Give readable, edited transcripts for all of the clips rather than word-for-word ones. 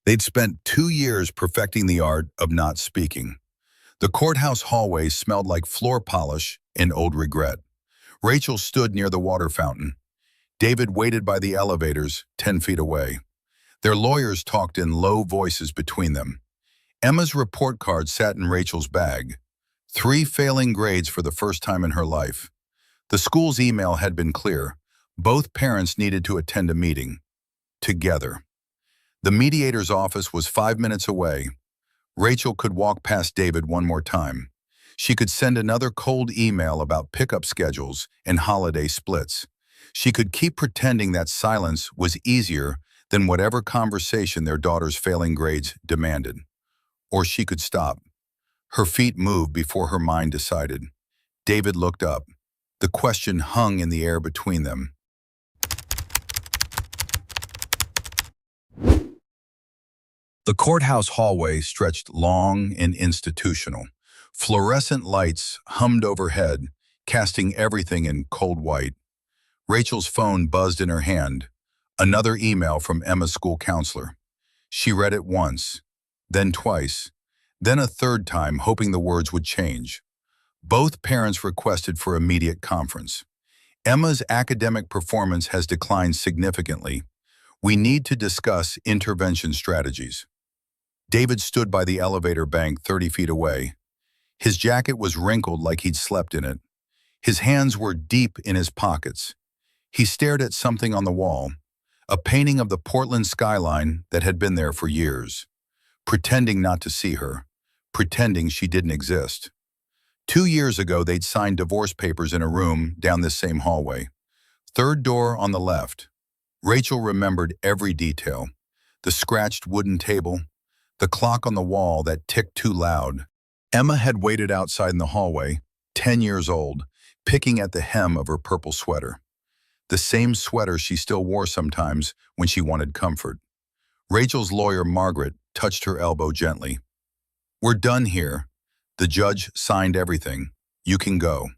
They'd spent 2 years perfecting the art of not speaking. The courthouse hallway smelled like floor polish and old regret. Rachel stood near the water fountain. David waited by the elevators, 10 feet away. Their lawyers talked in low voices between them. Emma's report card sat in Rachel's bag. 3 failing grades for the first time in her life. The school's email had been clear. Both parents needed to attend a meeting. Together. The mediator's office was 5 minutes away. Rachel could walk past David one more time. She could send another cold email about pickup schedules and holiday splits. She could keep pretending that silence was easier than whatever conversation their daughter's failing grades demanded. Or she could stop. Her feet moved before her mind decided. David looked up. The question hung in the air between them. The courthouse hallway stretched long and institutional. Fluorescent lights hummed overhead, casting everything in cold white. Rachel's phone buzzed in her hand. Another email from Emma's school counselor. She read it once, then twice, then a third time, hoping the words would change. Both parents requested for immediate conference. Emma's academic performance has declined significantly. We need to discuss intervention strategies. David stood by the elevator bank 30 feet away. His jacket was wrinkled like he'd slept in it. His hands were deep in his pockets. He stared at something on the wall, a painting of the Portland skyline that had been there for years, pretending not to see her, pretending she didn't exist. 2 years ago, they'd signed divorce papers in a room down this same hallway. Third door on the left. Rachel remembered every detail. The scratched wooden table, the clock on the wall that ticked too loud. Emma had waited outside in the hallway, 10 years old, picking at the hem of her purple sweater. The same sweater she still wore sometimes when she wanted comfort. Rachel's lawyer, Margaret, touched her elbow gently. "We're done here. The judge signed everything. You can go."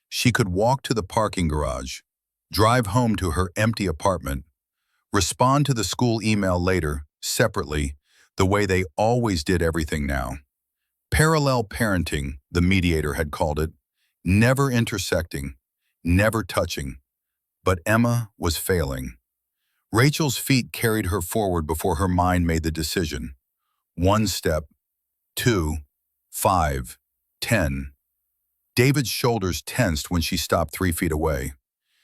She could walk to the parking garage, drive home to her empty apartment, respond to the school email later, separately, the way they always did everything now. Parallel parenting, the mediator had called it, never intersecting, never touching. But Emma was failing. Rachel's feet carried her forward before her mind made the decision. 1 step, 2, 5, 10. David's shoulders tensed when she stopped 3 feet away.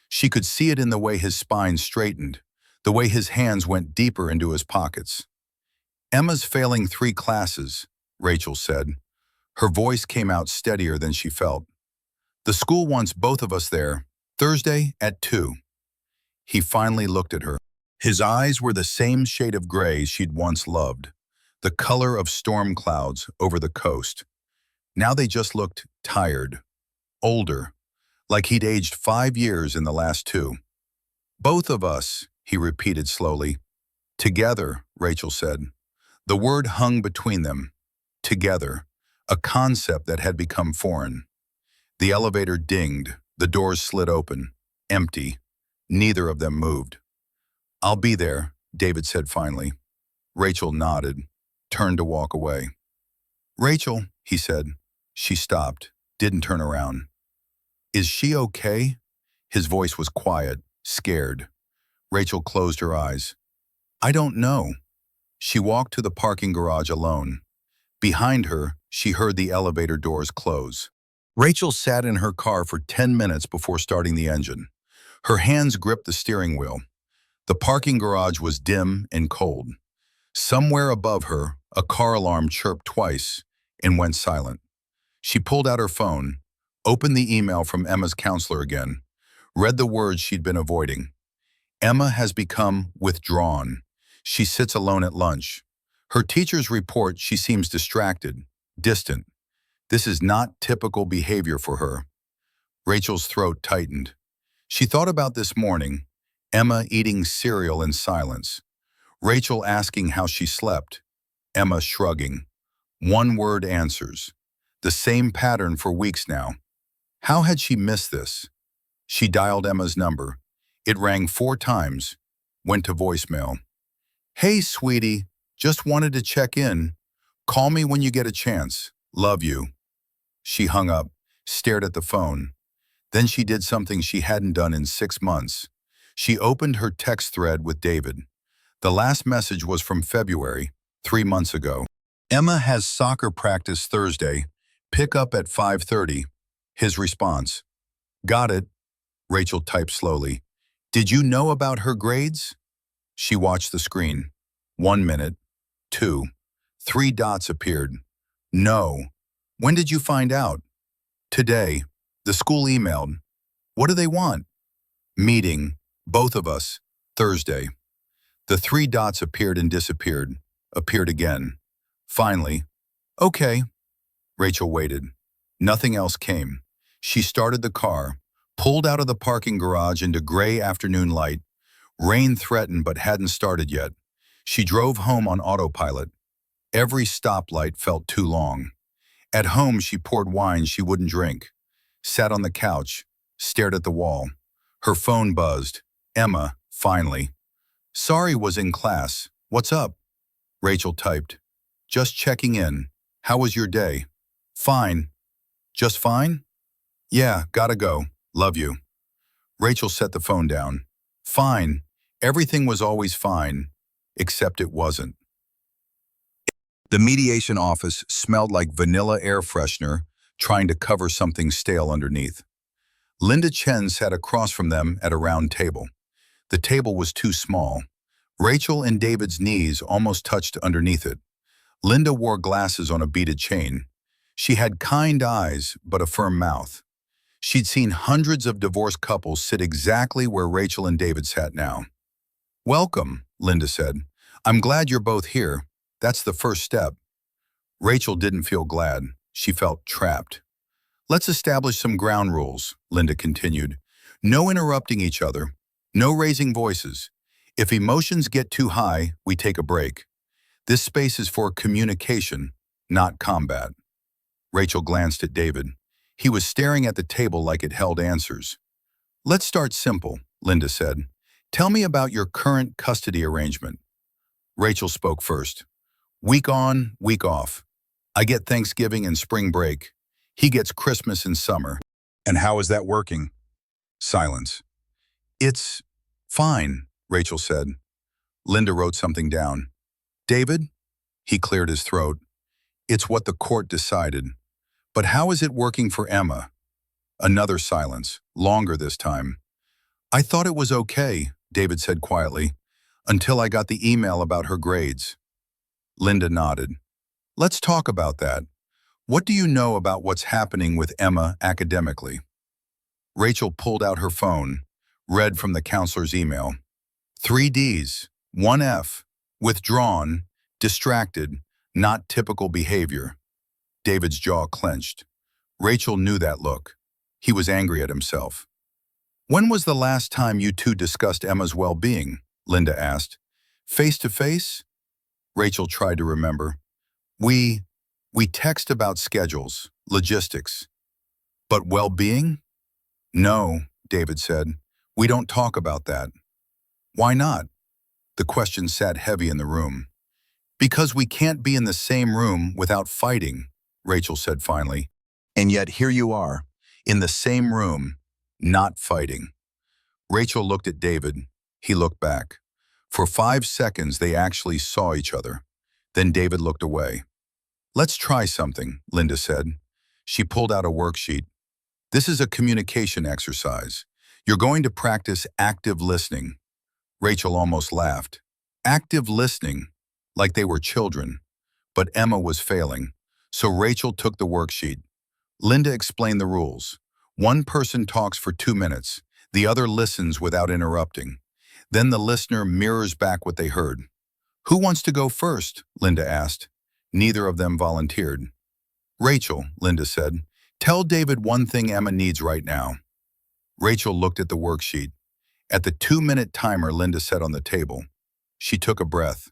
She could see it in the way his spine straightened, the way his hands went deeper into his pockets. "Emma's failing 3 classes," Rachel said. Her voice came out steadier than she felt. "The school wants both of us there, Thursday at 2. He finally looked at her. His eyes were the same shade of gray she'd once loved, the color of storm clouds over the coast. Now they just looked tired, older, like he'd aged 5 years in the last 2. "Both of us," he repeated slowly. "Together," Rachel said. The word hung between them. Together, a concept that had become foreign. The elevator dinged, the doors slid open, empty. Neither of them moved. "I'll be there," David said finally. Rachel nodded, turned to walk away. "Rachel," he said. She stopped, didn't turn around. "Is she okay?" His voice was quiet, scared. Rachel closed her eyes. "I don't know." She walked to the parking garage alone. Behind her, she heard the elevator doors close. Rachel sat in her car for 10 minutes before starting the engine. Her hands gripped the steering wheel. The parking garage was dim and cold. Somewhere above her, a car alarm chirped twice and went silent. She pulled out her phone, opened the email from Emma's counselor again, read the words she'd been avoiding. "Emma has become withdrawn. She sits alone at lunch. Her teachers report she seems distracted, distant. This is not typical behavior for her." Rachel's throat tightened. She thought about this morning, Emma eating cereal in silence, Rachel asking how she slept, Emma shrugging. One-word answers. The same pattern for weeks now. How had she missed this? She dialed Emma's number. It rang 4 times, went to voicemail. "Hey, sweetie, Just wanted to check in. Call me when you get a chance. Love you. She hung up, stared at the phone. Then she did something she hadn't done in 6 months. She opened her text thread with David. The last message was from February, 3 months ago. Emma has soccer practice Thursday. Pick up at 5:30. His response. Got it, Rachel typed slowly. Did you know about her grades? She watched the screen. 1 minute, 2, 3 dots appeared. No. When did you find out? Today. The school emailed. What do they want? Meeting. Both of us. Thursday. The 3 dots appeared and disappeared. Appeared again. Finally. Okay. Rachel waited. Nothing else came. She started the car, pulled out of the parking garage into gray afternoon light. Rain threatened but hadn't started yet. She drove home on autopilot. Every stoplight felt too long. At home, she poured wine she wouldn't drink, sat on the couch, stared at the wall. Her phone buzzed. Emma, finally. Sorry, was in class. What's up? Rachel typed. Just checking in. How was your day? Fine. Just fine? Yeah, gotta go. Love you. Rachel set the phone down. Fine. Everything was always fine, except it wasn't. The mediation office smelled like vanilla air freshener, trying to cover something stale underneath. Linda Chen sat across from them at a round table. The table was too small. Rachel and David's knees almost touched underneath it. Linda wore glasses on a beaded chain. She had kind eyes, but a firm mouth. She'd seen hundreds of divorced couples sit exactly where Rachel and David sat now. Welcome, Linda said. I'm glad you're both here. That's the first step. Rachel didn't feel glad. She felt trapped. Let's establish some ground rules, Linda continued. No interrupting each other. No raising voices. If emotions get too high, we take a break. This space is for communication, not combat. Rachel glanced at David. He was staring at the table like it held answers. Let's start simple, Linda said. Tell me about your current custody arrangement. Rachel spoke first. Week on, week off. I get Thanksgiving and spring break. He gets Christmas and summer. And how is that working? Silence. It's fine, Rachel said. Linda wrote something down. David? He cleared his throat. It's what the court decided. But how is it working for Emma? Another silence, longer this time. I thought it was okay, David said quietly, until I got the email about her grades. Linda nodded. Let's talk about that. What do you know about what's happening with Emma academically? Rachel pulled out her phone, read from the counselor's email. 3 Ds, 1 F, withdrawn, distracted, not typical behavior. David's jaw clenched. Rachel knew that look. He was angry at himself. When was the last time you two discussed Emma's well-being? Linda asked. Face to face? Rachel tried to remember. We text about schedules, logistics. But well-being? No, David said. We don't talk about that. Why not? The question sat heavy in the room. Because we can't be in the same room without fighting, Rachel said finally. And yet here you are, in the same room, not fighting. Rachel looked at David. He looked back. For 5 seconds, they actually saw each other. Then David looked away. Let's try something, Linda said. She pulled out a worksheet. This is a communication exercise. You're going to practice active listening. Rachel almost laughed. Active listening, like they were children. But Emma was failing. So Rachel took the worksheet. Linda explained the rules. One person talks for 2 minutes. The other listens without interrupting. Then the listener mirrors back what they heard. Who wants to go first? Linda asked. Neither of them volunteered. Rachel, Linda said, tell David one thing Emma needs right now. Rachel looked at the worksheet. At the 2-minute timer Linda set on the table, she took a breath.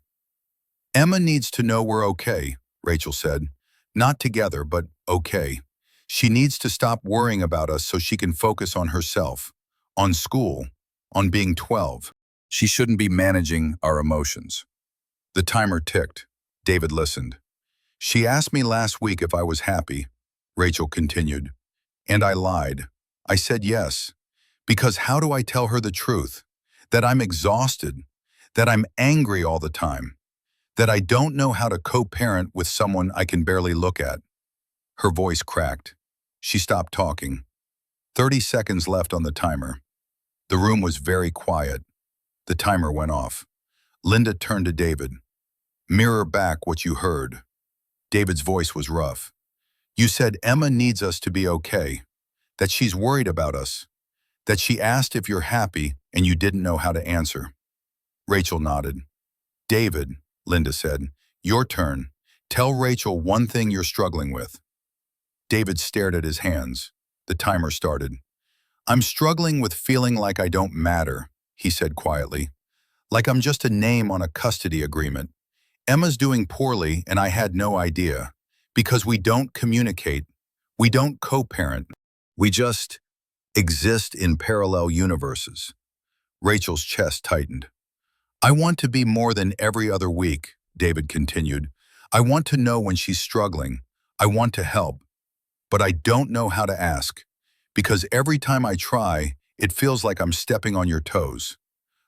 Emma needs to know we're okay, Rachel said. Not together, but okay. She needs to stop worrying about us so she can focus on herself, on school, on being 12. She shouldn't be managing our emotions. The timer ticked. David listened. She asked me last week if I was happy, Rachel continued. And I lied. I said yes. Because how do I tell her the truth? That I'm exhausted. That I'm angry all the time. That I don't know how to co-parent with someone I can barely look at. Her voice cracked. She stopped talking. 30 seconds left on the timer. The room was very quiet. The timer went off. Linda turned to David. Mirror back what you heard. David's voice was rough. You said Emma needs us to be okay, that she's worried about us, that she asked if you're happy and you didn't know how to answer. Rachel nodded. David, Linda said, your turn. Tell Rachel one thing you're struggling with. David stared at his hands. The timer started. I'm struggling with feeling like I don't matter, he said quietly. Like I'm just a name on a custody agreement. Emma's doing poorly and I had no idea. Because we don't communicate. We don't co-parent. We just exist in parallel universes. Rachel's chest tightened. I want to be more than every other week, David continued. I want to know when she's struggling. I want to help. But I don't know how to ask. Because every time I try, it feels like I'm stepping on your toes.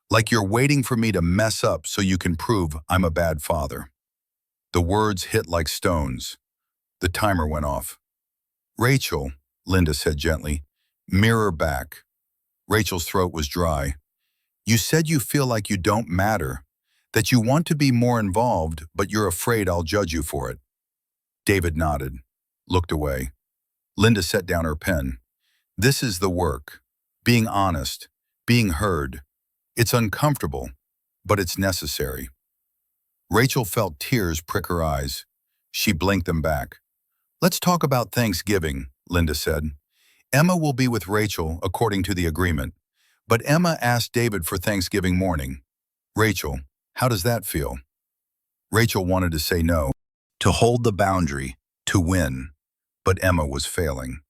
Like you're waiting for me to mess up so you can prove I'm a bad father. The words hit like stones. The timer went off. Rachel, Linda said gently, mirror back. Rachel's throat was dry. You said you feel like you don't matter, that you want to be more involved, but you're afraid I'll judge you for it. David nodded, looked away. Linda set down her pen. This is the work. Being honest, being heard. It's uncomfortable, but it's necessary. Rachel felt tears prick her eyes. She blinked them back. Let's talk about Thanksgiving, Linda said. Emma will be with Rachel according to the agreement, but Emma asked David for Thanksgiving morning. Rachel, how does that feel? Rachel wanted to say no, to hold the boundary, to win, but Emma was failing.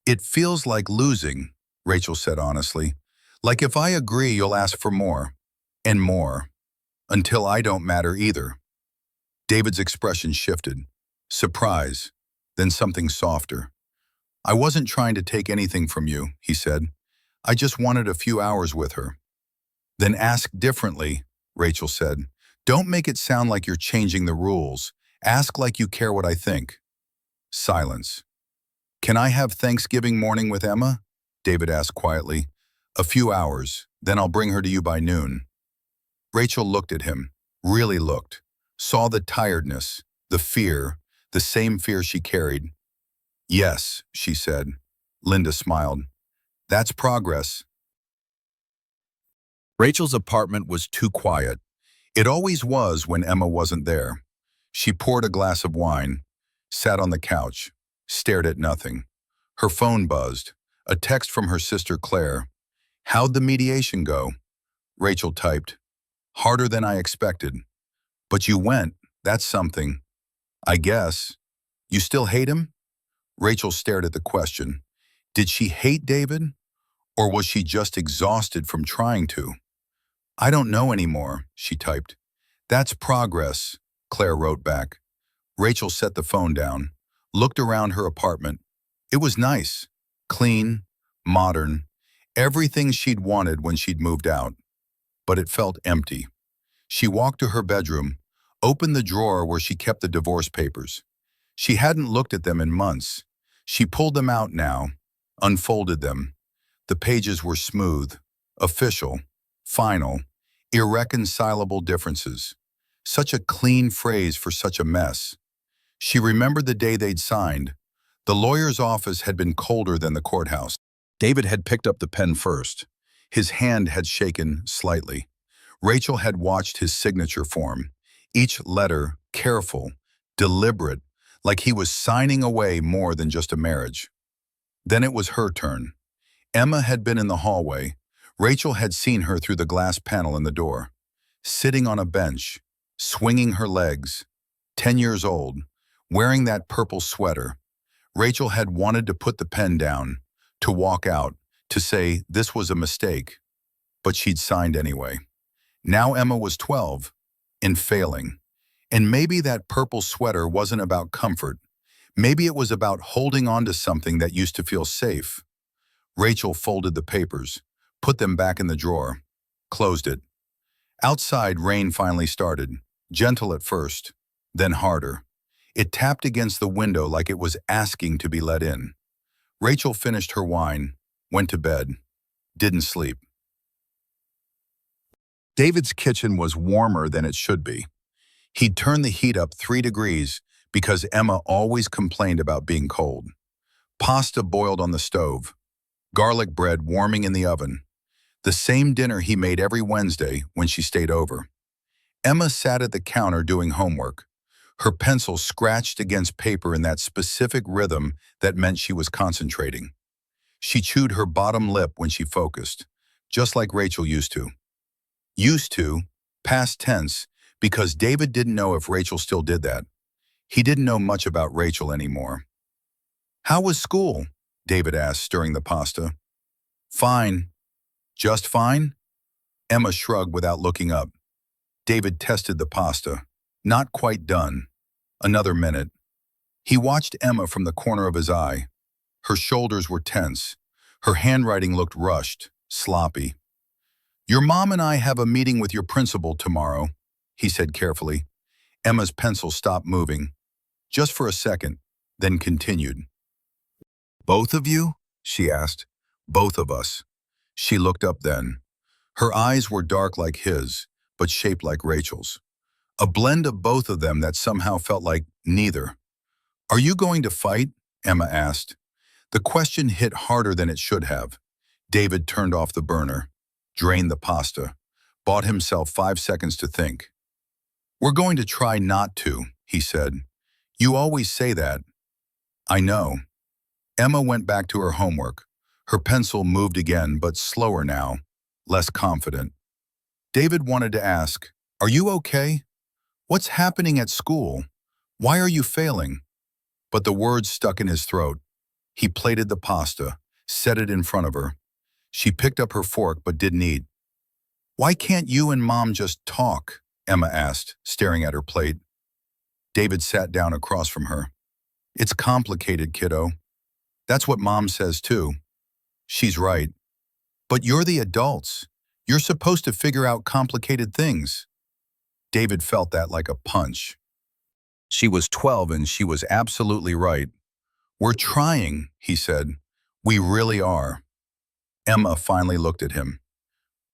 It feels like losing, Rachel said honestly. Like if I agree, you'll ask for more, and more, until I don't matter either. David's expression shifted. Surprise, then something softer. I wasn't trying to take anything from you, he said. I just wanted a few hours with her. Then ask differently, Rachel said. Don't make it sound like you're changing the rules. Ask like you care what I think. Silence. Can I have Thanksgiving morning with Emma? David asked quietly. A few hours, then I'll bring her to you by noon. Rachel looked at him, really looked, saw the tiredness, the fear, the same fear she carried. Yes, she said. Linda smiled. That's progress. Rachel's apartment was too quiet. It always was when Emma wasn't there. She poured a glass of wine, sat on the couch, stared at nothing. Her phone buzzed, a text from her sister Claire. How'd the mediation go? Rachel typed. Harder than I expected. But you went, that's something. I guess. You still hate him? Rachel stared at the question. Did she hate David? Or was she just exhausted from trying to? I don't know anymore, she typed. That's progress, Claire wrote back. Rachel set the phone down, looked around her apartment. It was nice, clean, modern, everything she'd wanted when she'd moved out. But it felt empty. She walked to her bedroom, opened the drawer where she kept the divorce papers. She hadn't looked at them in months. She pulled them out now, unfolded them. The pages were smooth, official, final, irreconcilable differences. Such a clean phrase for such a mess. She remembered the day they'd signed. The lawyer's office had been colder than the courthouse. David had picked up the pen first. His hand had shaken slightly. Rachel had watched his signature form, each letter careful, deliberate, like he was signing away more than just a marriage. Then it was her turn. Emma had been in the hallway. Rachel had seen her through the glass panel in the door, sitting on a bench, swinging her legs, 10 years old, wearing that purple sweater. Rachel had wanted to put the pen down, to walk out, to say this was a mistake, but she'd signed anyway. Now Emma was 12. in failing. And maybe that purple sweater wasn't about comfort. Maybe it was about holding on to something that used to feel safe. Rachel folded the papers, put them back in the drawer, closed it. Outside, rain finally started, gentle at first, then harder. It tapped against the window like it was asking to be let in. Rachel finished her wine, went to bed, didn't sleep. David's kitchen was warmer than it should be. He'd turned the heat up 3 degrees because Emma always complained about being cold. Pasta boiled on the stove, garlic bread warming in the oven, the same dinner he made every Wednesday when she stayed over. Emma sat at the counter doing homework, her pencil scratched against paper in that specific rhythm that meant she was concentrating. She chewed her bottom lip when she focused, just like Rachel used to. Used to, past tense, because David didn't know if Rachel still did that. He didn't know much about Rachel anymore. "How was school?" David asked, stirring the pasta. "Fine." "Just fine?" Emma shrugged without looking up. David tested the pasta. Not quite done. Another minute. He watched Emma from the corner of his eye. Her shoulders were tense. Her handwriting looked rushed, sloppy. "Your mom and I have a meeting with your principal tomorrow," he said carefully. Emma's pencil stopped moving, just for a second, then continued. "Both of you?" she asked. "Both of us." She looked up then. Her eyes were dark like his, but shaped like Rachel's. A blend of both of them that somehow felt like neither. "Are you going to fight?" Emma asked. The question hit harder than it should have. David turned off the burner, drained the pasta, bought himself 5 seconds to think. "We're going to try not to," he said. "You always say that." "I know." Emma went back to her homework. Her pencil moved again, but slower now, less confident. David wanted to ask, "Are you okay? What's happening at school? Why are you failing?" But the words stuck in his throat. He plated the pasta, set it in front of her. She picked up her fork but didn't eat. "Why can't you and Mom just talk?" Emma asked, staring at her plate. David sat down across from her. "It's complicated, kiddo. That's what Mom says too." "She's right. But you're the adults. You're supposed to figure out complicated things." David felt that like a punch. She was 12 and she was absolutely right. "We're trying," he said. "We really are." Emma finally looked at him.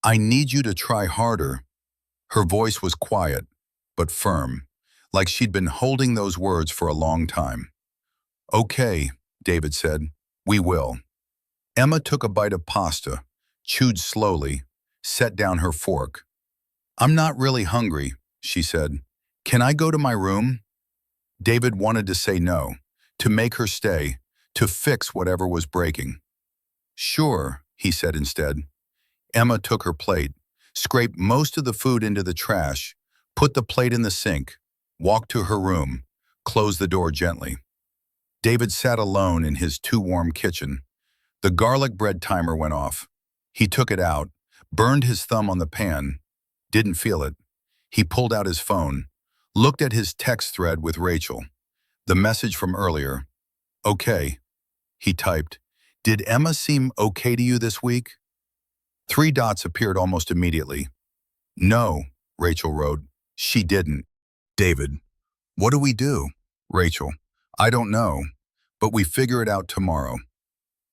"I need you to try harder." Her voice was quiet, but firm, like she'd been holding those words for a long time. "Okay," David said. "We will." Emma took a bite of pasta, chewed slowly, set down her fork. "I'm not really hungry," she said. "Can I go to my room?" David wanted to say no, to make her stay, to fix whatever was breaking. "Sure," he said instead. Emma took her plate, scraped most of the food into the trash, put the plate in the sink, walked to her room, closed the door gently. David sat alone in his too-warm kitchen. The garlic bread timer went off. He took it out, burned his thumb on the pan, didn't feel it. He pulled out his phone, looked at his text thread with Rachel. The message from earlier. "Okay," he typed. "Did Emma seem okay to you this week?" 3 dots appeared almost immediately. "No," Rachel wrote. "She didn't." David. "What do we do?" Rachel. "I don't know, but we figure it out tomorrow."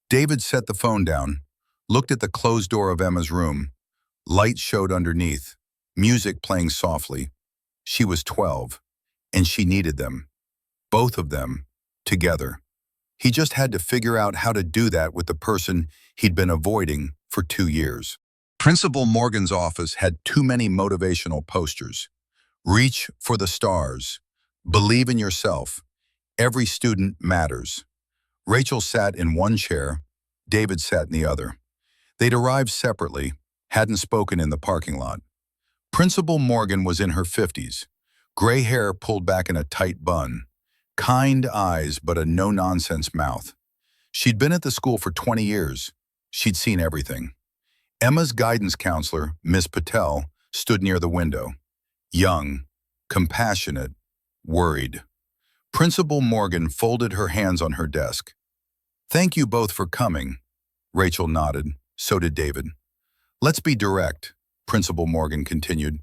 David set the phone down, looked at the closed door of Emma's room. Light showed underneath, music playing softly. She was 12, and she needed them. Both of them, together. He just had to figure out how to do that with the person he'd been avoiding for 2 years. Principal Morgan's office had too many motivational posters. Reach for the stars. Believe in yourself. Every student matters. Rachel sat in one chair. David sat in the other. They'd arrived separately, hadn't spoken in the parking lot. Principal Morgan was in her 50s. Gray hair pulled back in a tight bun. Kind eyes, but a no-nonsense mouth. She'd been at the school for 20 years. She'd seen everything. Emma's guidance counselor, Miss Patel, stood near the window. Young, compassionate, worried. Principal Morgan folded her hands on her desk. "Thank you both for coming." Rachel nodded. So did David. "Let's be direct," Principal Morgan continued.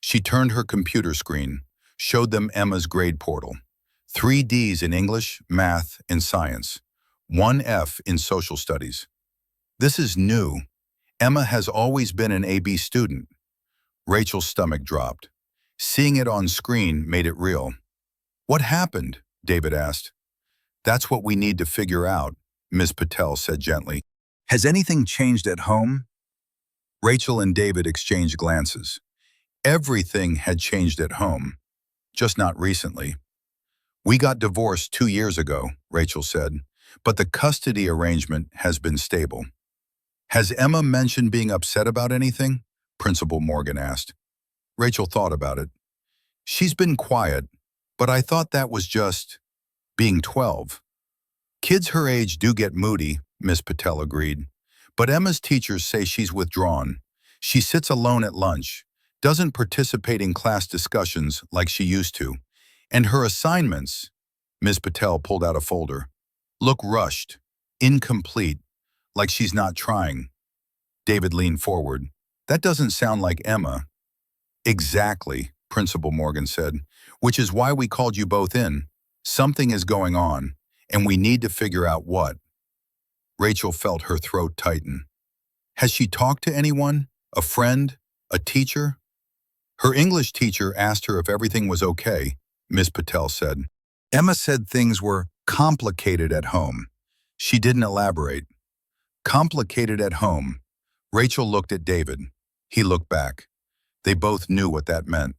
She turned her computer screen, showed them Emma's grade portal. 3 Ds in English, math, and science. 1 F in social studies. "This is new. Emma has always been an AB student." Rachel's stomach dropped. Seeing it on screen made it real. "What happened?" David asked. "That's what we need to figure out," Ms. Patel said gently. "Has anything changed at home?" Rachel and David exchanged glances. Everything had changed at home, just not recently. "We got divorced 2 years ago," Rachel said, "but the custody arrangement has been stable." "Has Emma mentioned being upset about anything?" Principal Morgan asked. Rachel thought about it. "She's been quiet, but I thought that was just being 12. Kids her age do get moody," Miss Patel agreed. "But Emma's teachers say she's withdrawn. She sits alone at lunch, doesn't participate in class discussions like she used to. And her assignments," Miss Patel pulled out a folder, "look rushed, incomplete, like she's not trying." David leaned forward. "That doesn't sound like Emma." "Exactly," Principal Morgan said, "which is why we called you both in. Something is going on, and we need to figure out what." Rachel felt her throat tighten. "Has she talked to anyone? A friend? A teacher?" "Her English teacher asked her if everything was okay," Ms. Patel said. "Emma said things were complicated at home." She didn't elaborate. Complicated at home. Rachel looked at David. He looked back. They both knew what that meant.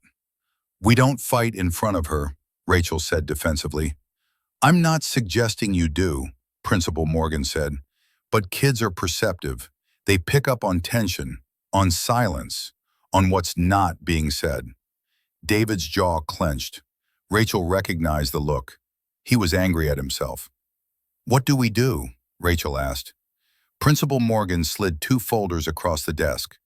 "We don't fight in front of her," Rachel said defensively. "I'm not suggesting you do," Principal Morgan said. "But kids are perceptive. They pick up on tension, on silence, on what's not being said." David's jaw clenched. Rachel recognized the look. He was angry at himself. "What do we do?" Rachel asked. Principal Morgan slid 2 folders across the desk.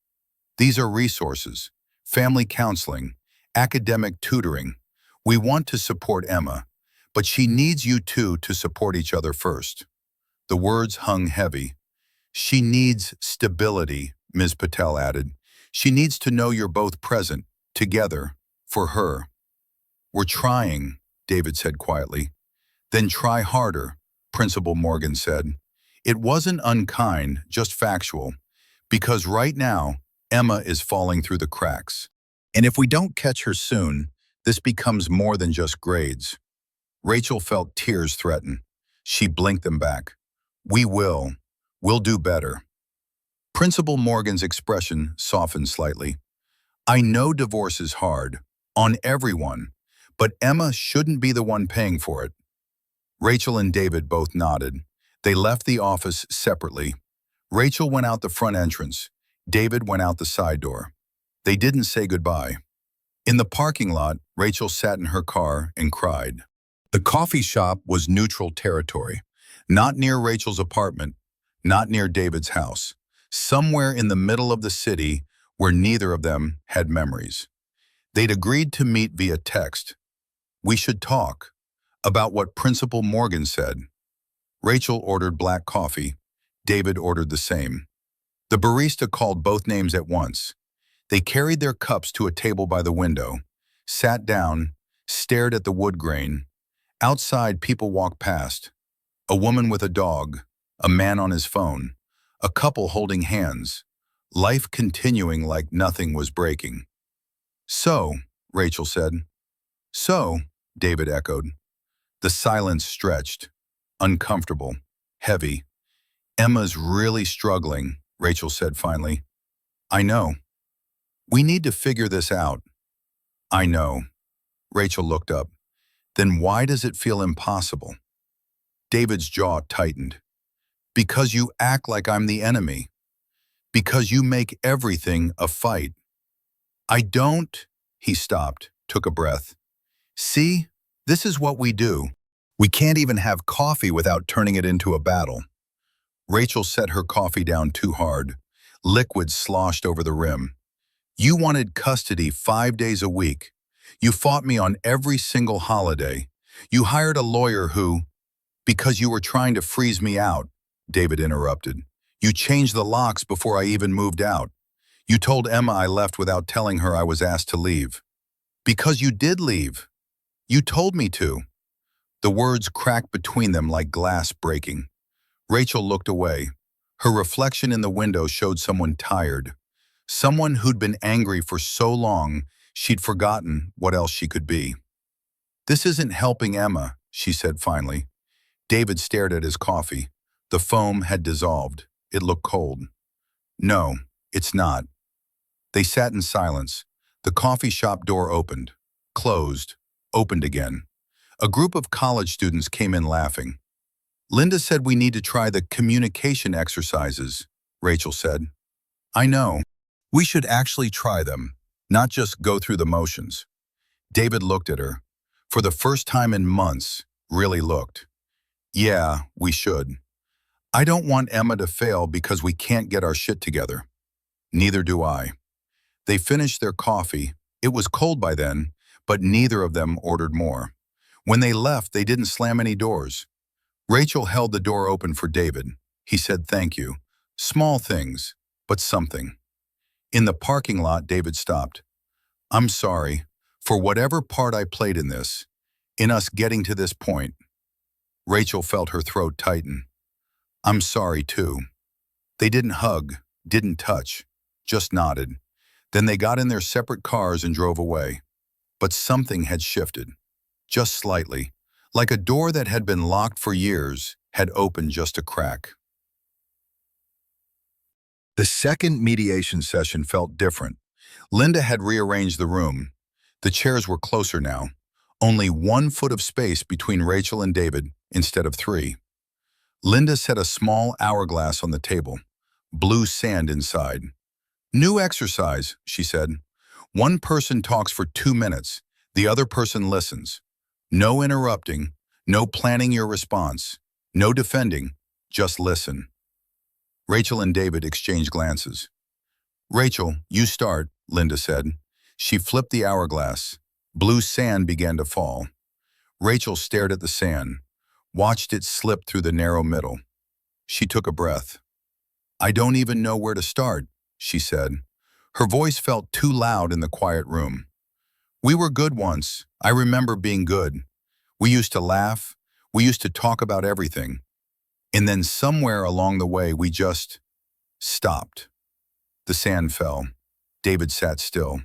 "These are resources, family counseling, academic tutoring. We want to support Emma, but she needs you two to support each other first." The words hung heavy. "She needs stability," Ms. Patel added. "She needs to know you're both present, together, for her." "We're trying," David said quietly. "Then try harder," Principal Morgan said. It wasn't unkind, just factual. Because right now, Emma is falling through the cracks. And if we don't catch her soon, this becomes more than just grades. Rachel felt tears threaten. She blinked them back. "We will. We'll do better." Principal Morgan's expression softened slightly. "I know divorce is hard, on everyone, but Emma shouldn't be the one paying for it." Rachel and David both nodded. They left the office separately. Rachel went out the front entrance. David went out the side door. They didn't say goodbye. In the parking lot, Rachel sat in her car and cried. The coffee shop was neutral territory. Not near Rachel's apartment, not near David's house. Somewhere in the middle of the city where neither of them had memories. They'd agreed to meet via text. "We should talk about what Principal Morgan said." Rachel ordered black coffee. David ordered the same. The barista called both names at once. They carried their cups to a table by the window, sat down, stared at the wood grain. Outside, people walked past. A woman with a dog, a man on his phone, a couple holding hands, life continuing like nothing was breaking. "So," Rachel said. "So," David echoed. The silence stretched, uncomfortable, heavy. "Emma's really struggling," Rachel said finally. "I know. We need to figure this out." "I know." Rachel looked up. "Then why does it feel impossible?" David's jaw tightened. "Because you act like I'm the enemy. Because you make everything a fight." "I don't..." He stopped, took a breath. "See, this is what we do. We can't even have coffee without turning it into a battle." Rachel set her coffee down too hard. Liquid sloshed over the rim. "You wanted custody 5 days a week. You fought me on every single holiday. You hired a lawyer who, because you were trying to freeze me out, David interrupted. You changed the locks before I even moved out. You told Emma I left without telling her I was asked to leave. Because you did leave. You told me to. The words cracked between them like glass breaking. Rachel looked away. Her reflection in the window showed someone tired. Someone who'd been angry for so long, she'd forgotten what else she could be. This isn't helping Emma, she said finally. David stared at his coffee. The foam had dissolved. It looked cold. No, it's not. They sat in silence. The coffee shop door opened, closed, opened again. A group of college students came in laughing. Linda said we need to try the communication exercises, Rachel said. I know. We should actually try them, not just go through the motions. David looked at her. For the first time in months, really looked. Yeah, we should. I don't want Emma to fail because we can't get our shit together. Neither do I. They finished their coffee. It was cold by then, but neither of them ordered more. When they left, they didn't slam any doors. Rachel held the door open for David. He said thank you. Small things, but something. In the parking lot, David stopped. I'm sorry for whatever part I played in this, in us getting to this point. Rachel felt her throat tighten. I'm sorry too. They didn't hug, didn't touch, just nodded. Then they got in their separate cars and drove away. But something had shifted, just slightly, like a door that had been locked for years had opened just a crack. The second mediation session felt different. Linda had rearranged the room. The chairs were closer now, only 1 foot of space between Rachel and David instead of 3. Linda set a small hourglass on the table, blue sand inside. New exercise, she said. One person talks for 2 minutes, the other person listens. No interrupting, no planning your response, no defending, just listen. Rachel and David exchanged glances. Rachel, you start, Linda said. She flipped the hourglass. Blue sand began to fall. Rachel stared at the sand, watched it slip through the narrow middle. She took a breath. I don't even know where to start, she said. Her voice felt too loud in the quiet room. We were good once. I remember being good. We used to laugh. We used to talk about everything. And then somewhere along the way, we just stopped. The sand fell. David sat still.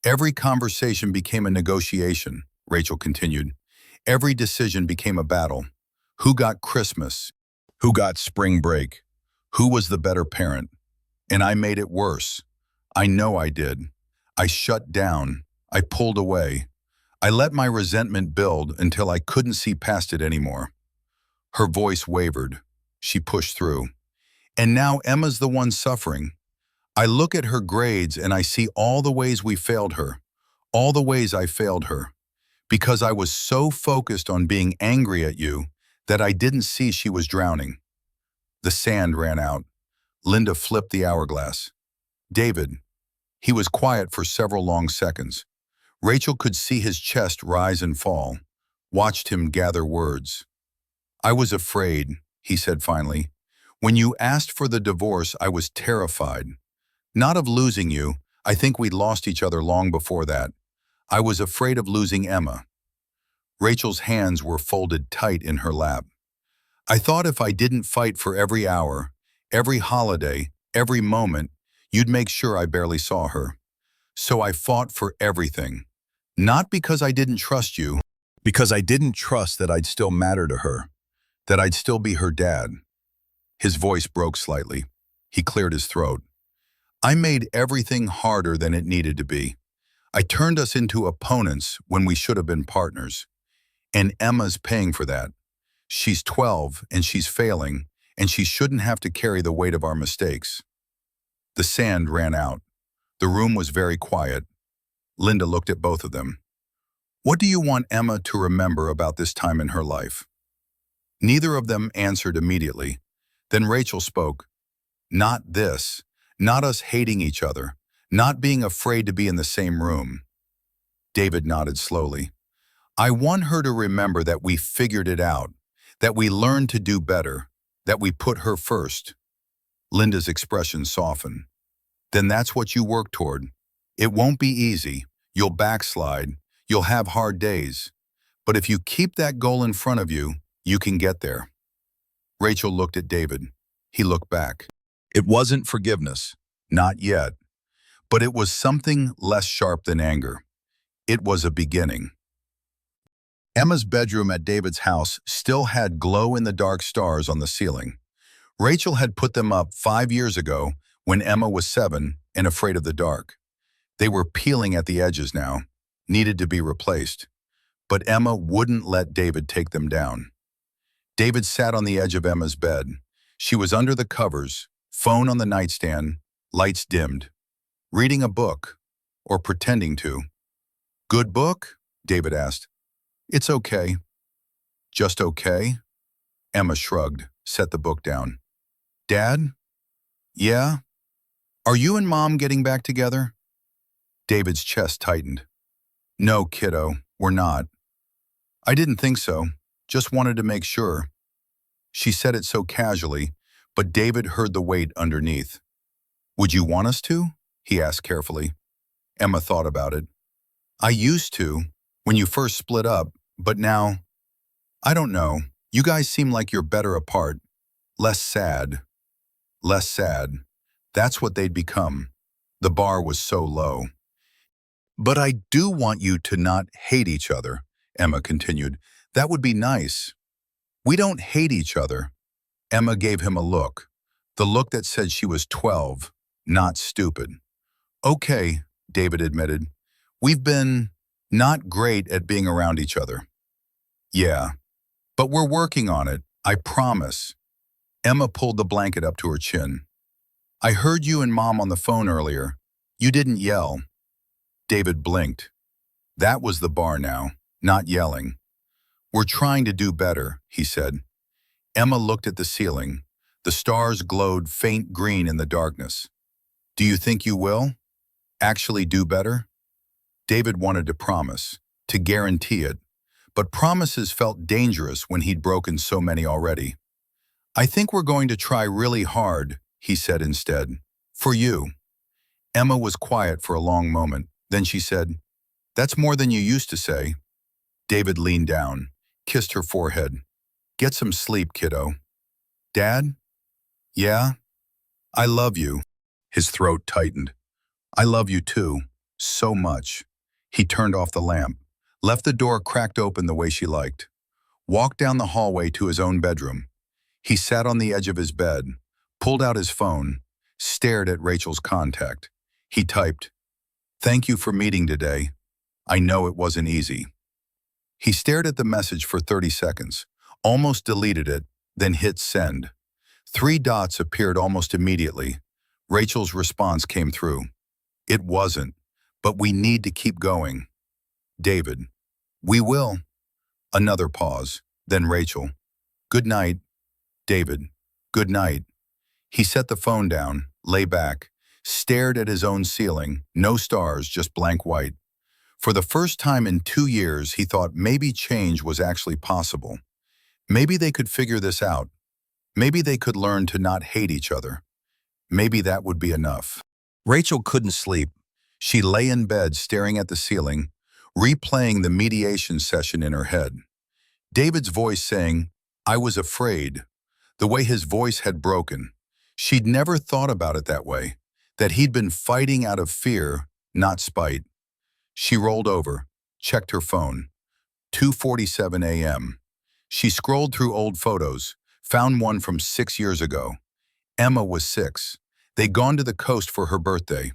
Every conversation became a negotiation, Rachel continued. Every decision became a battle. Who got Christmas? Who got spring break? Who was the better parent? And I made it worse. I know I did. I shut down. I pulled away. I let my resentment build until I couldn't see past it anymore. Her voice wavered. She pushed through. And now Emma's the one suffering. I look at her grades and I see all the ways we failed her, all the ways I failed her, because I was so focused on being angry at you that I didn't see she was drowning. The sand ran out. Linda flipped the hourglass. David. He was quiet for several long seconds. Rachel could see his chest rise and fall, watched him gather words. I was afraid, he said finally. When you asked for the divorce, I was terrified. Not of losing you. I think we'd lost each other long before that. I was afraid of losing Emma. Rachel's hands were folded tight in her lap. I thought if I didn't fight for every hour, every holiday, every moment, you'd make sure I barely saw her. So I fought for everything. Not because I didn't trust you, because I didn't trust that I'd still matter to her, that I'd still be her dad. His voice broke slightly. He cleared his throat. I made everything harder than it needed to be. I turned us into opponents when we should have been partners. And Emma's paying for that. She's 12 and she's failing, and she shouldn't have to carry the weight of our mistakes. The sand ran out. The room was very quiet. Linda looked at both of them. What do you want Emma to remember about this time in her life? Neither of them answered immediately. Then Rachel spoke. Not this. Not us hating each other. Not being afraid to be in the same room. David nodded slowly. I want her to remember that we figured it out, that we learned to do better, that we put her first. Linda's expression softened. Then that's what you work toward. It won't be easy. You'll backslide. You'll have hard days. But if you keep that goal in front of you, you can get there. Rachel looked at David. He looked back. It wasn't forgiveness. Not yet. But it was something less sharp than anger. It was a beginning. Emma's bedroom at David's house still had glow-in-the-dark stars on the ceiling. Rachel had put them up 5 years ago when Emma was 7 and afraid of the dark. They were peeling at the edges now, needed to be replaced. But Emma wouldn't let David take them down. David sat on the edge of Emma's bed. She was under the covers, phone on the nightstand, lights dimmed. Reading a book, or pretending to. Good book? David asked. It's okay. Just okay? Emma shrugged, set the book down. Dad? Yeah? Are you and Mom getting back together? David's chest tightened. No, kiddo, we're not. I didn't think so. Just wanted to make sure. She said it so casually, but David heard the weight underneath. Would you want us to? He asked carefully. Emma thought about it. I used to, when you first split up, but now, I don't know. You guys seem like you're better apart. Less sad. Less sad. That's what they'd become. The bar was so low. But I do want you to not hate each other, Emma continued. That would be nice. We don't hate each other. Emma gave him a look. The look that said she was 12, not stupid. Okay, David admitted. We've been not great at being around each other. Yeah, but we're working on it, I promise. Emma pulled the blanket up to her chin. I heard you and Mom on the phone earlier. You didn't yell. David blinked. That was the bar now, not yelling. We're trying to do better, he said. Emma looked at the ceiling. The stars glowed faint green in the darkness. Do you think you will? Actually do better? David wanted to promise, to guarantee it, but promises felt dangerous when he'd broken so many already. I think we're going to try really hard, he said instead. For you. Emma was quiet for a long moment. Then she said, That's more than you used to say. David leaned down, kissed her forehead. Get some sleep, kiddo. Dad? Yeah? I love you. His throat tightened. I love you too. So much. He turned off the lamp, left the door cracked open the way she liked, walked down the hallway to his own bedroom. He sat on the edge of his bed, pulled out his phone, stared at Rachel's contact. He typed, Thank you for meeting today. I know it wasn't easy. He stared at the message for 30 seconds, almost deleted it, then hit send. 3 dots appeared almost immediately. Rachel's response came through. It wasn't, but we need to keep going. David. We will. Another pause, then Rachel. Good night. David. Good night. He set the phone down, lay back, stared at his own ceiling, no stars, just blank white. For the first time in 2 years, he thought maybe change was actually possible. Maybe they could figure this out. Maybe they could learn to not hate each other. Maybe that would be enough. Rachel couldn't sleep. She lay in bed staring at the ceiling, replaying the mediation session in her head. David's voice saying, I was afraid. The way his voice had broken. She'd never thought about it that way, that he'd been fighting out of fear, not spite. She rolled over, checked her phone. 2:47 a.m. She scrolled through old photos, found one from 6 years ago. Emma was 6. They'd gone to the coast for her birthday.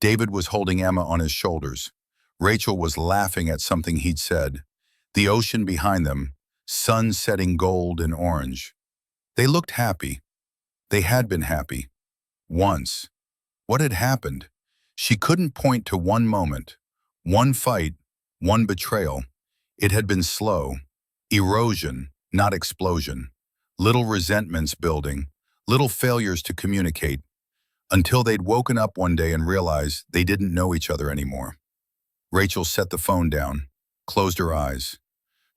David was holding Emma on his shoulders. Rachel was laughing at something he'd said. The ocean behind them, sun setting gold and orange. They looked happy. They had been happy. Once. What had happened? She couldn't point to one moment, one fight, one betrayal. It had been slow. Erosion, not explosion. Little resentments building, little failures to communicate, until they'd woken up one day and realized they didn't know each other anymore. Rachel set the phone down, closed her eyes.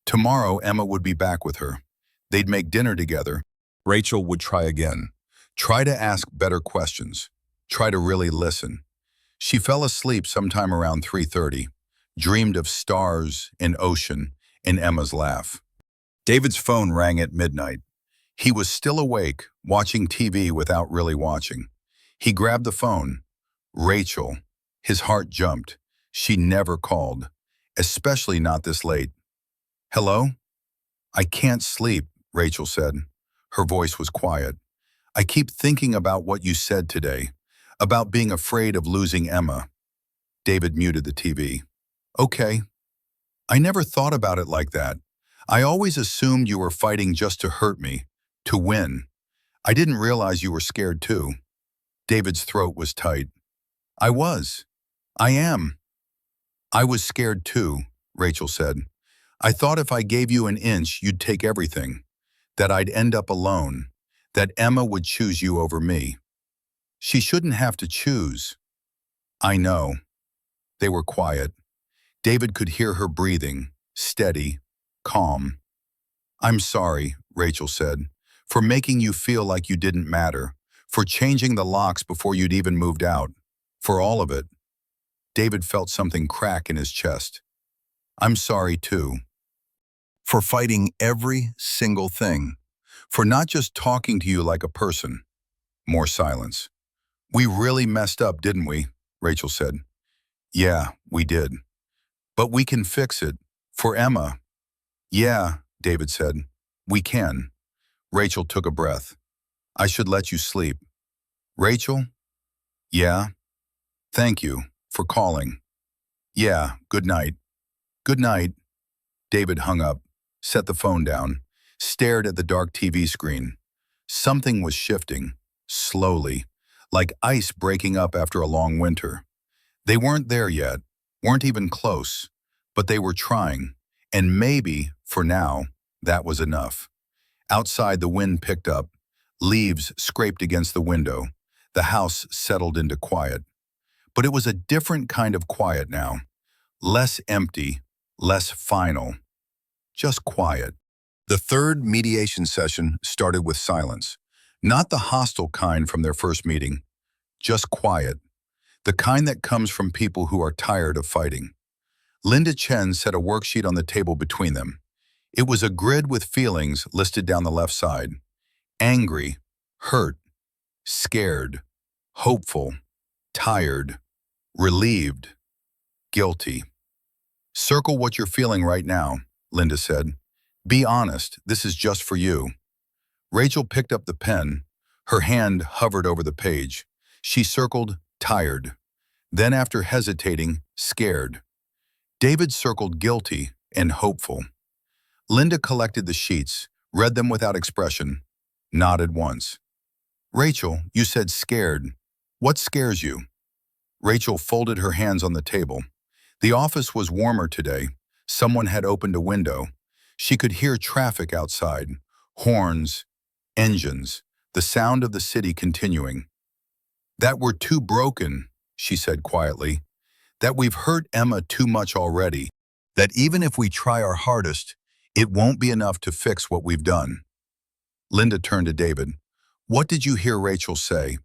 Tomorrow, Emma would be back with her. They'd make dinner together. Rachel would try again. Try to ask better questions. Try to really listen. She fell asleep sometime around 3:30, dreamed of stars and ocean and Emma's laugh. David's phone rang at midnight. He was still awake, watching TV without really watching. He grabbed the phone. Rachel. His heart jumped. She never called, especially not this late. Hello? I can't sleep, Rachel said. Her voice was quiet. I keep thinking about what you said today, about being afraid of losing Emma. David muted the TV. Okay. I never thought about it like that. I always assumed you were fighting just to hurt me, to win. I didn't realize you were scared too. David's throat was tight. I was. I am. I was scared too, Rachel said. I thought if I gave you an inch, you'd take everything, that I'd end up alone, that Emma would choose you over me. She shouldn't have to choose. I know. They were quiet. David could hear her breathing, steady, calm. I'm sorry, Rachel said, for making you feel like you didn't matter, for changing the locks before you'd even moved out, for all of it. David felt something crack in his chest. I'm sorry too. For fighting every single thing. For not just talking to you like a person. More silence. We really messed up, didn't we? Rachel said. Yeah, we did. But we can fix it. For Emma. Yeah, David said. We can. Rachel took a breath. I should let you sleep. Rachel? Yeah? Thank you for calling. Yeah, good night. Good night. David hung up, set the phone down, stared at the dark TV screen. Something was shifting, slowly, like ice breaking up after a long winter. They weren't there yet, weren't even close, but they were trying, and maybe, for now, that was enough. Outside, the wind picked up. Leaves scraped against the window. The house settled into quiet. But it was a different kind of quiet now. Less empty, less final. Just quiet. The third mediation session started with silence. Not the hostile kind from their first meeting. Just quiet. The kind that comes from people who are tired of fighting. Linda Chen set a worksheet on the table between them. It was a grid with feelings listed down the left side. Angry, hurt, scared, hopeful, tired, relieved, guilty. Circle what you're feeling right now, Linda said. Be honest, this is just for you. Rachel picked up the pen. Her hand hovered over the page. She circled tired. Then after hesitating, scared. David circled guilty and hopeful. Linda collected the sheets, read them without expression, nodded once. Rachel, you said scared. What scares you? Rachel folded her hands on the table. The office was warmer today. Someone had opened a window. She could hear traffic outside, horns, engines, the sound of the city continuing. That we're too broken, she said quietly. That we've hurt Emma too much already. That even if we try our hardest, it won't be enough to fix what we've done. Linda turned to David. What did you hear Rachel say?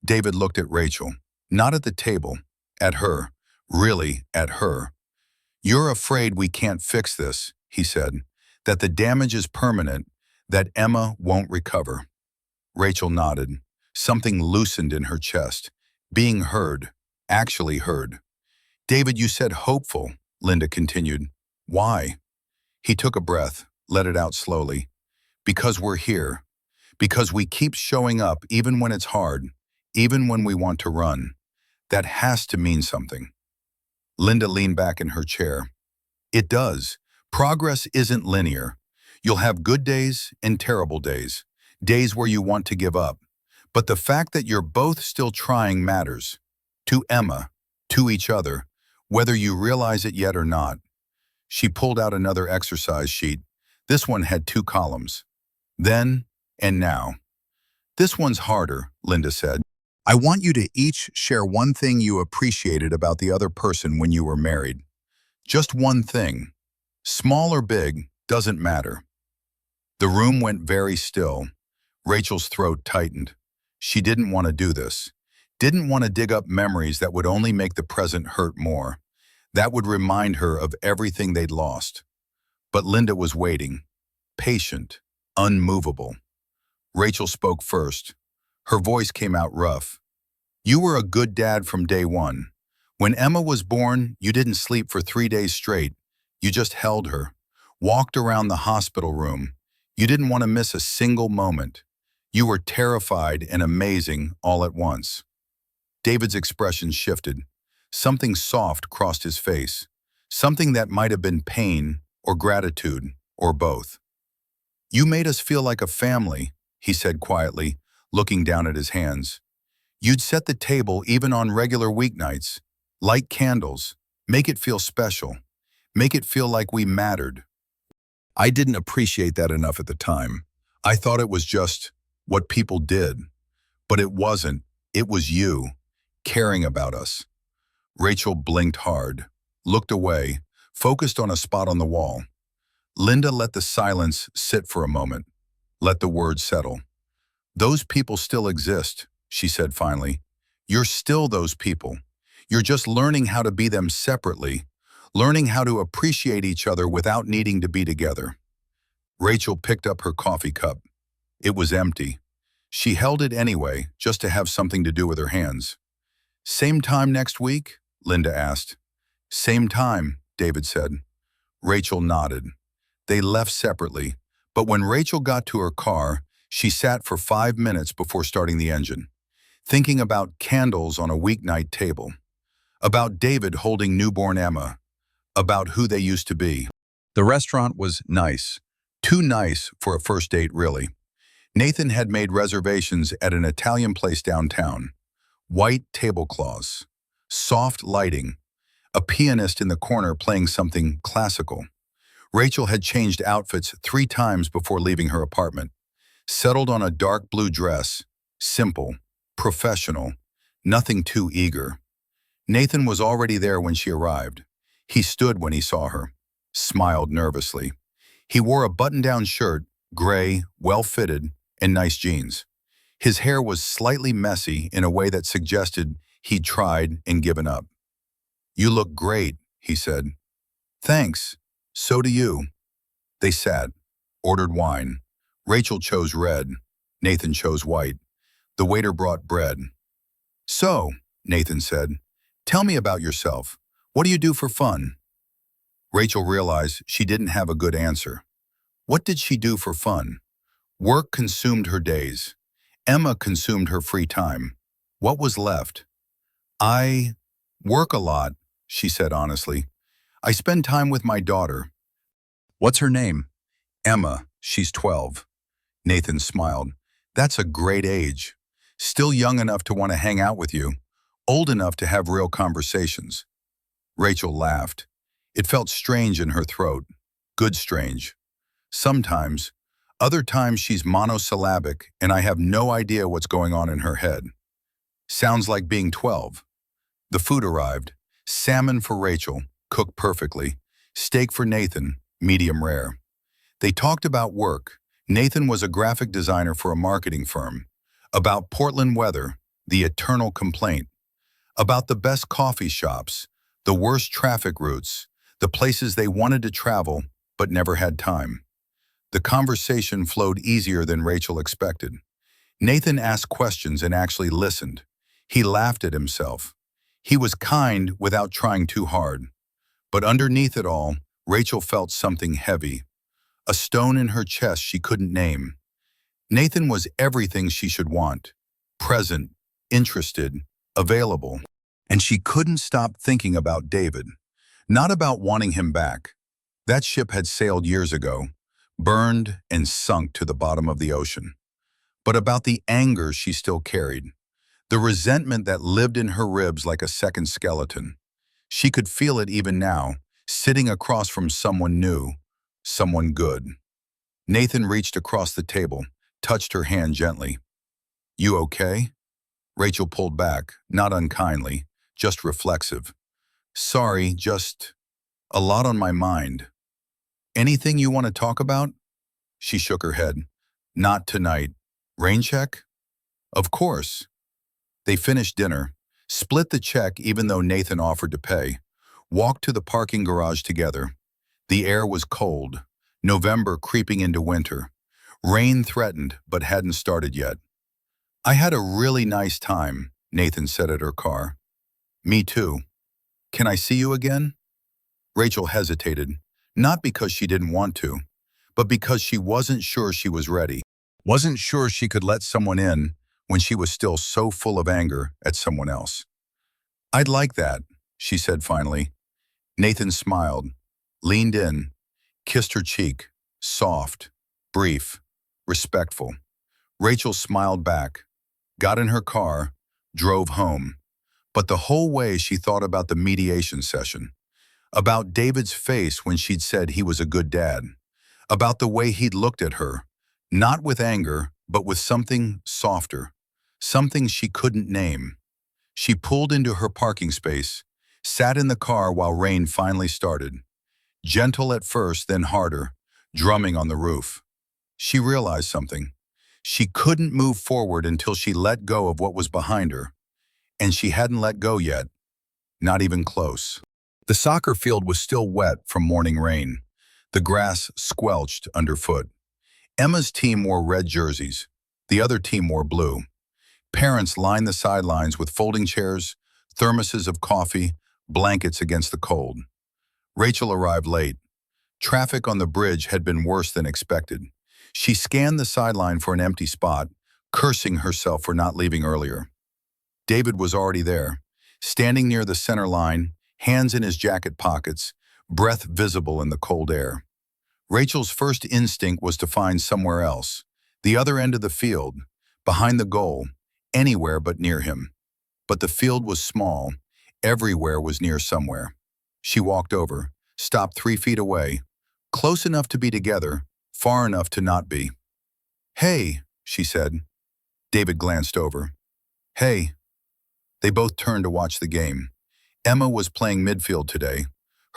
David looked at Rachel, not at the table, at her, really at her. You're afraid we can't fix this, he said, that the damage is permanent, that Emma won't recover. Rachel nodded. Something loosened in her chest. Being heard, actually heard. David, you said hopeful, Linda continued. Why? He took a breath, let it out slowly. Because we're here. Because we keep showing up even when it's hard, even when we want to run. That has to mean something. Linda leaned back in her chair. It does. Progress isn't linear. You'll have good days and terrible days, days where you want to give up. But the fact that you're both still trying matters. To Emma, to each other, whether you realize it yet or not. She pulled out another exercise sheet. This one had 2 columns. Then and now. This one's harder, Linda said. I want you to each share one thing you appreciated about the other person when you were married. Just one thing. Small or big, doesn't matter. The room went very still. Rachel's throat tightened. She didn't want to do this. Didn't want to dig up memories that would only make the present hurt more. That would remind her of everything they'd lost. But Linda was waiting, patient, unmovable. Rachel spoke first. Her voice came out rough. You were a good dad from day one. When Emma was born, you didn't sleep for 3 days straight. You just held her, walked around the hospital room. You didn't want to miss a single moment. You were terrified and amazing all at once. David's expression shifted. Something soft crossed his face. Something that might have been pain or gratitude or both. You made us feel like a family, he said quietly, looking down at his hands. You'd set the table even on regular weeknights. Light candles. Make it feel special. Make it feel like we mattered. I didn't appreciate that enough at the time. I thought it was just what people did. But it wasn't. It was you, caring about us. Rachel blinked hard, looked away, focused on a spot on the wall. Linda let the silence sit for a moment, let the words settle. Those people still exist, she said finally. You're still those people. You're just learning how to be them separately, learning how to appreciate each other without needing to be together. Rachel picked up her coffee cup. It was empty. She held it anyway, just to have something to do with her hands. Same time next week? Linda asked. Same time, David said. Rachel nodded. They left separately, but when Rachel got to her car, she sat for 5 minutes before starting the engine, thinking about candles on a weeknight table, about David holding newborn Emma, about who they used to be. The restaurant was nice. Too nice for a first date, really. Nathan had made reservations at an Italian place downtown. White tablecloths, soft lighting, a pianist in the corner playing something classical. Rachel had changed outfits 3 times before leaving her apartment, settled on a dark blue dress, simple, professional, nothing too eager. Nathan was already there when she arrived. He stood when he saw her, smiled nervously. He wore a button-down shirt, gray, well-fitted, and nice jeans. His hair was slightly messy in a way that suggested he'd tried and given up. You look great, he said. Thanks. So do you. They sat, ordered wine. Rachel chose red. Nathan chose white. The waiter brought bread. So, Nathan said, tell me about yourself. What do you do for fun? Rachel realized she didn't have a good answer. What did she do for fun? Work consumed her days. Emma consumed her free time. What was left? I work a lot, she said honestly. I spend time with my daughter. What's her name? Emma. She's 12. Nathan smiled. That's a great age. Still young enough to want to hang out with you. Old enough to have real conversations. Rachel laughed. It felt strange in her throat. Good strange. Sometimes. Other times she's monosyllabic and I have no idea what's going on in her head. Sounds like being 12. The food arrived. Salmon for Rachel, cooked perfectly. Steak for Nathan, medium rare. They talked about work. Nathan was a graphic designer for a marketing firm. About Portland weather, the eternal complaint. About the best coffee shops, the worst traffic routes, the places they wanted to travel but never had time. The conversation flowed easier than Rachel expected. Nathan asked questions and actually listened. He laughed at himself. He was kind without trying too hard. But underneath it all, Rachel felt something heavy. A stone in her chest she couldn't name. Nathan was everything she should want. Present, interested, available. And she couldn't stop thinking about David. Not about wanting him back. That ship had sailed years ago, burned and sunk to the bottom of the ocean. But about the anger she still carried. The resentment that lived in her ribs like a second skeleton. She could feel it even now, sitting across from someone new, someone good. Nathan reached across the table, touched her hand gently. You okay? Rachel pulled back, not unkindly, just reflexive. Sorry, just a lot on my mind. Anything you want to talk about? She shook her head. Not tonight. Rain check? Of course. They finished dinner, split the check even though Nathan offered to pay, walked to the parking garage together. The air was cold, November creeping into winter. Rain threatened but hadn't started yet. I had a really nice time, Nathan said at her car. Me too. Can I see you again? Rachel hesitated, not because she didn't want to, but because she wasn't sure she was ready. Wasn't sure she could let someone in when she was still so full of anger at someone else. I'd like that, she said finally. Nathan smiled, leaned in, kissed her cheek, soft, brief, respectful. Rachel smiled back, got in her car, drove home. But the whole way she thought about the mediation session, about David's face when she'd said he was a good dad, about the way he'd looked at her, not with anger, but with something softer, something she couldn't name. She pulled into her parking space, sat in the car while rain finally started. Gentle at first, then harder, drumming on the roof. She realized something. She couldn't move forward until she let go of what was behind her. And she hadn't let go yet, not even close. The soccer field was still wet from morning rain. The grass squelched underfoot. Emma's team wore red jerseys. The other team wore blue. Parents lined the sidelines with folding chairs, thermoses of coffee, blankets against the cold. Rachel arrived late. Traffic on the bridge had been worse than expected. She scanned the sideline for an empty spot, cursing herself for not leaving earlier. David was already there, standing near the center line, hands in his jacket pockets, breath visible in the cold air. Rachel's first instinct was to find somewhere else, the other end of the field, behind the goal, anywhere but near him. But the field was small, everywhere was near somewhere. She walked over, stopped 3 feet away, close enough to be together, far enough to not be. Hey, she said. David glanced over. Hey. They both turned to watch the game. Emma was playing midfield today,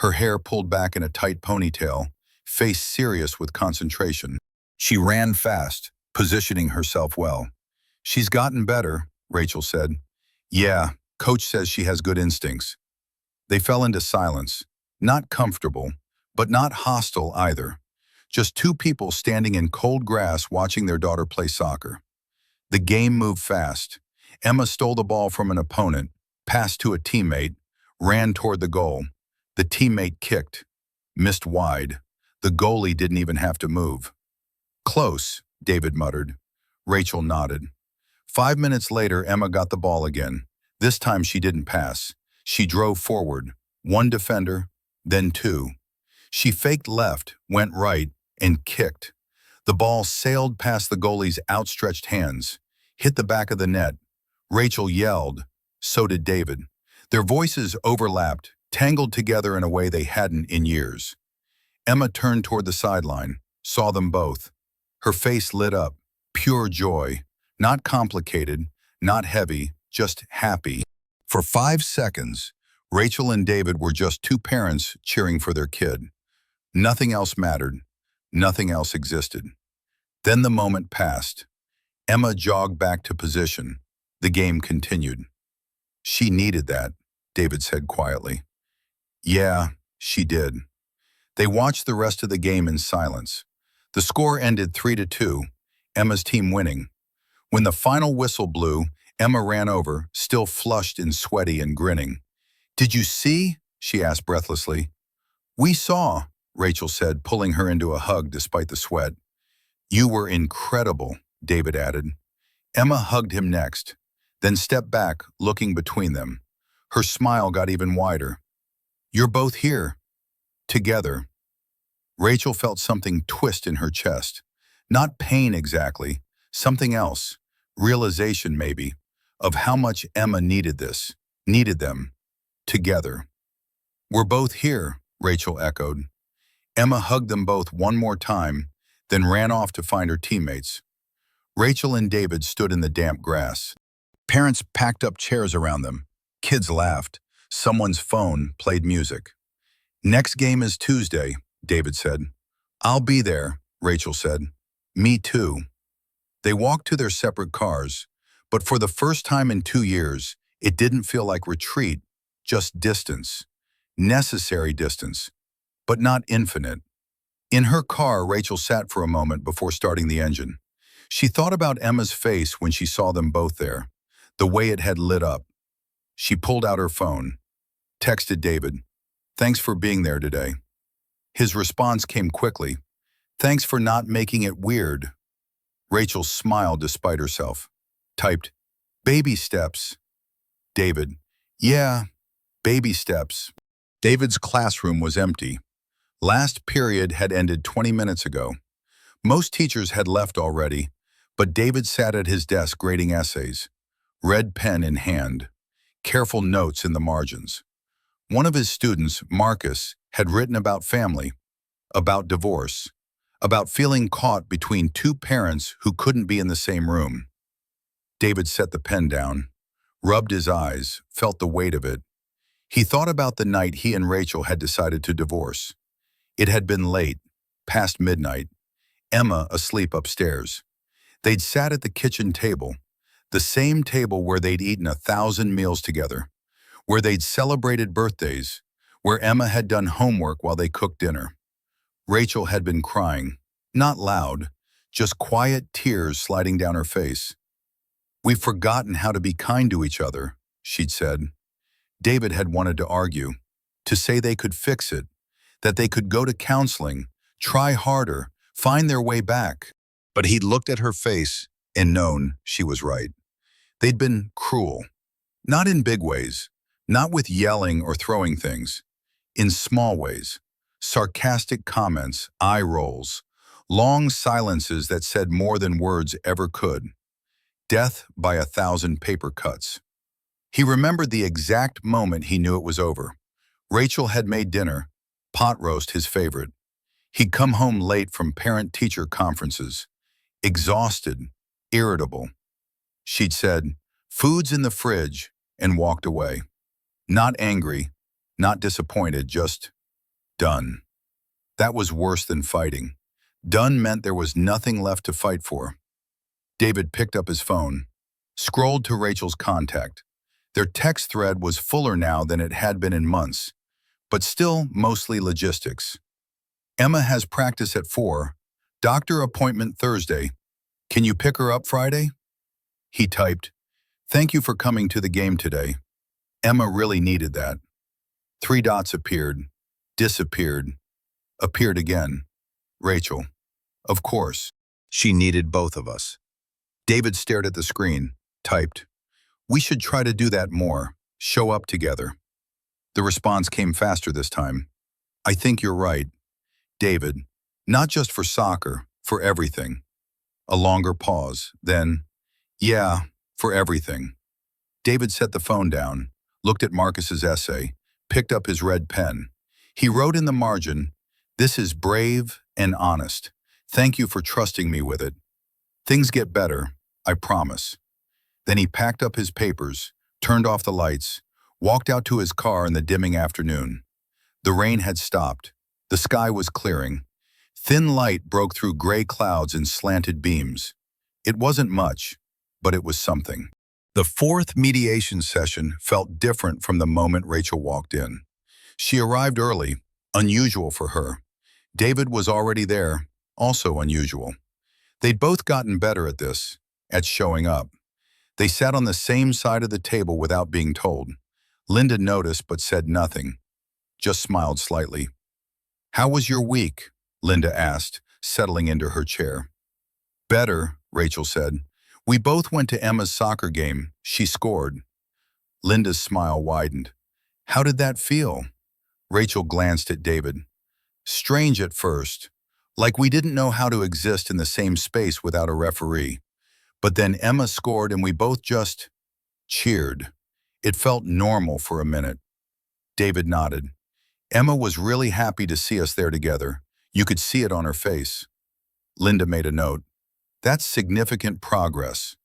her hair pulled back in a tight ponytail, face serious with concentration. She ran fast, positioning herself well. She's gotten better, Rachel said. Yeah, coach says she has good instincts. They fell into silence, not comfortable, but not hostile either. Just two people standing in cold grass watching their daughter play soccer. The game moved fast. Emma stole the ball from an opponent, passed to a teammate, ran toward the goal. The teammate kicked, missed wide. The goalie didn't even have to move. Close, David muttered. Rachel nodded. 5 minutes later, Emma got the ball again. This time she didn't pass. She drove forward, one defender, then two. She faked left, went right, and kicked. The ball sailed past the goalie's outstretched hands, hit the back of the net. Rachel yelled. So did David. Their voices overlapped, tangled together in a way they hadn't in years. Emma turned toward the sideline, saw them both. Her face lit up, pure joy, not complicated, not heavy, just happy. For 5 seconds, Rachel and David were just two parents cheering for their kid. Nothing else mattered. Nothing else existed. Then the moment passed. Emma jogged back to position. The game continued. She needed that, David said quietly. Yeah, she did. They watched the rest of the game in silence. The score ended 3-2, Emma's team winning. When the final whistle blew, Emma ran over, still flushed and sweaty and grinning. Did you see? She asked breathlessly. We saw, Rachel said, pulling her into a hug despite the sweat. You were incredible, David added. Emma hugged him next, then stepped back, looking between them. Her smile got even wider. You're both here. Together. Rachel felt something twist in her chest. Not pain exactly, something else. Realization, maybe, of how much Emma needed this, needed them. Together. We're both here, Rachel echoed. Emma hugged them both one more time, then ran off to find her teammates. Rachel and David stood in the damp grass. Parents packed up chairs around them. Kids laughed. Someone's phone played music. Next game is Tuesday, David said. I'll be there, Rachel said. Me too. They walked to their separate cars, but for the first time in 2 years, it didn't feel like retreat, just distance. Necessary distance, but not infinite. In her car, Rachel sat for a moment before starting the engine. She thought about Emma's face when she saw them both there, the way it had lit up. She pulled out her phone, texted David, "Thanks for being there today." His response came quickly, "Thanks for not making it weird." Rachel smiled despite herself, typed, "Baby steps." David, "Yeah, baby steps." David's classroom was empty. Last period had ended 20 minutes ago. Most teachers had left already, but David sat at his desk grading essays, red pen in hand, careful notes in the margins. One of his students, Marcus, had written about family, about divorce, about feeling caught between two parents who couldn't be in the same room. David set the pen down, rubbed his eyes, felt the weight of it. He thought about the night he and Rachel had decided to divorce. It had been late, past midnight, Emma asleep upstairs. They'd sat at the kitchen table, the same table where they'd eaten 1,000 meals together, where they'd celebrated birthdays, where Emma had done homework while they cooked dinner. Rachel had been crying, not loud, just quiet tears sliding down her face. "We've forgotten how to be kind to each other," she'd said. David had wanted to argue, to say they could fix it, that they could go to counseling, try harder, find their way back. But he'd looked at her face and known she was right. They'd been cruel, not in big ways, not with yelling or throwing things, in small ways, sarcastic comments, eye rolls, long silences that said more than words ever could. Death by 1,000 paper cuts. He remembered the exact moment he knew it was over. Rachel had made dinner, pot roast his favorite. He'd come home late from parent-teacher conferences, exhausted, irritable. She'd said, "Food's in the fridge," and walked away. Not angry, not disappointed, just done. That was worse than fighting. Done meant there was nothing left to fight for. David picked up his phone, scrolled to Rachel's contact. Their text thread was fuller now than it had been in months, but still mostly logistics. "Emma has practice at 4, doctor appointment Thursday. Can you pick her up Friday?" He typed, "Thank you for coming to the game today. Emma really needed that." 3 dots appeared, disappeared, appeared again. Rachel. Of course. She needed both of us. David stared at the screen, typed, "We should try to do that more, show up together." The response came faster this time. "I think you're right, David. Not just for soccer, for everything." A longer pause, then, "Yeah, for everything." David set the phone down, looked at Marcus's essay, picked up his red pen. He wrote in the margin, "This is brave and honest. Thank you for trusting me with it. Things get better, I promise." Then he packed up his papers, turned off the lights, walked out to his car in the dimming afternoon. The rain had stopped. The sky was clearing. Thin light broke through gray clouds and slanted beams. It wasn't much, but it was something. The 4th mediation session felt different from the moment Rachel walked in. She arrived early, unusual for her. David was already there, also unusual. They'd both gotten better at this, at showing up. They sat on the same side of the table without being told. Linda noticed but said nothing, just smiled slightly. "How was your week?" Linda asked, settling into her chair. "Better," Rachel said. "We both went to Emma's soccer game. She scored." Linda's smile widened. "How did that feel?" Rachel glanced at David. "Strange at first, like we didn't know how to exist in the same space without a referee. But then Emma scored and we both just cheered. It felt normal for a minute." David nodded. "Emma was really happy to see us there together. You could see it on her face." Linda made a note. "That's significant progress.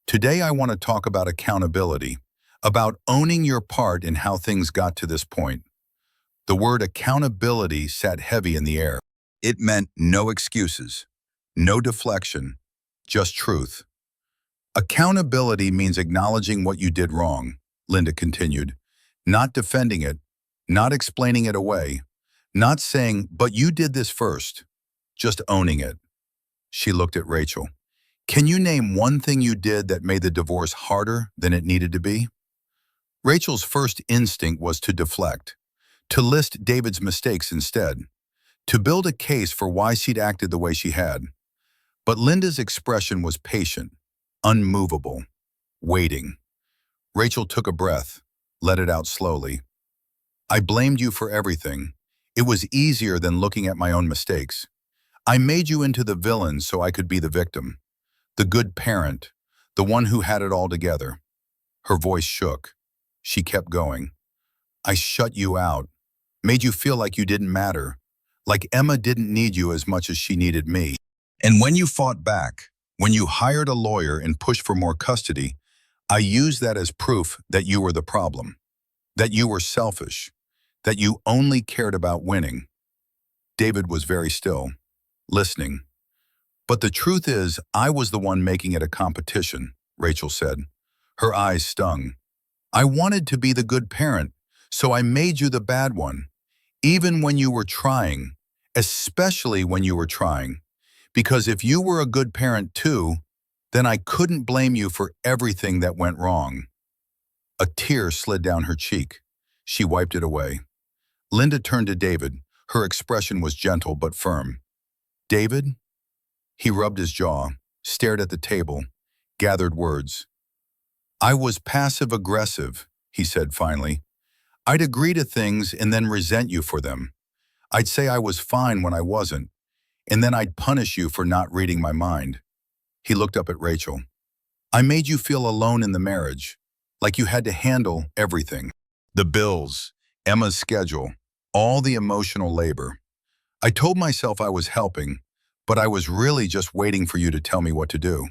Today I want to talk about accountability, about owning your part in how things got to this point. The word accountability sat heavy in the air. It meant no excuses, no deflection, just truth. Accountability means acknowledging what you did wrong, Linda continued, not defending it, not explaining it away, not saying, but you did this first, just owning it. She looked at Rachel. Can you name one thing you did that made the divorce harder than it needed to be? Rachel's first instinct was to deflect, to list David's mistakes instead, to build a case for why she'd acted the way she had. But Linda's expression was patient, unmovable, waiting. Rachel took a breath, let it out slowly. I blamed you for everything. It was easier than looking at my own mistakes. I made you into the villain so I could be the victim, the good parent, the one who had it all together. Her voice shook. She kept going. I shut you out, made you feel like you didn't matter, like Emma didn't need you as much as she needed me. And when you fought back, when you hired a lawyer and pushed for more custody, I used that as proof that you were the problem, that you were selfish, that you only cared about winning. David was very still, listening. But the truth is, I was the one making it a competition, Rachel said. Her eyes stung. I wanted to be the good parent, so I made you the bad one, even when you were trying, especially when you were trying. Because if you were a good parent too, then I couldn't blame you for everything that went wrong. A tear slid down her cheek. She wiped it away. Linda turned to David. Her expression was gentle but firm. David? He rubbed his jaw, stared at the table, gathered words. I was passive-aggressive, he said finally. I'd agree to things and then resent you for them. I'd say I was fine when I wasn't, and then I'd punish you for not reading my mind. He looked up at Rachel. I made you feel alone in the marriage, like you had to handle everything. The bills, Emma's schedule, all the emotional labor. I told myself I was helping, but I was really just waiting for you to tell me what to do.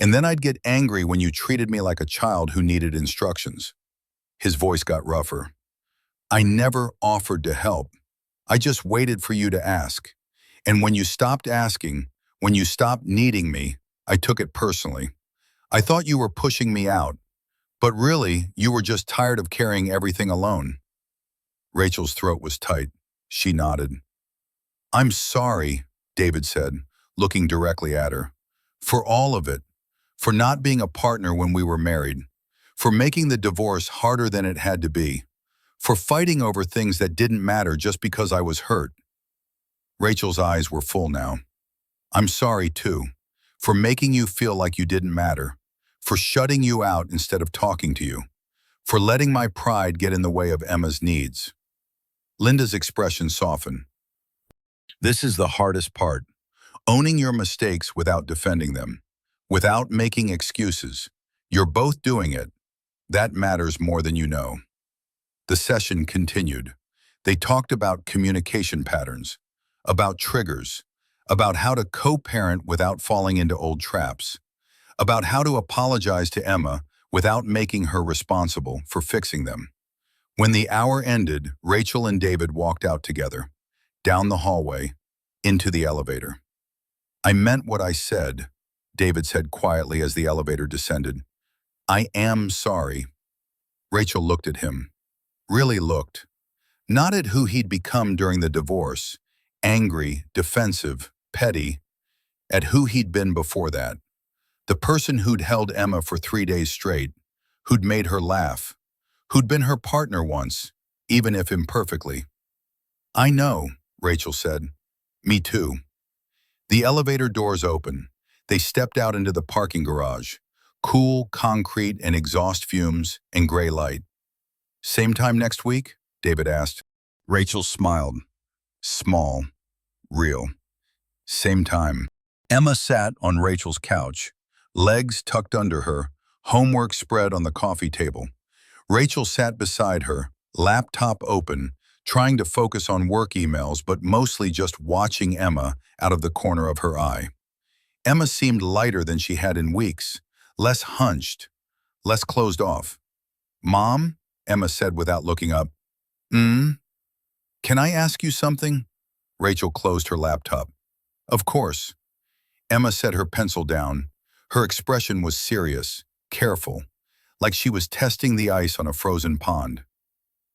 And then I'd get angry when you treated me like a child who needed instructions. His voice got rougher. I never offered to help. I just waited for you to ask. And when you stopped asking, when you stopped needing me, I took it personally. I thought you were pushing me out, but really, you were just tired of carrying everything alone. Rachel's throat was tight. She nodded. I'm sorry, David said, looking directly at her. For all of it. For not being a partner when we were married. For making the divorce harder than it had to be. For fighting over things that didn't matter just because I was hurt. Rachel's eyes were full now. I'm sorry, too. For making you feel like you didn't matter. For shutting you out instead of talking to you. For letting my pride get in the way of Emma's needs. Linda's expression softened. This is the hardest part. Owning your mistakes without defending them. Without making excuses. You're both doing it. That matters more than you know. The session continued. They talked about communication patterns, about triggers, about how to co-parent without falling into old traps, about how to apologize to Emma without making her responsible for fixing them. When the hour ended, Rachel and David walked out together, down the hallway, into the elevator. I meant what I said, David said quietly as the elevator descended. I am sorry. Rachel looked at him, really looked, not at who he'd become during the divorce, angry, defensive, petty, at who he'd been before that. The person who'd held Emma for 3 days straight, who'd made her laugh, who'd been her partner once, even if imperfectly. I know, Rachel said. Me too. The elevator doors opened. They stepped out into the parking garage. Cool concrete and exhaust fumes and gray light. Same time next week? David asked. Rachel smiled. Small. Real. Same time. Emma sat on Rachel's couch, legs tucked under her, homework spread on the coffee table. Rachel sat beside her, laptop open, trying to focus on work emails but mostly just watching Emma out of the corner of her eye. Emma seemed lighter than she had in weeks, less hunched, less closed off. "Mom," Emma said without looking up. "Mm? Can I ask you something?" Rachel closed her laptop. "Of course." Emma set her pencil down. Her expression was serious, careful, like she was testing the ice on a frozen pond.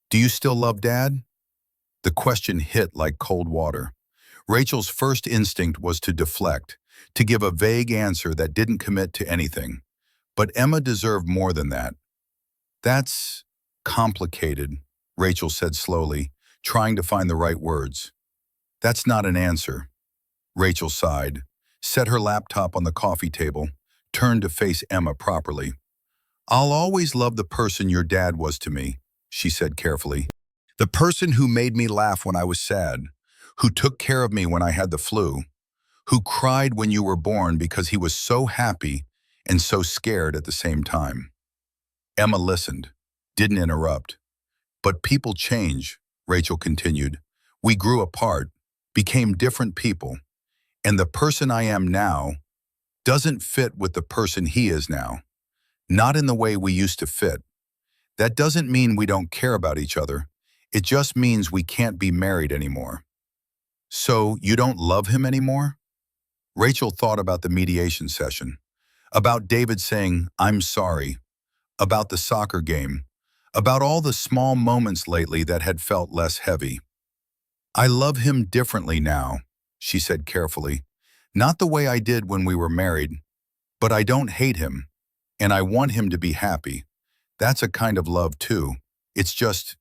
"Do you still love Dad?" The question hit like cold water. Rachel's first instinct was to deflect, to give a vague answer that didn't commit to anything. But Emma deserved more than that. "That's complicated," Rachel said slowly, trying to find the right words. "That's not an answer." Rachel sighed, set her laptop on the coffee table, turned to face Emma properly. "I'll always love the person your dad was to me," she said carefully. "The person who made me laugh when I was sad, who took care of me when I had the flu, who cried when you were born because he was so happy and so scared at the same time." Emma listened, didn't interrupt. "But people change," Rachel continued. "We grew apart, became different people, and the person I am now doesn't fit with the person he is now. Not in the way we used to fit. That doesn't mean we don't care about each other. It just means we can't be married anymore." "So you don't love him anymore?" Rachel thought about the mediation session, about David saying, "I'm sorry," about the soccer game, about all the small moments lately that had felt less heavy. "I love him differently now," she said carefully. "Not the way I did when we were married, but I don't hate him, and I want him to be happy. That's a kind of love too. It's just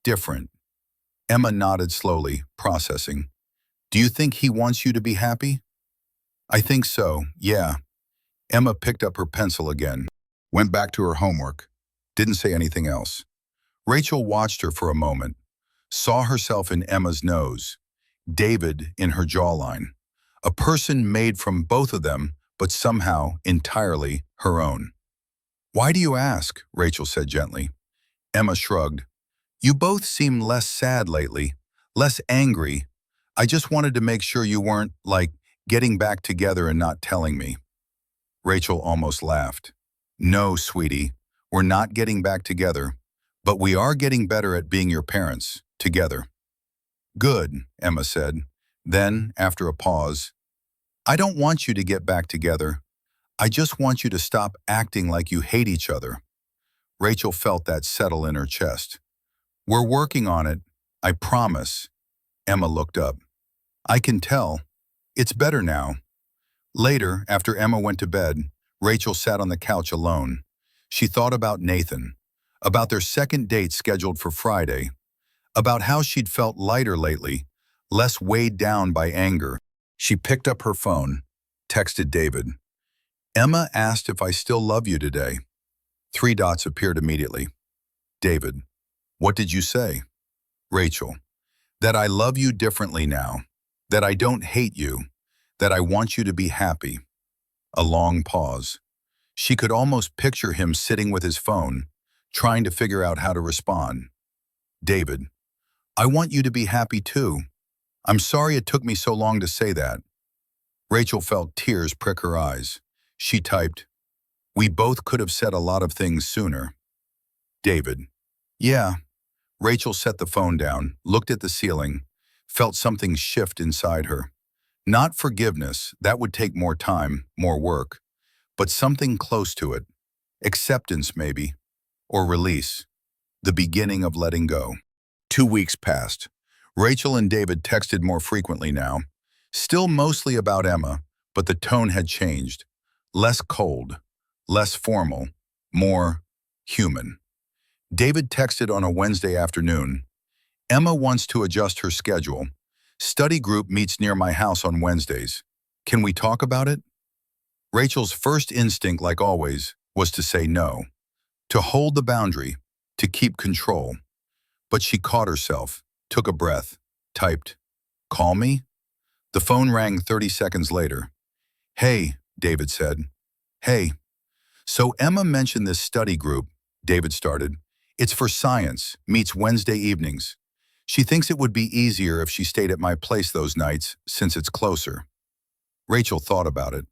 different." Emma nodded slowly, processing. "Do you think he wants you to be happy?" "I think so, yeah." Emma picked up her pencil again, went back to her homework, didn't say anything else. Rachel watched her for a moment, saw herself in Emma's nose, David in her jawline, a person made from both of them, but somehow entirely her own. "Why do you ask?" Rachel said gently. Emma shrugged. "You both seem less sad lately, less angry. I just wanted to make sure you weren't, like, getting back together and not telling me." Rachel almost laughed. "No, sweetie, we're not getting back together, but we are getting better at being your parents, together." "Good," Emma said. Then, after a pause, "I don't want you to get back together. I just want you to stop acting like you hate each other." Rachel felt that settle in her chest. "We're working on it, I promise." Emma looked up. "I can tell. It's better now." Later, after Emma went to bed, Rachel sat on the couch alone. She thought about Nathan, about their second date scheduled for Friday, about how she'd felt lighter lately, less weighed down by anger. She picked up her phone, texted David. "Emma asked if I still love you today." 3 dots appeared immediately. David: "What did you say?" Rachel: "That I love you differently now, that I don't hate you, that I want you to be happy." A long pause. She could almost picture him sitting with his phone, trying to figure out how to respond. David: "I want you to be happy too. I'm sorry it took me so long to say that." Rachel felt tears prick her eyes. She typed, "We both could have said a lot of things sooner." David: "Yeah." Rachel set the phone down, looked at the ceiling, felt something shift inside her. Not forgiveness, that would take more time, more work, but something close to it. Acceptance, maybe, or release, the beginning of letting go. 2 weeks passed. Rachel and David texted more frequently now, still mostly about Emma, but the tone had changed. Less cold, less formal, more human. David texted on a Wednesday afternoon. "Emma wants to adjust her schedule. Study group meets near my house on Wednesdays. Can we talk about it?" Rachel's first instinct, like always, was to say no, to hold the boundary, to keep control. But she caught herself, took a breath, typed, "Call me?" The phone rang 30 seconds later. "Hey," David said. "Hey." "So Emma mentioned this study group," David started. "It's for science, meets Wednesday evenings. She thinks it would be easier if she stayed at my place those nights, since it's closer." Rachel thought about it.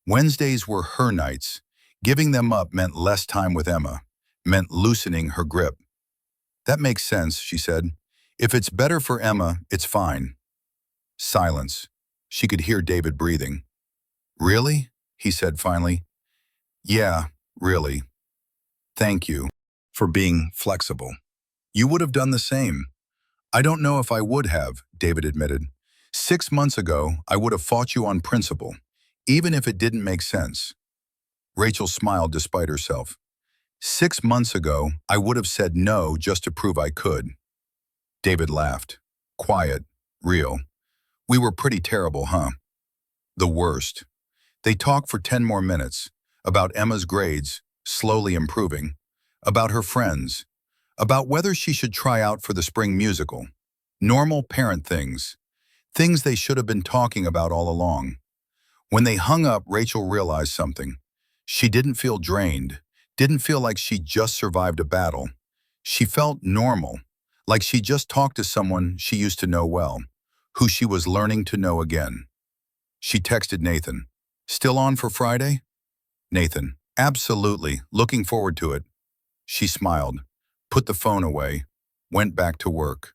Wednesdays were her nights, Giving them up meant less time with Emma, meant loosening her grip. That makes sense, she said. If it's better for Emma, it's fine. Silence. She could hear David breathing. Really? He said finally. Yeah, really. Thank you for being flexible. You would have done the same. I don't know if I would have, David admitted. 6 months ago, I would have fought you on principle, even if it didn't make sense. Rachel smiled despite herself. 6 months ago, I would have said no just to prove I could. David laughed. Quiet, real. We were pretty terrible, huh? The worst. They talked for 10 more minutes, about Emma's grades, slowly improving, about her friends, about whether she should try out for the spring musical. Normal parent things. Things they should have been talking about all along. When they hung up, Rachel realized something. She didn't feel drained, didn't feel like she just survived a battle. She felt normal, like she just talked to someone she used to know well, who she was learning to know again. She texted Nathan. Still on for Friday? Nathan. Absolutely, looking forward to it. She smiled, put the phone away, went back to work.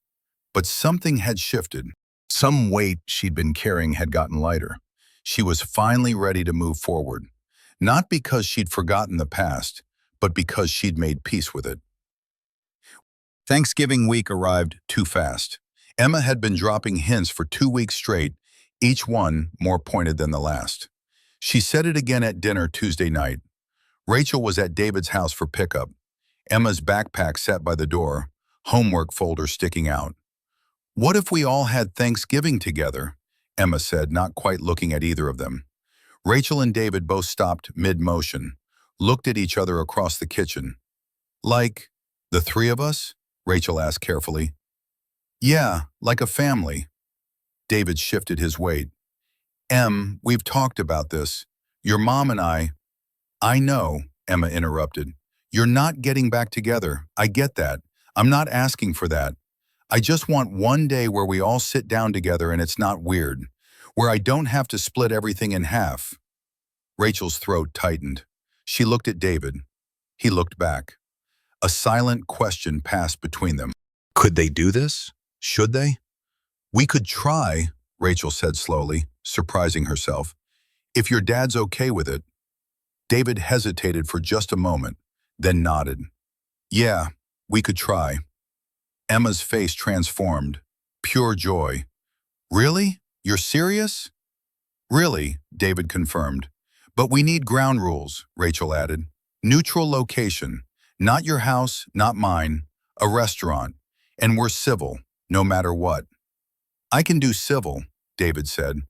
But something had shifted. Some weight she'd been carrying had gotten lighter. She was finally ready to move forward. Not because she'd forgotten the past, but because she'd made peace with it. Thanksgiving week arrived too fast. Emma had been dropping hints for 2 weeks straight, each one more pointed than the last. She said it again at dinner Tuesday night. Rachel was at David's house for pickup. Emma's backpack sat by the door, homework folder sticking out. What if we all had Thanksgiving together? Emma said, not quite looking at either of them. Rachel and David both stopped mid-motion, looked at each other across the kitchen. Like, the three of us? Rachel asked carefully. Yeah, like a family. David shifted his weight. We've talked about this. Your mom and I know, Emma interrupted. You're not getting back together. I get that. I'm not asking for that. I just want one day where we all sit down together and it's not weird, where I don't have to split everything in half. Rachel's throat tightened. She looked at David. He looked back. A silent question passed between them. Could they do this? Should they? We could try, Rachel said slowly, surprising herself. If your dad's okay with it. David hesitated for just a moment, then nodded. Yeah, we could try. Emma's face transformed. Pure joy. Really? You're serious? Really, David confirmed. But we need ground rules, Rachel added. Neutral location. Not your house, not mine. A restaurant. And we're civil, no matter what. I can do civil, David said.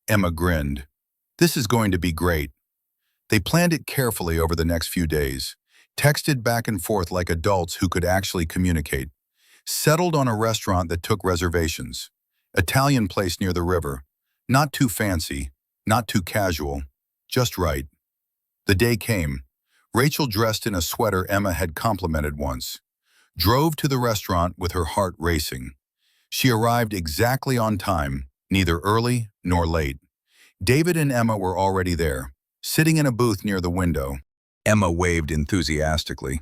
Emma grinned. This is going to be great. They planned it carefully over the next few days, texted back and forth like adults who could actually communicate, settled on a restaurant that took reservations, Italian place near the river, not too fancy, not too casual, just right. The day came. Rachel, dressed in a sweater Emma had complimented once, drove to the restaurant with her heart racing. She arrived exactly on time, neither early nor late. David and Emma were already there, sitting in a booth near the window. Emma waved enthusiastically.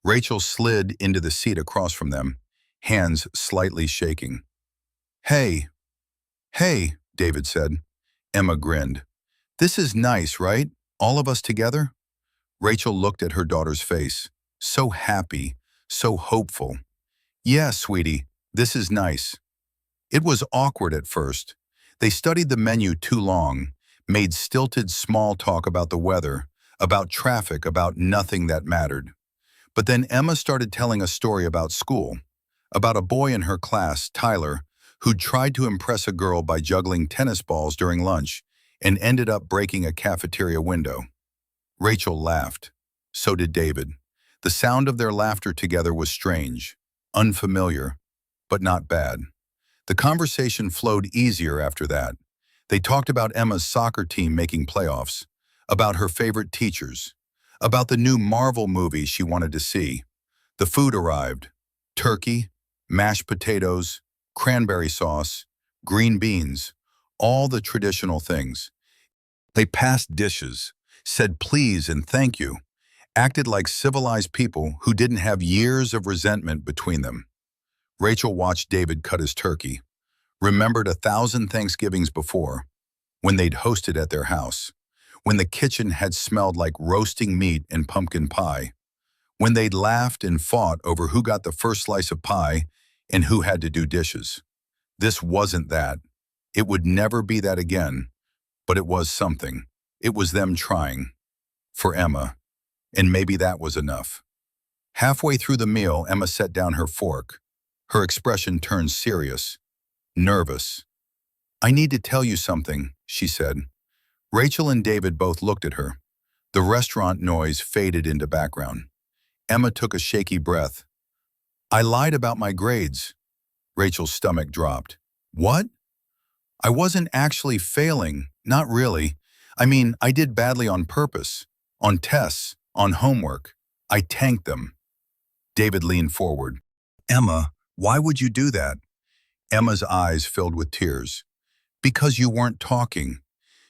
Rachel slid into the seat across from them, hands slightly shaking. Hey, David said. Emma grinned. This is nice, right? All of us together? Rachel looked at her daughter's face, so happy, so hopeful. Yeah, sweetie, this is nice. It was awkward at first. They studied the menu too long, made stilted small talk about the weather, about traffic, about nothing that mattered. But then Emma started telling a story about school, about a boy in her class, Tyler, who'd tried to impress a girl by juggling tennis balls during lunch and ended up breaking a cafeteria window. Rachel laughed. So did David. The sound of their laughter together was strange, unfamiliar, but not bad. The conversation flowed easier after that. They talked about Emma's soccer team making playoffs, about her favorite teachers, about the new Marvel movie she wanted to see. The food arrived. Turkey, mashed potatoes, cranberry sauce, green beans, all the traditional things. They passed dishes, said please and thank you, acted like civilized people who didn't have years of resentment between them. Rachel watched David cut his turkey, remembered 1,000 Thanksgivings before, when they'd hosted at their house, when the kitchen had smelled like roasting meat and pumpkin pie, when they'd laughed and fought over who got the first slice of pie and who had to do dishes. This wasn't that. It would never be that again, but it was something. It was them trying. For Emma. And maybe that was enough. Halfway through the meal, Emma set down her fork. Her expression turned serious, nervous. "I need to tell you something," she said. Rachel and David both looked at her. The restaurant noise faded into background. Emma took a shaky breath. "I lied about my grades." Rachel's stomach dropped. "What?" "I wasn't actually failing, not really. I mean, I did badly on purpose. On tests, on homework. I tanked them." David leaned forward. "Emma, why would you do that?" Emma's eyes filled with tears. "Because you weren't talking.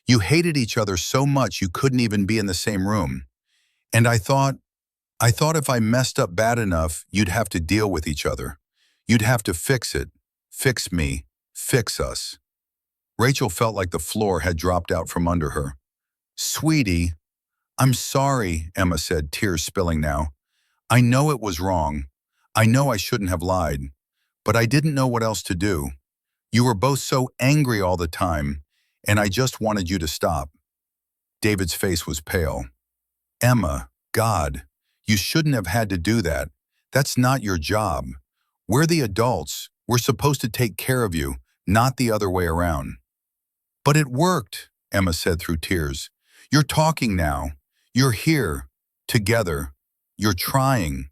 You hated each other so much you couldn't even be in the same room. And I thought if I messed up bad enough, you'd have to deal with each other. You'd have to fix it. Fix me. Fix us." Rachel felt like the floor had dropped out from under her. "Sweetie, I'm sorry," Emma said, tears spilling now. "I know it was wrong. I know I shouldn't have lied. But I didn't know what else to do. You were both so angry all the time, and I just wanted you to stop." David's face was pale. "Emma, God, you shouldn't have had to do that. That's not your job. We're the adults. We're supposed to take care of you, not the other way around." "But it worked," Emma said through tears. "You're talking now. You're here. Together. You're trying."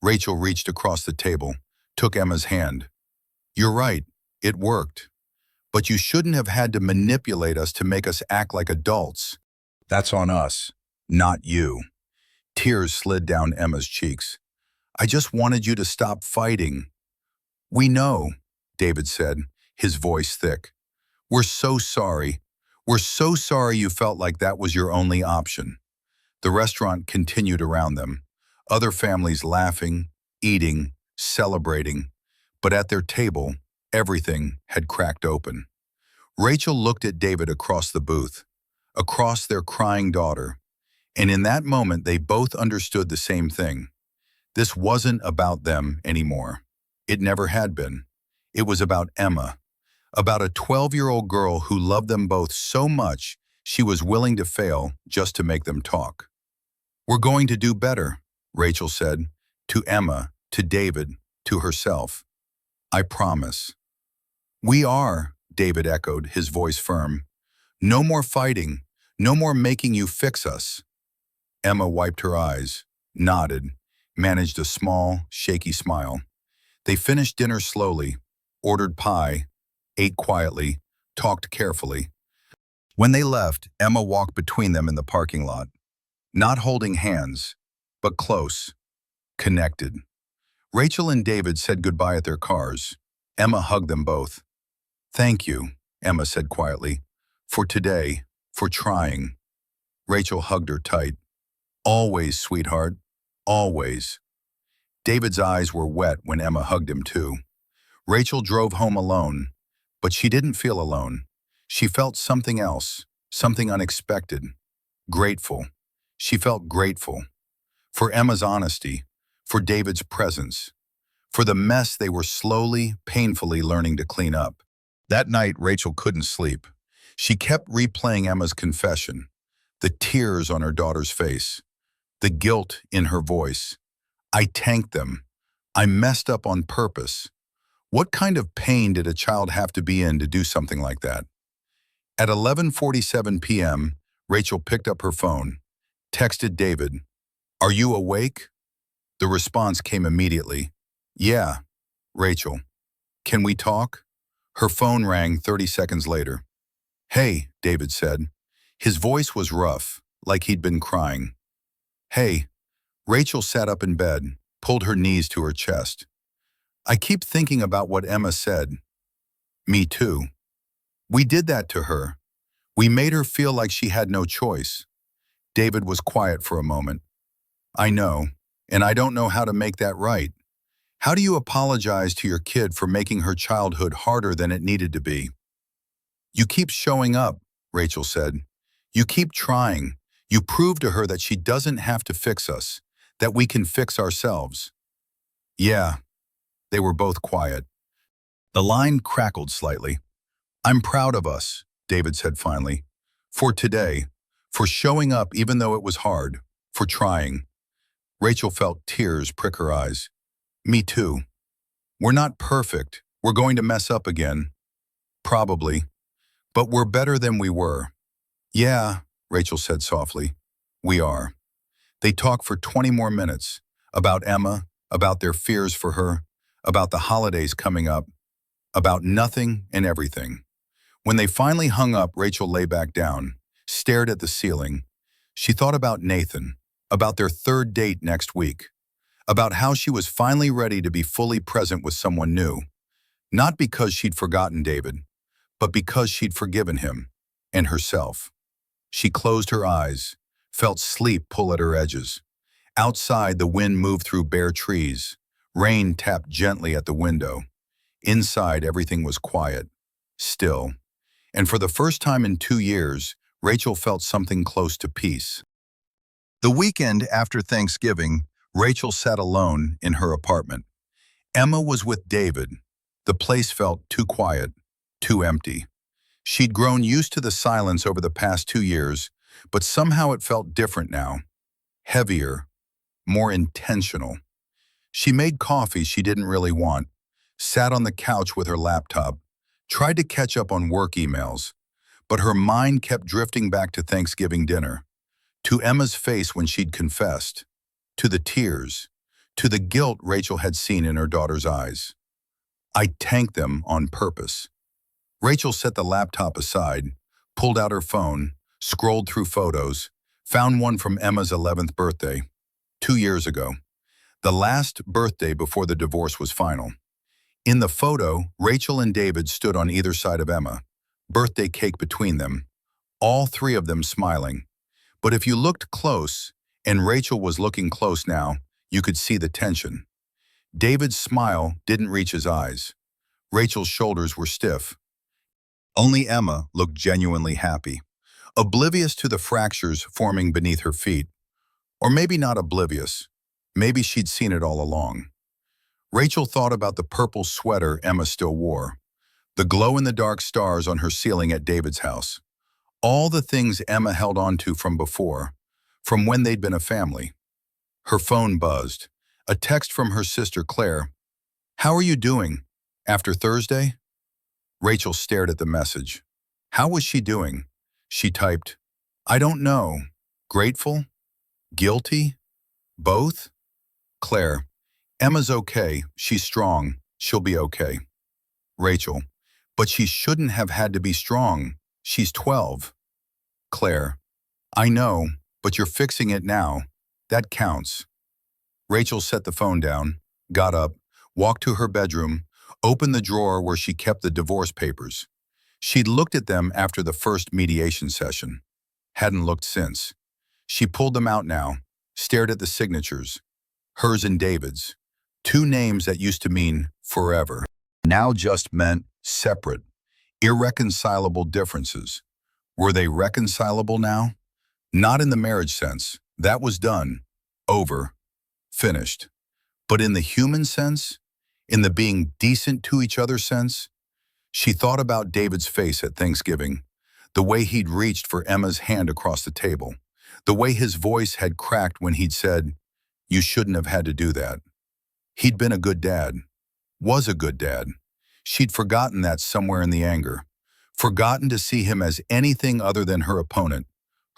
Rachel reached across the table, took Emma's hand. "You're right. It worked. But you shouldn't have had to manipulate us to make us act like adults. That's on us, not you." Tears slid down Emma's cheeks. "I just wanted you to stop fighting." "We know," David said, his voice thick. "We're so sorry. We're so sorry you felt like that was your only option." The restaurant continued around them, other families laughing, eating, celebrating. But at their table, everything had cracked open. Rachel looked at David across the booth, across their crying daughter, and in that moment they both understood the same thing. This wasn't about them anymore. It never had been. It was about Emma, about a 12-year-old girl who loved them both so much she was willing to fail just to make them talk. "We're going to do better," Rachel said, to Emma, to David, to herself. "I promise." "We are," David echoed, his voice firm. "No more fighting, no more making you fix us." Emma wiped her eyes, nodded, managed a small, shaky smile. They finished dinner slowly, ordered pie, ate quietly, talked carefully. When they left, Emma walked between them in the parking lot, not holding hands, but close, connected. Rachel and David said goodbye at their cars. Emma hugged them both. "Thank you," Emma said quietly, "for today, for trying." Rachel hugged her tight. "Always, sweetheart, always." David's eyes were wet when Emma hugged him too. Rachel drove home alone, but she didn't feel alone. She felt something else, something unexpected. Grateful. She felt grateful. For Emma's honesty, for David's presence, for the mess they were slowly, painfully learning to clean up. That night, Rachel couldn't sleep. She kept replaying Emma's confession, the tears on her daughter's face, the guilt in her voice. "I tanked them. I messed up on purpose." What kind of pain did a child have to be in to do something like that? At 11:47 p.m., Rachel picked up her phone, texted David, "Are you awake?" The response came immediately. "Yeah, Rachel. Can we talk?" Her phone rang 30 seconds later. "Hey," David said. His voice was rough, like he'd been crying. "Hey." Rachel sat up in bed, pulled her knees to her chest. "I keep thinking about what Emma said." "Me too. We did that to her. We made her feel like she had no choice. David was quiet for a moment. I know, and I don't know how to make that right. How do you apologize to your kid for making her childhood harder than it needed to be? You keep showing up, Rachel said. You keep trying. You prove to her that she doesn't have to fix us, that we can fix ourselves. Yeah, they were both quiet. The line crackled slightly. I'm proud of us, David said finally. For today, for showing up even though it was hard, for trying. Rachel felt tears prick her eyes. Me too. We're not perfect. We're going to mess up again. Probably. But we're better than we were. Yeah, Rachel said softly. We are. They talked for 20 more minutes. About Emma, about their fears for her, about the holidays coming up, about nothing and everything. When they finally hung up, Rachel lay back down, stared at the ceiling. She thought about Nathan, about their third date next week, about how she was finally ready to be fully present with someone new. Not because she'd forgotten David, but because she'd forgiven him and herself. She closed her eyes, felt sleep pull at her edges. Outside, the wind moved through bare trees. Rain tapped gently at the window. Inside, everything was quiet, still. And for the first time in 2 years, Rachel felt something close to peace. The weekend after Thanksgiving, Rachel sat alone in her apartment. Emma was with David. The place felt too quiet, too empty. She'd grown used to the silence over the past 2 years, but somehow it felt different now. Heavier, more intentional. She made coffee she didn't really want, sat on the couch with her laptop, tried to catch up on work emails, but her mind kept drifting back to Thanksgiving dinner, to Emma's face when she'd confessed, to the tears, to the guilt Rachel had seen in her daughter's eyes. I tanked them on purpose. Rachel set the laptop aside, pulled out her phone, scrolled through photos, found one from Emma's 11th birthday, 2 years ago, the last birthday before the divorce was final. In the photo, Rachel and David stood on either side of Emma, birthday cake between them, all three of them smiling. But if you looked close, and Rachel was looking close now, you could see the tension. David's smile didn't reach his eyes. Rachel's shoulders were stiff. Only Emma looked genuinely happy, oblivious to the fractures forming beneath her feet. Or maybe not oblivious. Maybe she'd seen it all along. Rachel thought about the purple sweater Emma still wore, the glow-in-the-dark stars on her ceiling at David's house, all the things Emma held on to from before, from when they'd been a family. Her phone buzzed. A text from her sister Claire. How are you doing? After Thursday? Rachel stared at the message. How was she doing? She typed, I don't know. Grateful? Guilty? Both? Claire, Emma's okay. She's strong. She'll be okay. Rachel, but she shouldn't have had to be strong. She's 12. Claire, I know, but you're fixing it now. That counts. Rachel set the phone down, got up, walked to her bedroom, opened the drawer where she kept the divorce papers. She'd looked at them after the first mediation session. Hadn't looked since. She pulled them out now, stared at the signatures. Hers and David's. 2 names that used to mean forever. Now just meant separate, irreconcilable differences. Were they reconcilable now? Not in the marriage sense. That was done. Over. Finished. But in the human sense, in the being decent to each other sense, she thought about David's face at Thanksgiving, the way he'd reached for Emma's hand across the table, the way his voice had cracked when he'd said, you shouldn't have had to do that. He'd been a good dad, was a good dad. She'd forgotten that somewhere in the anger, forgotten to see him as anything other than her opponent,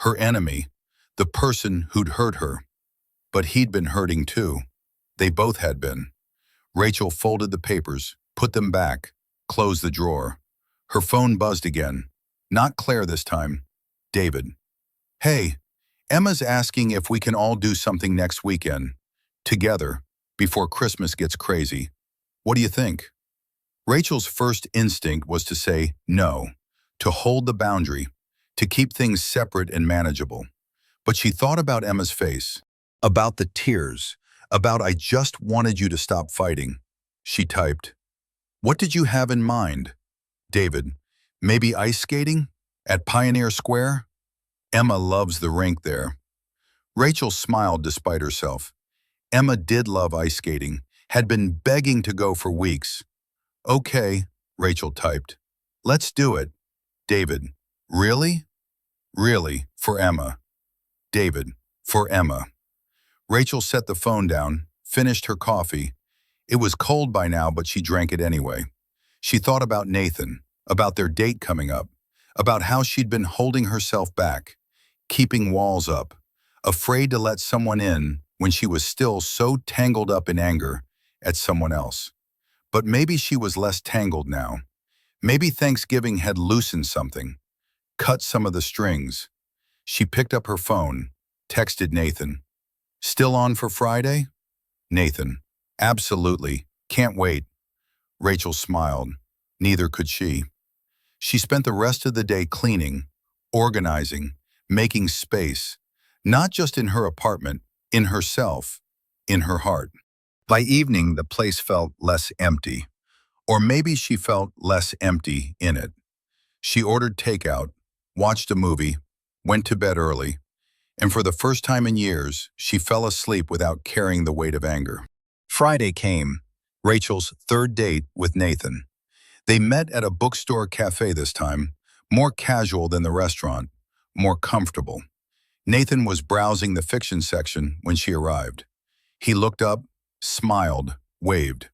her enemy, the person who'd hurt her. But he'd been hurting too. They both had been. Rachel folded the papers, put them back, closed the drawer. Her phone buzzed again. Not Claire this time. David. Hey, Emma's asking if we can all do something next weekend. Together, before Christmas gets crazy. What do you think? Rachel's first instinct was to say no, to hold the boundary, to keep things separate and manageable. But she thought about Emma's face, about the tears, about "I just wanted you to stop fighting." She typed, "What did you have in mind?" David, "Maybe ice skating? At Pioneer Square? Emma loves the rink there." Rachel smiled despite herself. Emma did love ice skating, had been begging to go for weeks. "Okay," Rachel typed. "Let's do it." David, "Really?" "Really, for Emma." David, "For Emma." Rachel set the phone down, finished her coffee. It was cold by now, but she drank it anyway. She thought about Nathan, about their date coming up, about how she'd been holding herself back, keeping walls up, afraid to let someone in when she was still so tangled up in anger at someone else. But maybe she was less tangled now. Maybe Thanksgiving had loosened something, cut some of the strings. She picked up her phone, texted Nathan. "Still on for Friday?" Nathan, "Absolutely. Can't wait." Rachel smiled. Neither could she. She spent the rest of the day cleaning, organizing, making space, not just in her apartment, in herself, in her heart. By evening, the place felt less empty. Or maybe she felt less empty in it. She ordered takeout, watched a movie, went to bed early, and for the first time in years, she fell asleep without carrying the weight of anger. Friday came, Rachel's third date with Nathan. They met at a bookstore cafe this time, more casual than the restaurant, more comfortable. Nathan was browsing the fiction section when she arrived. He looked up, smiled, waved.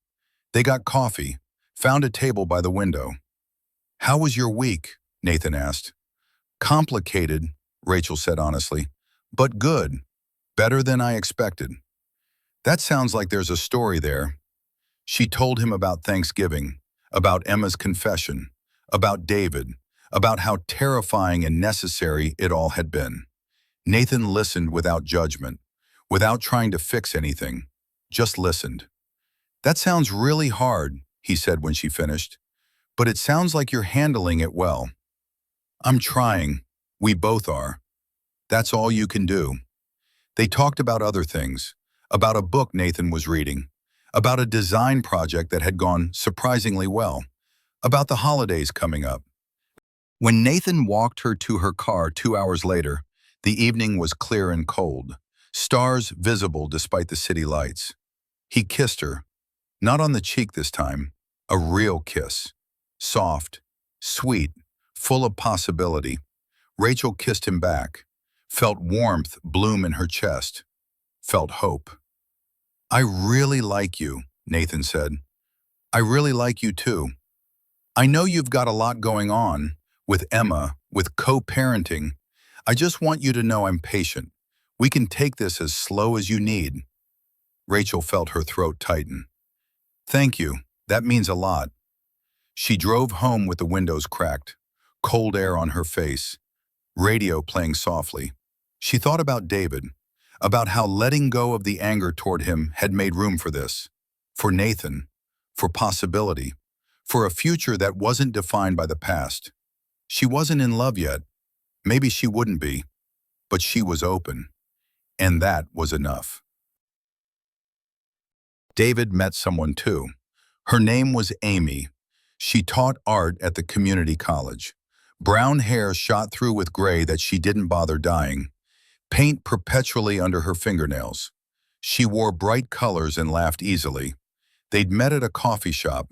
They got coffee, found a table by the window. "How was your week?" Nathan asked. "Complicated," Rachel said honestly, "but good. Better than I expected." "That sounds like there's a story there." She told him about Thanksgiving, about Emma's confession, about David, about how terrifying and necessary it all had been. Nathan listened without judgment, without trying to fix anything, just listened. "That sounds really hard," he said when she finished, "but it sounds like you're handling it well." "I'm trying. We both are. That's all you can do." They talked about other things, about a book Nathan was reading, about a design project that had gone surprisingly well, about the holidays coming up. When Nathan walked her to her car 2 hours later, the evening was clear and cold, stars visible despite the city lights. He kissed her, not on the cheek this time, a real kiss. Soft, sweet, full of possibility. Rachel kissed him back, felt warmth bloom in her chest, felt hope. "I really like you," Nathan said. "I really like you too. I know you've got a lot going on, with Emma, with co-parenting. I just want you to know I'm patient. We can take this as slow as you need." Rachel felt her throat tighten. "Thank you. That means a lot." She drove home with the windows cracked, cold air on her face, radio playing softly. She thought about David, about how letting go of the anger toward him had made room for this, for Nathan, for possibility, for a future that wasn't defined by the past. She wasn't in love yet. Maybe she wouldn't be, but she was open, and that was enough. David met someone too. Her name was Amy. She taught art at the community college. Brown hair shot through with gray that she didn't bother dyeing. Paint perpetually under her fingernails. She wore bright colors and laughed easily. They'd met at a coffee shop.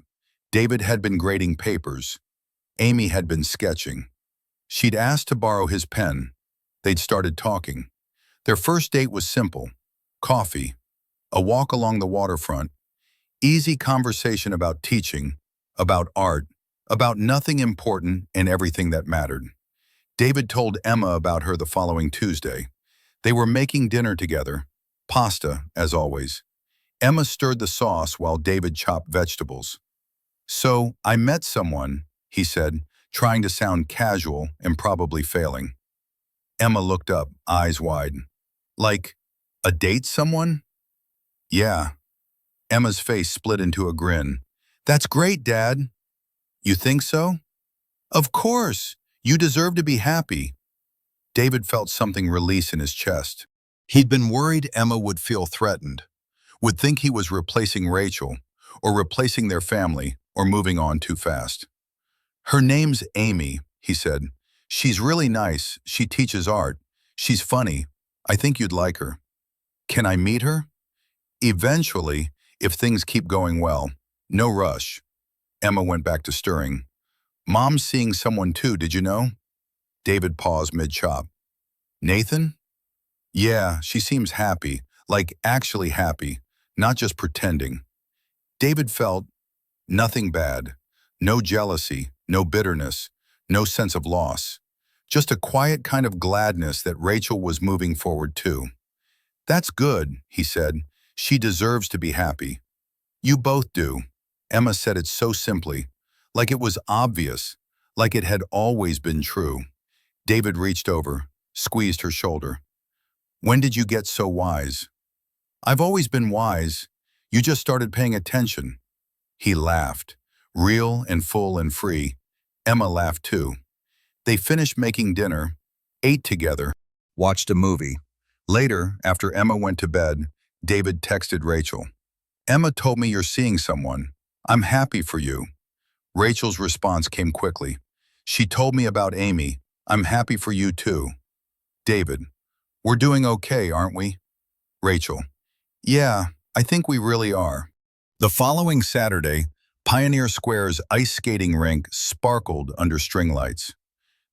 David had been grading papers. Amy had been sketching. She'd asked to borrow his pen. They'd started talking. Their first date was simple. Coffee, a walk along the waterfront, easy conversation about teaching, about art, about nothing important and everything that mattered. David told Emma about her the following Tuesday. They were making dinner together, pasta, as always. Emma stirred the sauce while David chopped vegetables. "So, I met someone," he said, trying to sound casual and probably failing. Emma looked up, eyes wide. "Like, a date someone?" "Yeah." Emma's face split into a grin. "That's great, Dad." "You think so?" "Of course. You deserve to be happy." David felt something release in his chest. He'd been worried Emma would feel threatened, would think he was replacing Rachel, or replacing their family, or moving on too fast. Her name's Amy, he said. She's really nice. She teaches art. She's funny. I think you'd like her. Can I meet her? Eventually, if things keep going well. No rush. Emma went back to stirring. Mom's seeing someone too, did you know? David paused mid-chop. Nathan? Yeah, she seems happy, like actually happy, not just pretending. David felt nothing bad, no jealousy, no bitterness, no sense of loss. Just a quiet kind of gladness that Rachel was moving forward too. That's good, he said. She deserves to be happy. You both do. Emma said it so simply, like it was obvious, like it had always been true. David reached over, squeezed her shoulder. When did you get so wise? I've always been wise. You just started paying attention. He laughed, real and full and free. Emma laughed too. They finished making dinner, ate together, watched a movie. Later, after Emma went to bed, David texted Rachel. Emma told me you're seeing someone. I'm happy for you. Rachel's response came quickly. She told me about Amy. I'm happy for you too. David, we're doing okay, aren't we? Rachel, yeah, I think we really are. The following Saturday, Pioneer Square's ice skating rink sparkled under string lights.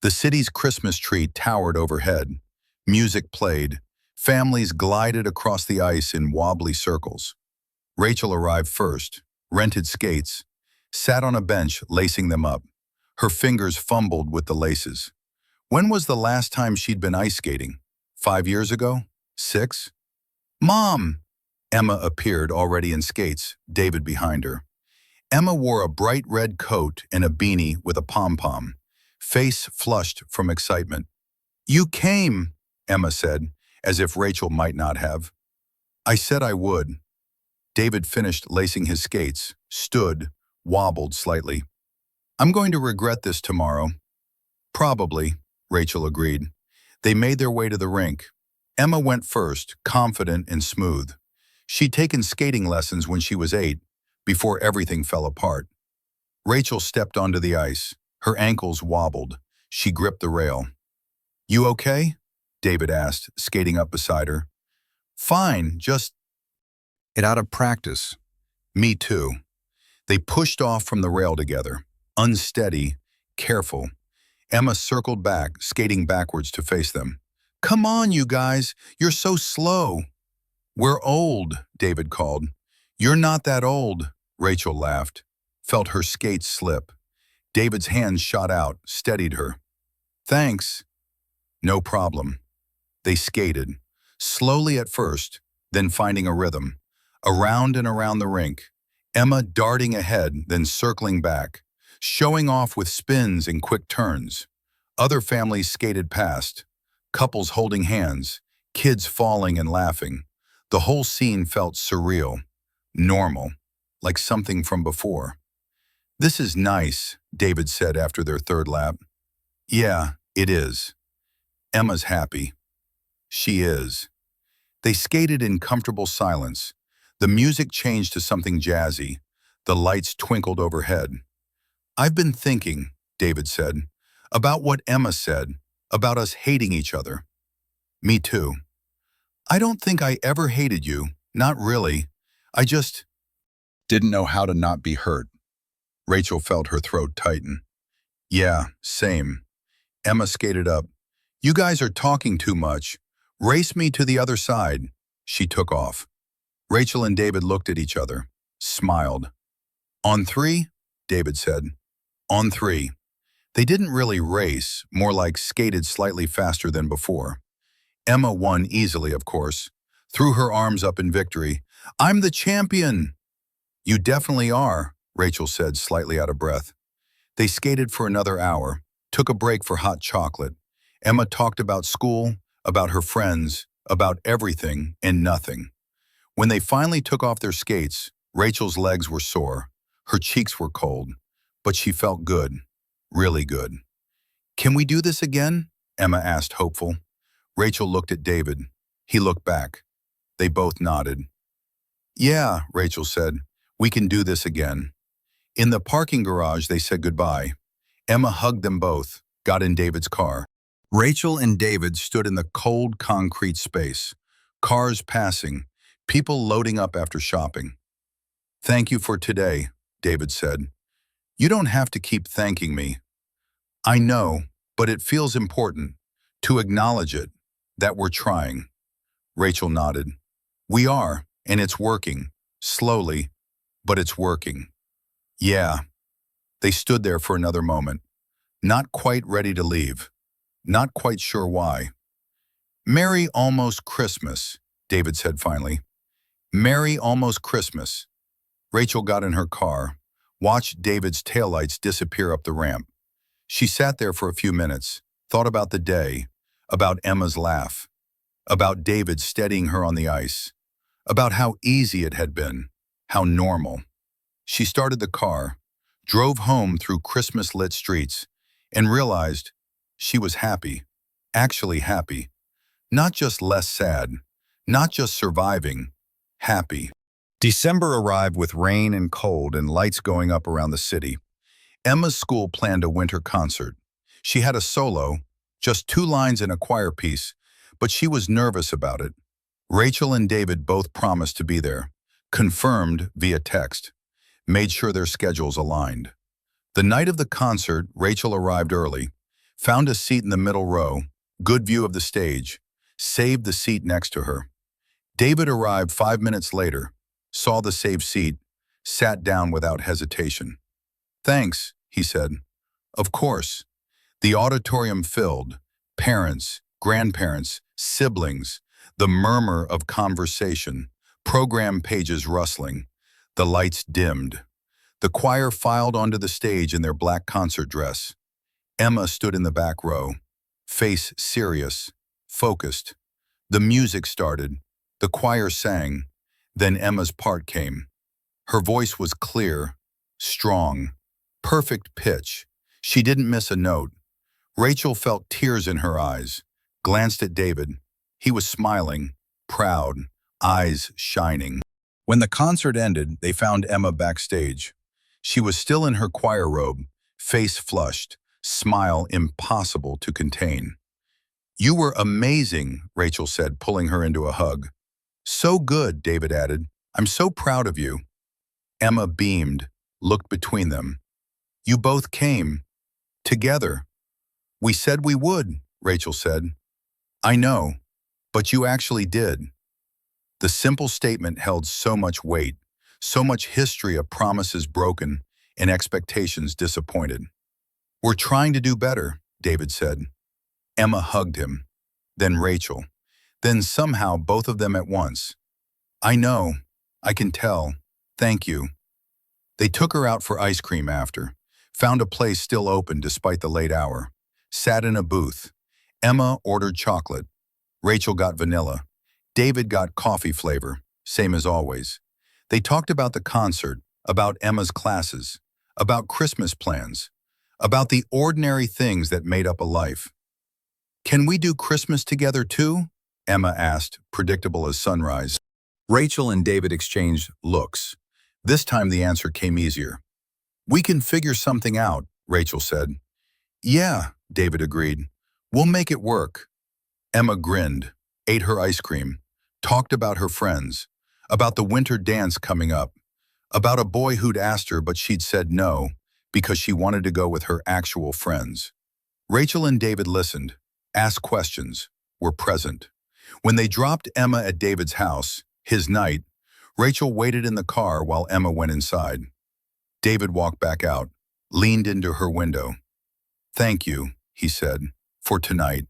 The city's Christmas tree towered overhead. Music played. Families glided across the ice in wobbly circles. Rachel arrived first, rented skates, sat on a bench lacing them up. Her fingers fumbled with the laces. When was the last time she'd been ice skating? 5 years ago? 6? Mom! Emma appeared already in skates, David behind her. Emma wore a bright red coat and a beanie with a pom-pom, face flushed from excitement. You came, Emma said, as if Rachel might not have. I said I would. David finished lacing his skates, stood, wobbled slightly. I'm going to regret this tomorrow. Probably, Rachel agreed. They made their way to the rink. Emma went first, confident and smooth. She'd taken skating lessons when she was 8, before everything fell apart. Rachel stepped onto the ice. Her ankles wobbled. She gripped the rail. You okay? David asked, skating up beside her. Fine, just it out of practice. Me too. They pushed off from the rail together, unsteady, careful. Emma circled back, skating backwards to face them. Come on, you guys, you're so slow. We're old, David called. You're not that old, Rachel laughed, felt her skates slip. David's hands shot out, steadied her. Thanks. No problem. They skated, slowly at first, then finding a rhythm, around and around the rink, Emma darting ahead, then circling back, showing off with spins and quick turns. Other families skated past, couples holding hands, kids falling and laughing. The whole scene felt surreal, normal, like something from before. This is nice, David said after their third lap. Yeah, it is. Emma's happy. She is. They skated in comfortable silence. The music changed to something jazzy. The lights twinkled overhead. I've been thinking, David said, about what Emma said, about us hating each other. Me too. I don't think I ever hated you, not really. I just didn't know how to not be hurt. Rachel felt her throat tighten. Yeah, same. Emma skated up. You guys are talking too much. Race me to the other side. She took off. Rachel and David looked at each other, smiled. On 3, David said. On 3. They didn't really race, more like skated slightly faster than before. Emma won easily, of course, threw her arms up in victory. I'm the champion! You definitely are, Rachel said, slightly out of breath. They skated for another hour, took a break for hot chocolate. Emma talked about school, about her friends, about everything and nothing. When they finally took off their skates, Rachel's legs were sore. Her cheeks were cold, but she felt good, really good. Can we do this again? Emma asked, hopeful. Rachel looked at David. He looked back. They both nodded. Yeah, Rachel said, we can do this again. In the parking garage, they said goodbye. Emma hugged them both, got in David's car. Rachel and David stood in the cold concrete space. Cars passing, people loading up after shopping. Thank you for today, David said. You don't have to keep thanking me. I know, but it feels important to acknowledge it, that we're trying. Rachel nodded. We are, and it's working. Slowly, but it's working. Yeah. They stood there for another moment, not quite ready to leave, not quite sure why. Merry almost Christmas, David said finally. Merry almost Christmas. Rachel got in her car, watched David's taillights disappear up the ramp. She sat there for a few minutes, thought about the day, about Emma's laugh, about David steadying her on the ice, about how easy it had been, how normal. She started the car, drove home through Christmas-lit streets, and realized she was happy, actually happy. Not just less sad, not just surviving, happy. December arrived with rain and cold and lights going up around the city. Emma's school planned a winter concert. She had a solo, just 2 lines in a choir piece, but she was nervous about it. Rachel and David both promised to be there, confirmed via text, made sure their schedules aligned. The night of the concert, Rachel arrived early, found a seat in the middle row, good view of the stage, saved the seat next to her. David arrived 5 minutes later, saw the saved seat, sat down without hesitation. Thanks, he said. Of course. The auditorium filled, parents, grandparents, siblings, the murmur of conversation, program pages rustling, the lights dimmed. The choir filed onto the stage in their black concert dress. Emma stood in the back row, face serious, focused. The music started. The choir sang. Then Emma's part came. Her voice was clear, strong, perfect pitch. She didn't miss a note. Rachel felt tears in her eyes, glanced at David. He was smiling, proud, eyes shining. When the concert ended, they found Emma backstage. She was still in her choir robe, face flushed, smile impossible to contain. You were amazing, Rachel said, pulling her into a hug. So good, David added. I'm so proud of you. Emma beamed, looked between them. You both came. Together. We said we would, Rachel said. I know, but you actually did. The simple statement held so much weight, so much history of promises broken and expectations disappointed. We're trying to do better, David said. Emma hugged him, then Rachel, then somehow both of them at once. I know, I can tell, thank you. They took her out for ice cream after, found a place still open despite the late hour, sat in a booth. Emma ordered chocolate. Rachel got vanilla. David got coffee flavor, same as always. They talked about the concert, about Emma's classes, about Christmas plans, about the ordinary things that made up a life. Can we do Christmas together too? Emma asked, predictable as sunrise. Rachel and David exchanged looks. This time the answer came easier. We can figure something out, Rachel said. Yeah, David agreed. We'll make it work. Emma grinned, ate her ice cream, talked about her friends, about the winter dance coming up, about a boy who'd asked her but she'd said no because she wanted to go with her actual friends. Rachel and David listened, asked questions, were present. When they dropped Emma at David's house, his night, Rachel waited in the car while Emma went inside. David walked back out, leaned into her window. Thank you, he said, for tonight.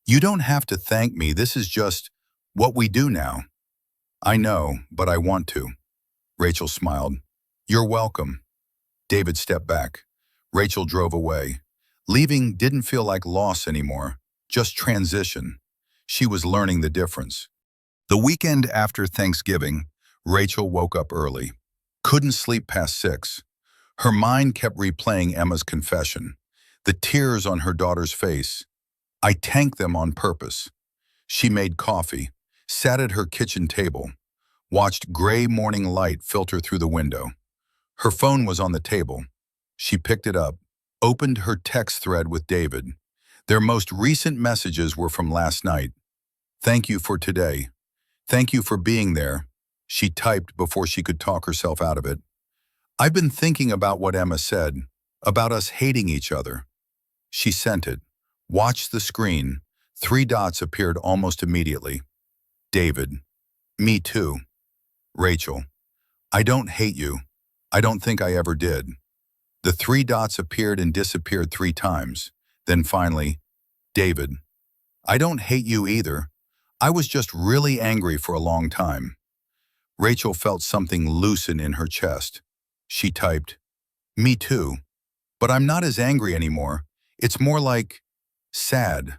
You don't have to thank me, this is just what we do now. I know, but I want to. Rachel smiled. You're welcome. David stepped back. Rachel drove away. Leaving didn't feel like loss anymore, just transition. She was learning the difference. The weekend after Thanksgiving, Rachel woke up early. Couldn't sleep past 6. Her mind kept replaying Emma's confession, the tears on her daughter's face. I tanked them on purpose. She made coffee, sat at her kitchen table, watched gray morning light filter through the window. Her phone was on the table. She picked it up, opened her text thread with David. Their most recent messages were from last night. "Thank you for today. Thank you for being there," she typed before she could talk herself out of it. "I've been thinking about what Emma said, about us hating each other." She sent it. Watched the screen. 3 dots appeared almost immediately. David. "Me too." Rachel. "I don't hate you. I don't think I ever did." The 3 dots appeared and disappeared 3 times. Then finally, David. "I don't hate you either. I was just really angry for a long time." Rachel felt something loosen in her chest. She typed, "Me too. But I'm not as angry anymore. It's more like sad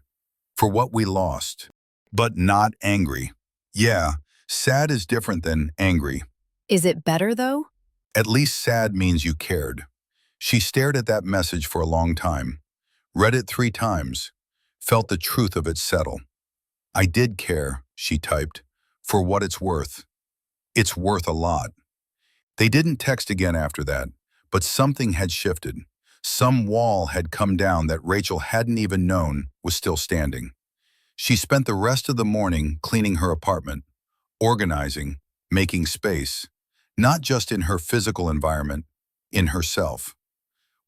for what we lost, but not angry." Yeah, sad is different than angry. Is it better, though? At least sad means you cared. She stared at that message for a long time, read it 3 times, felt the truth of it settle. "I did care," she typed, "for what it's worth. It's worth a lot." They didn't text again after that, but something had shifted. Some wall had come down that Rachel hadn't even known was still standing. She spent the rest of the morning cleaning her apartment, organizing, making space, not just in her physical environment, in herself.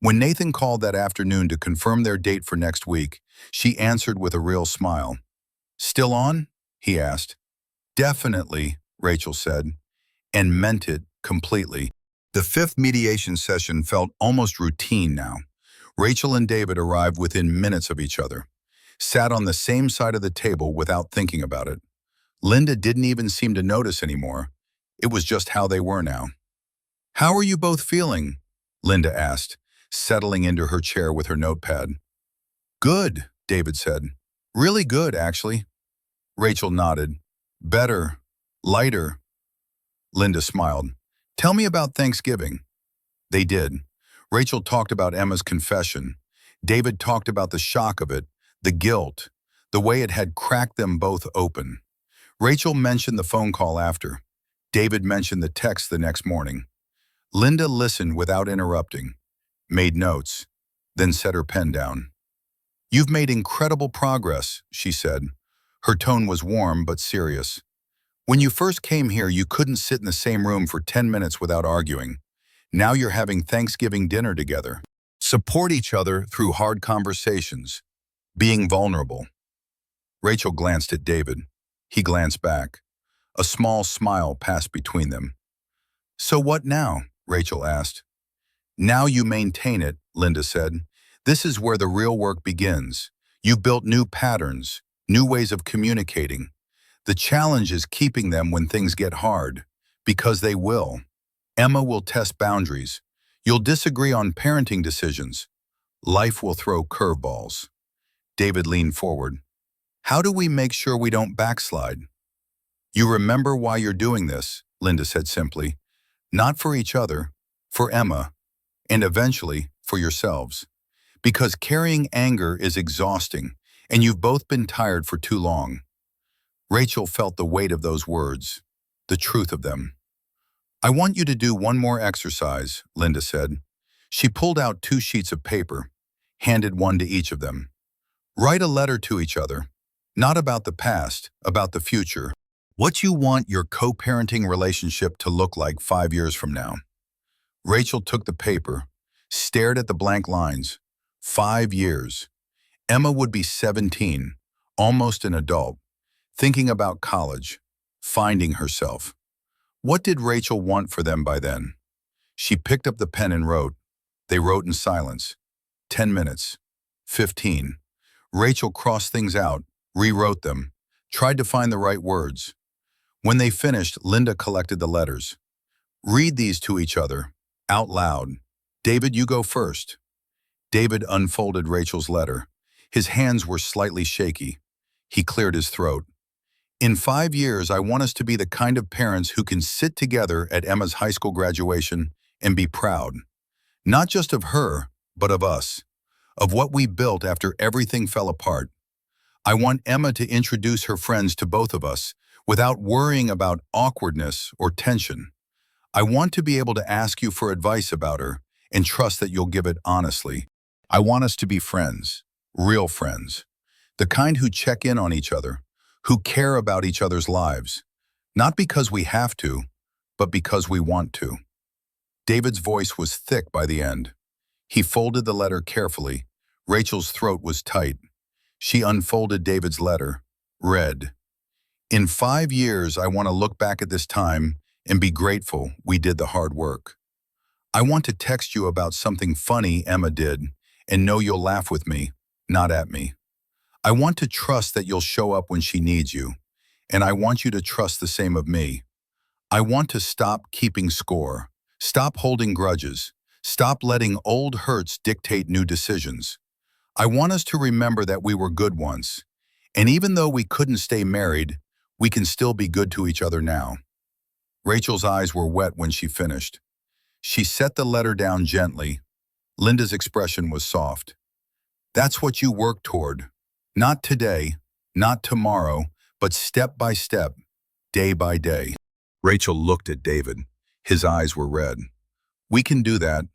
When Nathan called that afternoon to confirm their date for next week, she answered with a real smile. "Still on?" he asked. "Definitely," Rachel said, and meant it completely. The 5th mediation session felt almost routine now. Rachel and David arrived within minutes of each other, sat on the same side of the table without thinking about it. Linda didn't even seem to notice anymore. It was just how they were now. "How are you both feeling?" Linda asked, settling into her chair with her notepad. "Good," David said. "Really good, actually." Rachel nodded. "Better. Lighter." Linda smiled. "Tell me about Thanksgiving." They did. Rachel talked about Emma's confession. David talked about the shock of it, the guilt, the way it had cracked them both open. Rachel mentioned the phone call after. David mentioned the text the next morning. Linda listened without interrupting, made notes, then set her pen down. "You've made incredible progress," she said. Her tone was warm but serious. "When you first came here, you couldn't sit in the same room for 10 minutes without arguing. Now you're having Thanksgiving dinner together. Support each other through hard conversations, being vulnerable." Rachel glanced at David. He glanced back. A small smile passed between them. "So what now?" Rachel asked. "Now you maintain it," Linda said. "This is where the real work begins. You've built new patterns, new ways of communicating. The challenge is keeping them when things get hard, because they will. Emma will test boundaries. You'll disagree on parenting decisions. Life will throw curveballs." David leaned forward. "How do we make sure we don't backslide?" "You remember why you're doing this," Linda said simply. "Not for each other, for Emma, and eventually for yourselves. Because carrying anger is exhausting, and you've both been tired for too long." Rachel felt the weight of those words, the truth of them. "I want you to do one more exercise," Linda said. She pulled out 2 sheets of paper, handed one to each of them. "Write a letter to each other, not about the past, about the future. What you want your co-parenting relationship to look like 5 years from now." Rachel took the paper, stared at the blank lines. 5 years. Emma would be 17, almost an adult, thinking about college, finding herself. What did Rachel want for them by then? She picked up the pen and wrote. They wrote in silence. 10 minutes. 15. Rachel crossed things out, rewrote them, tried to find the right words. When they finished, Linda collected the letters. "Read these to each other, out loud. David, you go first." David unfolded Rachel's letter. His hands were slightly shaky. He cleared his throat. "In 5 years, I want us to be the kind of parents who can sit together at Emma's high school graduation and be proud. Not just of her, but of us. Of what we built after everything fell apart. I want Emma to introduce her friends to both of us without worrying about awkwardness or tension. I want to be able to ask you for advice about her and trust that you'll give it honestly. I want us to be friends, real friends, the kind who check in on each other, who care about each other's lives, not because we have to, but because we want to. David's voice was thick by the end. He folded the letter carefully. Rachel's throat was tight. She unfolded David's letter, read, "In 5 years, I want to look back at this time and be grateful we did the hard work. I want to text you about something funny Emma did and know you'll laugh with me, not at me. I want to trust that you'll show up when she needs you, and I want you to trust the same of me. I want to stop keeping score, stop holding grudges, stop letting old hurts dictate new decisions. I want us to remember that we were good once, and even though we couldn't stay married, we can still be good to each other now." Rachel's eyes were wet when she finished. She set the letter down gently. Linda's expression was soft. "That's what you work toward. Not today, not tomorrow, but step by step, day by day." Rachel looked at David. His eyes were red. "We can do that."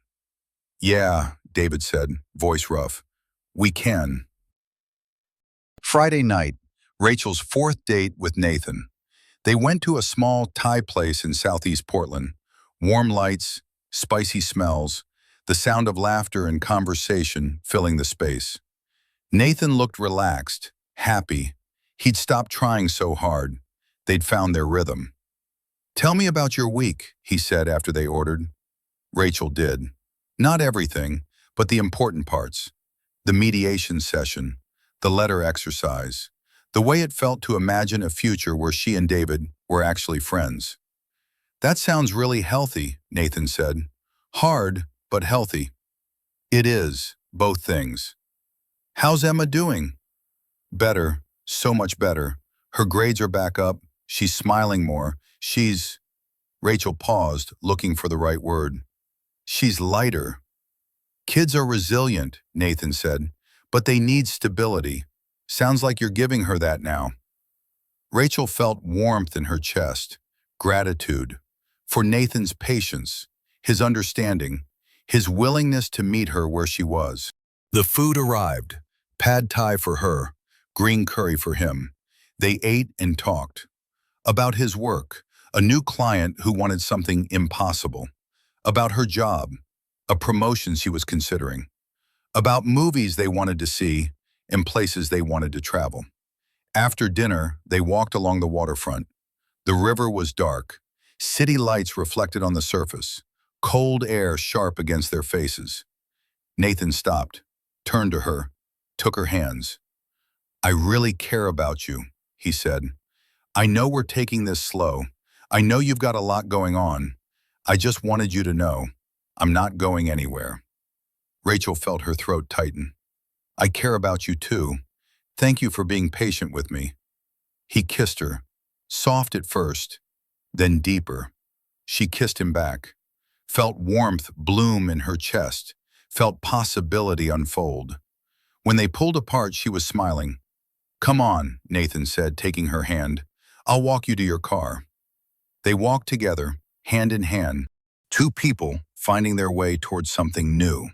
"Yeah," David said, voice rough. "We can." Friday night, Rachel's fourth date with Nathan. They went to a small Thai place in southeast Portland. Warm lights, spicy smells, the sound of laughter and conversation filling the space. Nathan looked relaxed, happy. He'd stopped trying so hard. They'd found their rhythm. "Tell me about your week," he said after they ordered. Rachel did. Not everything, but the important parts. The mediation session, the letter exercise, the way it felt to imagine a future where she and David were actually friends. "That sounds really healthy," Nathan said. "Hard, but healthy." "It is, both things." "How's Emma doing?" "Better, so much better. Her grades are back up. She's smiling more. She's—" Rachel paused, looking for the right word. "She's lighter." "Kids are resilient," Nathan said, "but they need stability. Sounds like you're giving her that now." Rachel felt warmth in her chest, gratitude, for Nathan's patience, his understanding, his willingness to meet her where she was. The food arrived, pad thai for her, green curry for him. They ate and talked. About his work, a new client who wanted something impossible. About her job, a promotion she was considering. About movies they wanted to see and places they wanted to travel. After dinner, they walked along the waterfront. The river was dark. City lights reflected on the surface. Cold air sharp against their faces. Nathan stopped, turned to her, took her hands. "I really care about you," he said. "I know we're taking this slow. I know you've got a lot going on. I just wanted you to know, I'm not going anywhere." Rachel felt her throat tighten. "I care about you too. Thank you for being patient with me." He kissed her, soft at first, then deeper. She kissed him back, felt warmth bloom in her chest, felt possibility unfold. When they pulled apart, she was smiling. "Come on," Nathan said, taking her hand. "I'll walk you to your car." They walked together, hand in hand, two people finding their way towards something new.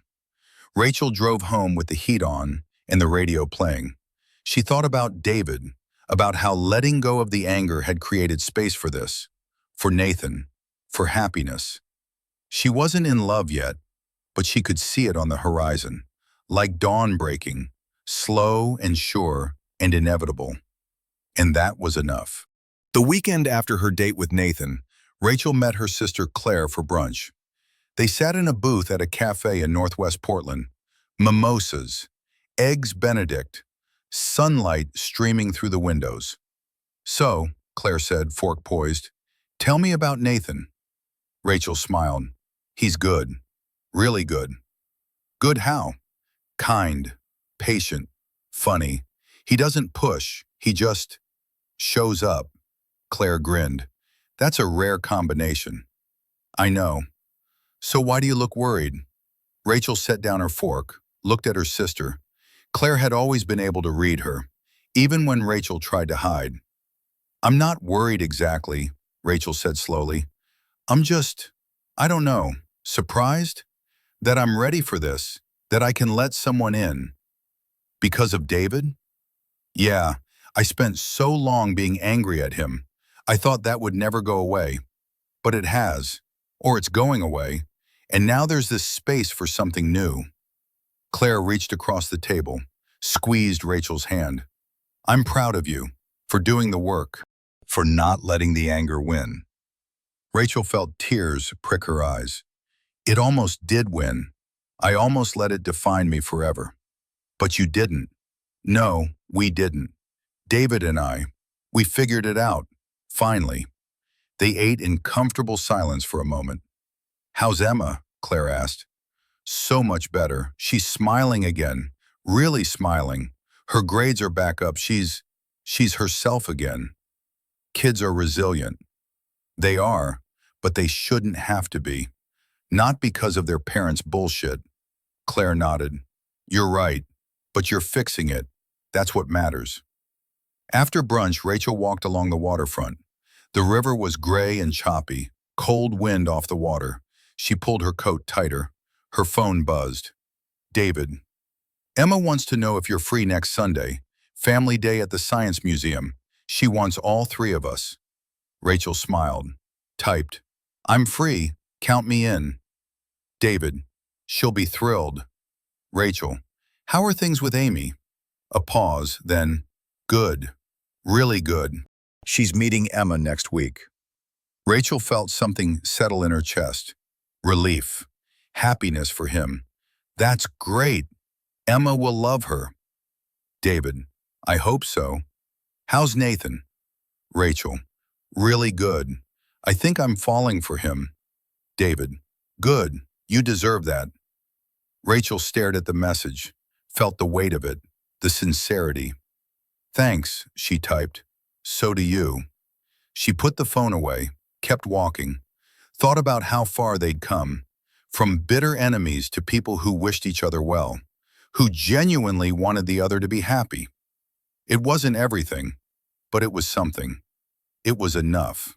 Rachel drove home with the heat on and the radio playing. She thought about David, about how letting go of the anger had created space for this, for Nathan, for happiness. She wasn't in love yet, but she could see it on the horizon, like dawn breaking, slow and sure and inevitable. And that was enough. The weekend after her date with Nathan, Rachel met her sister Claire for brunch. They sat in a booth at a cafe in Northwest Portland. Mimosas, eggs Benedict, sunlight streaming through the windows. "So," Claire said, fork poised, "tell me about Nathan." Rachel smiled. "He's good. Really good." "Good how?" "Kind, patient, funny. He doesn't push, he just shows up." Claire grinned. "That's a rare combination." "I know. So why do you look worried?" Rachel set down her fork, looked at her sister. Claire had always been able to read her. even when Rachel tried to hide. "I'm not worried exactly," Rachel said slowly. "I'm just, I don't know, surprised that I'm ready for this, that I can let someone in." "Because of David?" "Yeah, I spent so long being angry at him. I thought that would never go away. But it has, or it's going away, and now there's this space for something new." Claire reached across the table, squeezed Rachel's hand. "I'm proud of you, for doing the work, for not letting the anger win." Rachel felt tears prick her eyes. "It almost did win. I almost let it define me forever. But you didn't." "No, we didn't. David and I, we figured it out, finally." They ate in comfortable silence for a moment. "How's Emma?" Claire asked. "So much better. She's smiling again, really smiling. Her grades are back up. She's herself again." "Kids are resilient." "They are, but they shouldn't have to be. Not because of their parents' bullshit." Claire nodded. "You're right, but you're fixing it. That's what matters." After brunch, Rachel walked along the waterfront. The river was gray and choppy, cold wind off the water. She pulled her coat tighter. Her phone buzzed. "David, Emma wants to know if you're free next Sunday. Family day at the Science Museum. She wants all three of us." Rachel smiled. Typed, "I'm free. Count me in." David, "She'll be thrilled." Rachel, "How are things with Amy?" A pause, then, "Good. Really good. She's meeting Emma next week." Rachel felt something settle in her chest. Relief. Happiness for him. "That's great. Emma will love her." David, "I hope so. How's Nathan?" Rachel, "Really good. I think I'm falling for him." David, "Good. You deserve that." Rachel stared at the message, felt the weight of it, the sincerity. "Thanks," she typed. "So do you." She put the phone away, kept walking, thought about how far they'd come, from bitter enemies to people who wished each other well, who genuinely wanted the other to be happy. It wasn't everything, but it was something. It was enough.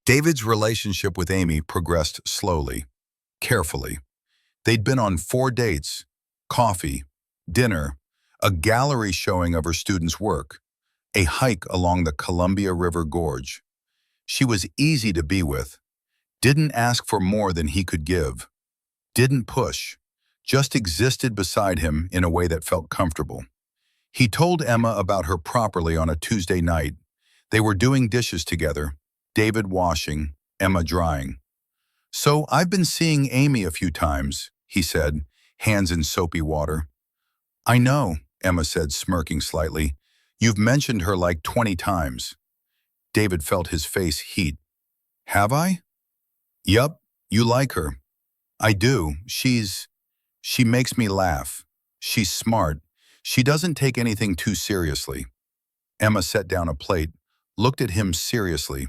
David's relationship with Amy progressed slowly, carefully. They'd been on 4 dates, coffee, dinner, a gallery showing of her students' work, a hike along the Columbia River Gorge. She was easy to be with, didn't ask for more than he could give, didn't push, just existed beside him in a way that felt comfortable. He told Emma about her properly on a Tuesday night. They were doing dishes together, David washing, Emma drying. "So I've been seeing Amy a few times," he said, hands in soapy water. "I know," Emma said, smirking slightly. "You've mentioned her like 20 times." David felt his face heat. "Have I?" "Yup, you like her." "I do. She makes me laugh. She's smart. She doesn't take anything too seriously." Emma set down a plate, looked at him seriously.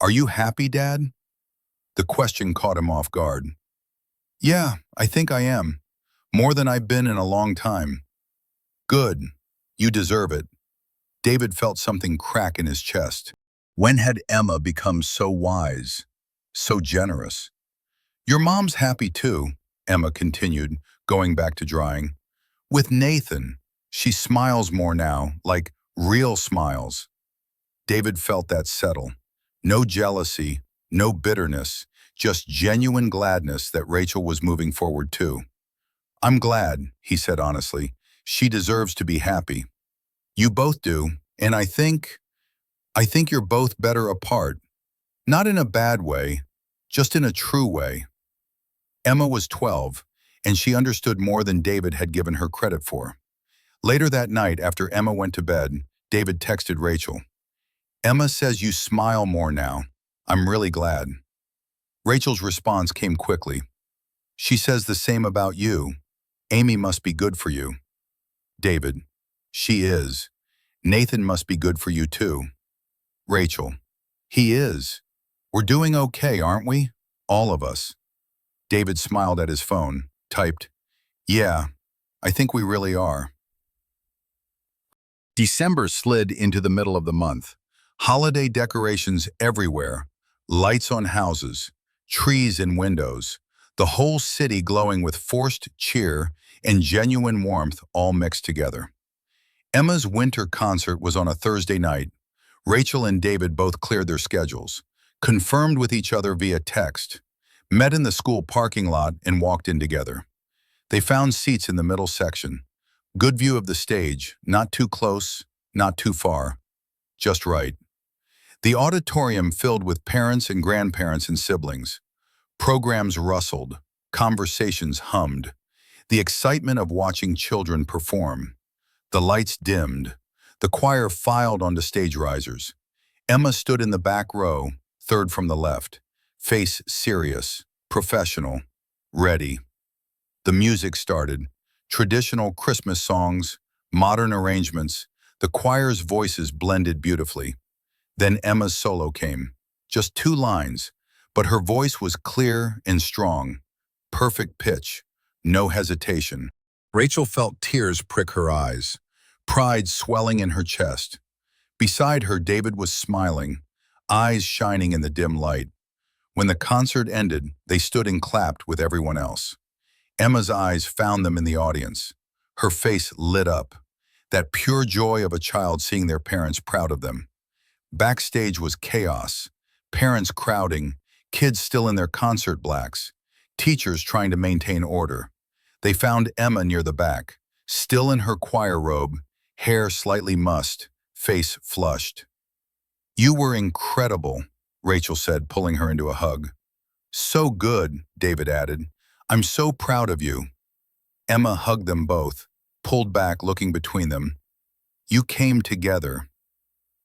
"Are you happy, Dad?" The question caught him off guard. "Yeah, I think I am. More than I've been in a long time." "Good. You deserve it." David felt something crack in his chest. When had Emma become so wise, so generous? "Your mom's happy too," Emma continued, going back to drying. "With Nathan, she smiles more now, like real smiles." David felt that settle. No jealousy, no bitterness, just genuine gladness that Rachel was moving forward too. "I'm glad," he said honestly. "She deserves to be happy." "You both do, and I think you're both better apart. Not in a bad way, just in a true way." Emma was 12, and she understood more than David had given her credit for. Later that night, after Emma went to bed, David texted Rachel. "Emma says you smile more now. I'm really glad." Rachel's response came quickly. "She says the same about you. Amy must be good for you." David, "She is. Nathan must be good for you too." Rachel, "He is. We're doing okay, aren't we? All of us." David smiled at his phone, typed, "Yeah, I think we really are." December slid into the middle of the month. Holiday decorations everywhere, lights on houses, trees in windows, the whole city glowing with forced cheer and genuine warmth all mixed together. Emma's winter concert was on a Thursday night. Rachel and David both cleared their schedules, confirmed with each other via text, met in the school parking lot and walked in together. They found seats in the middle section. Good view of the stage, not too close, not too far, just right. The auditorium filled with parents and grandparents and siblings. Programs rustled, conversations hummed, the excitement of watching children perform. The lights dimmed. The choir filed onto stage risers. Emma stood in the back row, third from the left, face serious, professional, ready. The music started. Traditional Christmas songs, modern arrangements, the choir's voices blended beautifully. Then Emma's solo came. Just 2 lines, but her voice was clear and strong. Perfect pitch, no hesitation. Rachel felt tears prick her eyes, pride swelling in her chest. Beside her, David was smiling, eyes shining in the dim light. When the concert ended, they stood and clapped with everyone else. Emma's eyes found them in the audience. Her face lit up, that pure joy of a child seeing their parents proud of them. Backstage was chaos, parents crowding, kids still in their concert blacks, teachers trying to maintain order. They found Emma near the back, still in her choir robe, hair slightly mussed, face flushed. "You were incredible," Rachel said, pulling her into a hug. "So good," David added. "I'm so proud of you." Emma hugged them both, pulled back, looking between them. "You came together."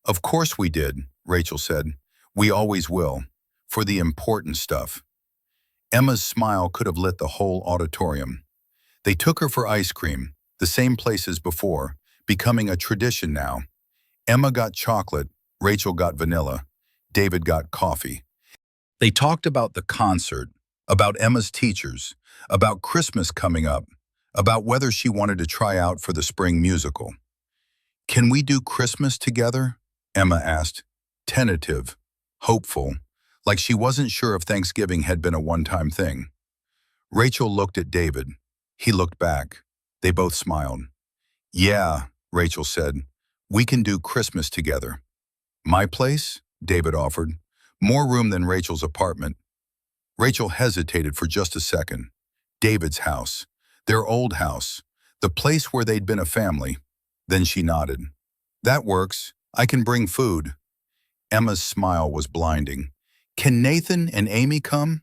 "Of course we did," Rachel said. "We always will, for the important stuff." Emma's smile could have lit the whole auditorium. They took her for ice cream, the same place as before, becoming a tradition now. Emma got chocolate, Rachel got vanilla, David got coffee. They talked about the concert, about Emma's teachers, about Christmas coming up, about whether she wanted to try out for the spring musical. "Can we do Christmas together?" Emma asked, tentative, hopeful, like she wasn't sure if Thanksgiving had been a one-time thing. Rachel looked at David. He looked back. They both smiled. "Yeah," Rachel said, "we can do Christmas together." "My place?" David offered. More room than Rachel's apartment. Rachel hesitated for just a second. David's house, their old house, the place where they'd been a family. Then she nodded. "That works. I can bring food." Emma's smile was blinding. "Can Nathan and Amy come?"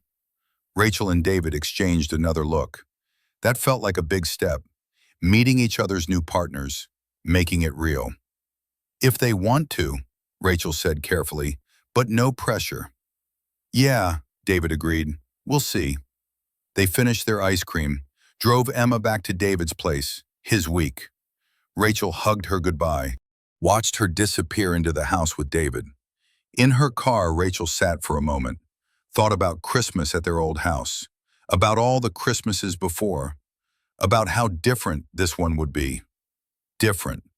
Rachel and David exchanged another look. That felt like a big step, meeting each other's new partners, making it real. "If they want to," Rachel said carefully, "but no pressure." "Yeah," David agreed. "We'll see." They finished their ice cream, drove Emma back to David's place, his week. Rachel hugged her goodbye, watched her disappear into the house with David. In her car, Rachel sat for a moment, thought about Christmas at their old house, about all the Christmases before, about how different this one would be. Different,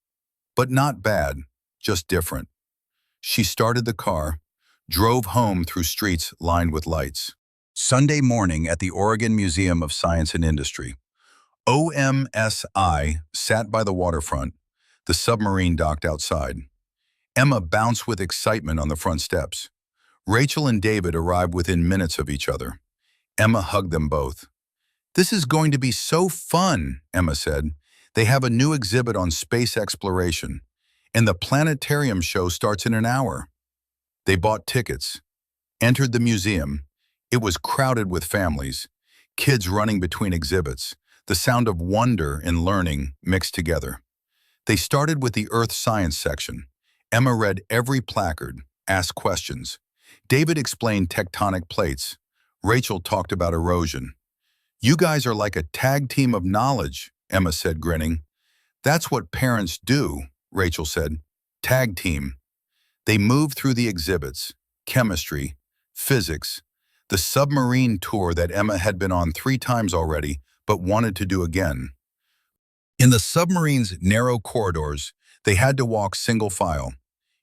but not bad, just different. She started the car, drove home through streets lined with lights. Sunday morning at the Oregon Museum of Science and Industry. OMSI sat by the waterfront, the submarine docked outside. Emma bounced with excitement on the front steps. Rachel and David arrived within minutes of each other. Emma hugged them both. "This is going to be so fun," Emma said. "They have a new exhibit on space exploration, and the planetarium show starts in an hour." They bought tickets, entered the museum. It was crowded with families, kids running between exhibits, the sound of wonder and learning mixed together. They started with the Earth Science section. Emma read every placard, asked questions. David explained tectonic plates. Rachel talked about erosion. "You guys are like a tag team of knowledge," Emma said, grinning. "That's what parents do," Rachel said. "Tag team." They moved through the exhibits, chemistry, physics, the submarine tour that Emma had been on 3 times already, but wanted to do again. In the submarine's narrow corridors, They had to walk single file.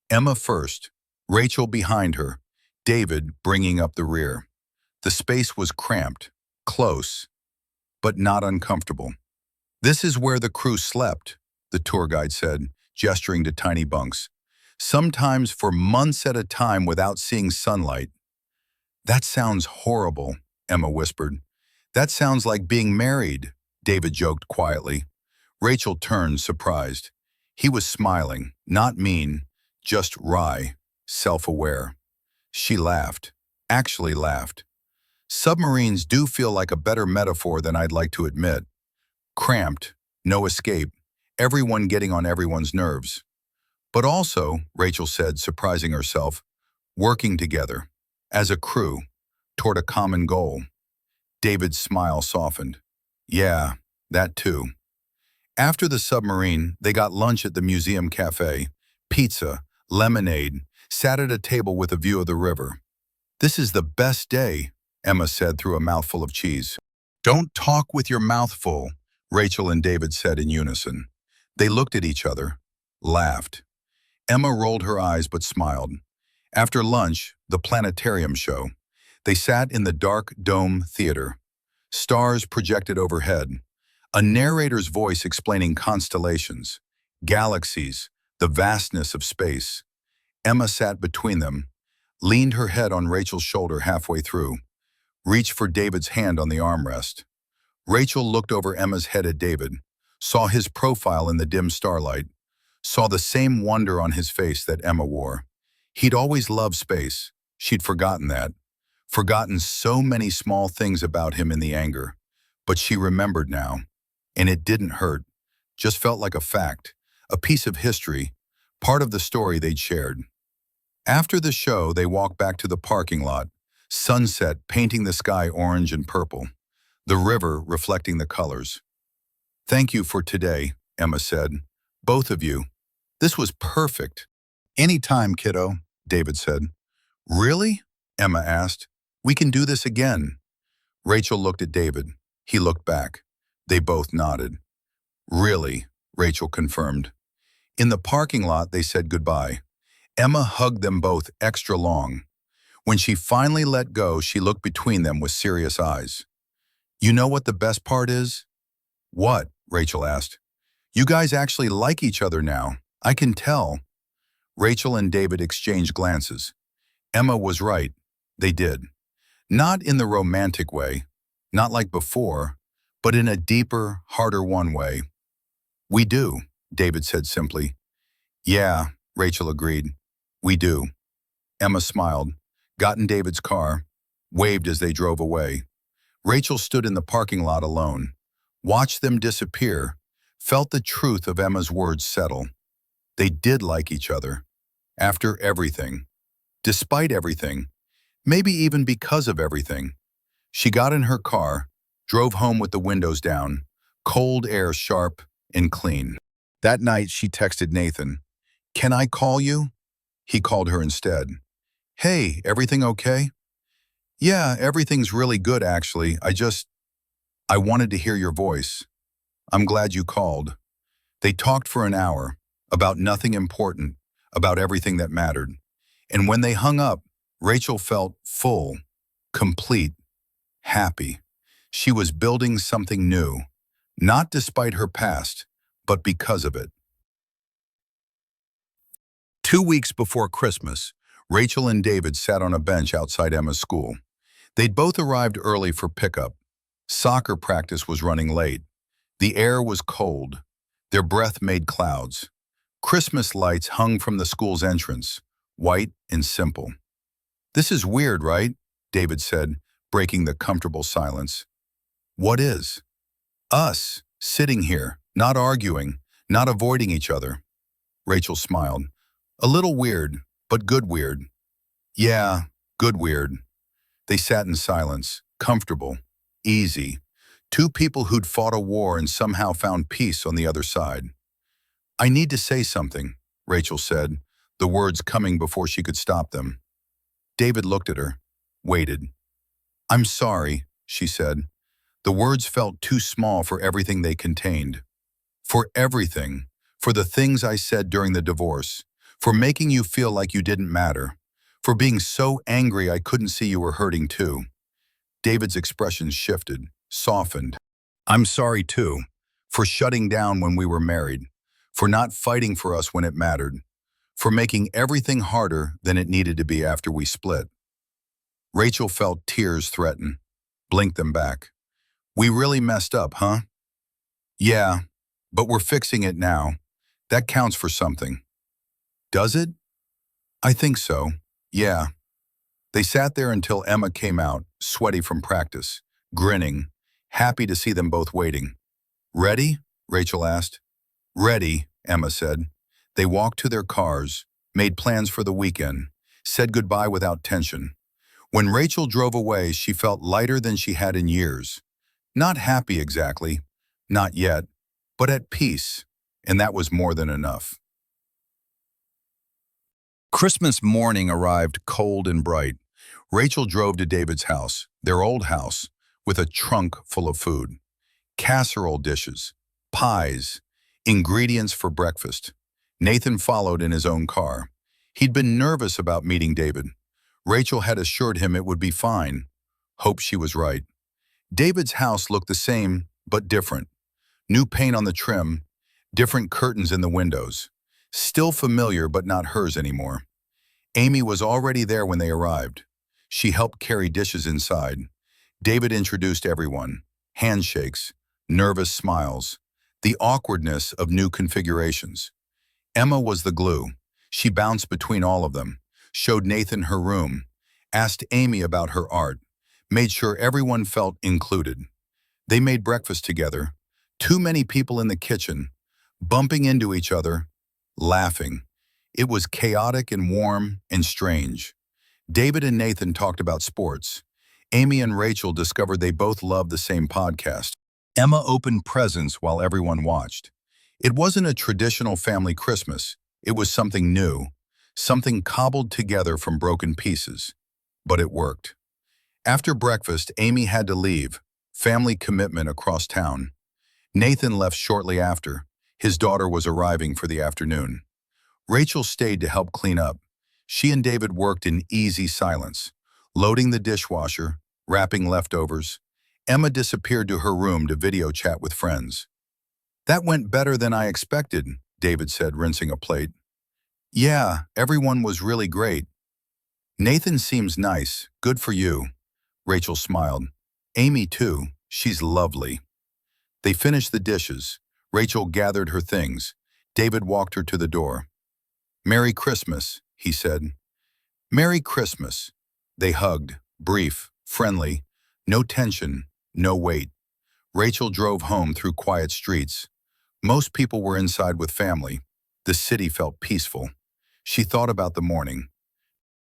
Emma first, Rachel behind her, David bringing up the rear. The space was cramped, close, but not uncomfortable. "This is where the crew slept," the tour guide said, gesturing to tiny bunks. "Sometimes for months at a time without seeing sunlight." "That sounds horrible," Emma whispered. "That sounds like being married," David joked quietly. Rachel turned, surprised. He was smiling, not mean, just wry, self-aware. She laughed, actually laughed. "Submarines do feel like a better metaphor than I'd like to admit. Cramped, no escape, everyone getting on everyone's nerves. But also," Rachel said, surprising herself, "working together, as a crew, toward a common goal." David's smile softened. "Yeah, that too." After the submarine, they got lunch at the museum cafe, pizza, lemonade, sat at a table with a view of the river. "This is the best day," Emma said through a mouthful of cheese. "Don't talk with your mouth full," Rachel and David said in unison. They looked at each other, laughed. Emma rolled her eyes but smiled. After lunch, the planetarium show. They sat in the dark dome theater. Stars projected overhead. A narrator's voice explaining constellations, galaxies, the vastness of space. Emma sat between them, leaned her head on Rachel's shoulder halfway through, reached for David's hand on the armrest. Rachel looked over Emma's head at David, saw his profile in the dim starlight, saw the same wonder on his face that Emma wore. He'd always loved space. She'd forgotten that. Forgotten so many small things about him in the anger. But she remembered now. And it didn't hurt. Just felt like a fact, a piece of history, part of the story they'd shared. After the show, they walked back to the parking lot, sunset painting the sky orange and purple, the river reflecting the colors. "Thank you for today," Emma said. "Both of you. This was perfect." "Anytime, kiddo," David said. "Really?" Emma asked. "We can do this again." Rachel looked at David. He looked back. They both nodded. "Really," Rachel confirmed. In the parking lot, they said goodbye. Emma hugged them both extra long. When she finally let go, she looked between them with serious eyes. "You know what the best part is?" "What?" Rachel asked. "You guys actually like each other now. I can tell." Rachel and David exchanged glances. Emma was right. They did. Not in the romantic way, not like before, but in a deeper, harder one way. "We do," David said simply. "Yeah," Rachel agreed. "We do." Emma smiled, got in David's car, waved as they drove away. Rachel stood in the parking lot alone, watched them disappear, felt the truth of Emma's words settle. They did like each other. After everything. Despite everything. Maybe even because of everything. She got in her car, drove home with the windows down, cold air sharp and clean. That night she texted Nathan, "Can I call you?" He called her instead. "Hey, everything okay?" "Yeah, everything's really good actually. I wanted to hear your voice. I'm glad you called." They talked for an hour, about nothing important, about everything that mattered. And when they hung up, Rachel felt full, complete, happy. She was building something new, not despite her past, but because of it. 2 weeks before Christmas, Rachel and David sat on a bench outside Emma's school. They'd both arrived early for pickup. Soccer practice was running late. The air was cold. Their breath made clouds. Christmas lights hung from the school's entrance, white and simple. "This is weird, right?" David said, breaking the comfortable silence. "What is?" "Us, sitting here, not arguing, not avoiding each other." Rachel smiled. "A little weird, but good weird." "Yeah, good weird." They sat in silence, comfortable, easy. Two people who'd fought a war and somehow found peace on the other side. "I need to say something," Rachel said, the words coming before she could stop them. David looked at her, waited. "I'm sorry," she said. The words felt too small for everything they contained. For everything, for the things I said during the divorce, for making you feel like you didn't matter, for being so angry I couldn't see you were hurting too. David's expression shifted, softened. I'm sorry too, for shutting down when we were married, for not fighting for us when it mattered, for making everything harder than it needed to be after we split. Rachel felt tears threaten, blinked them back. We really messed up, huh? Yeah, but we're fixing it now. That counts for something. Does it? I think so. Yeah. They sat there until Emma came out, sweaty from practice, grinning, happy to see them both waiting. Ready? Rachel asked. Ready, Emma said. They walked to their cars, made plans for the weekend, said goodbye without tension. When Rachel drove away, she felt lighter than she had in years. Not happy exactly, not yet, but at peace, and that was more than enough. Christmas morning arrived cold and bright. Rachel drove to David's house, their old house, with a trunk full of food. Casserole dishes, pies, ingredients for breakfast. Nathan followed in his own car. He'd been nervous about meeting David. Rachel had assured him it would be fine. Hope she was right. David's house looked the same, but different. New paint on the trim, different curtains in the windows. Still familiar, but not hers anymore. Amy was already there when they arrived. She helped carry dishes inside. David introduced everyone. Handshakes, nervous smiles, the awkwardness of new configurations. Emma was the glue. She bounced between all of them, showed Nathan her room, asked Amy about her art, made sure everyone felt included. They made breakfast together. Too many people in the kitchen, bumping into each other, laughing. It was chaotic and warm and strange. David and Nathan talked about sports. Amy and Rachel discovered they both loved the same podcast. Emma opened presents while everyone watched. It wasn't a traditional family Christmas. It was something new, something cobbled together from broken pieces. But it worked. After breakfast, Amy had to leave, family commitment across town. Nathan left shortly after. His daughter was arriving for the afternoon. Rachel stayed to help clean up. She and David worked in easy silence, loading the dishwasher, wrapping leftovers. Emma disappeared to her room to video chat with friends. That went better than I expected, David said, rinsing a plate. Yeah, everyone was really great. Nathan seems nice, good for you. Rachel smiled. Amy too, she's lovely. They finished the dishes. Rachel gathered her things. David walked her to the door. Merry Christmas, he said. Merry Christmas. They hugged, brief, friendly, no tension, no weight. Rachel drove home through quiet streets. Most people were inside with family. The city felt peaceful. She thought about the morning,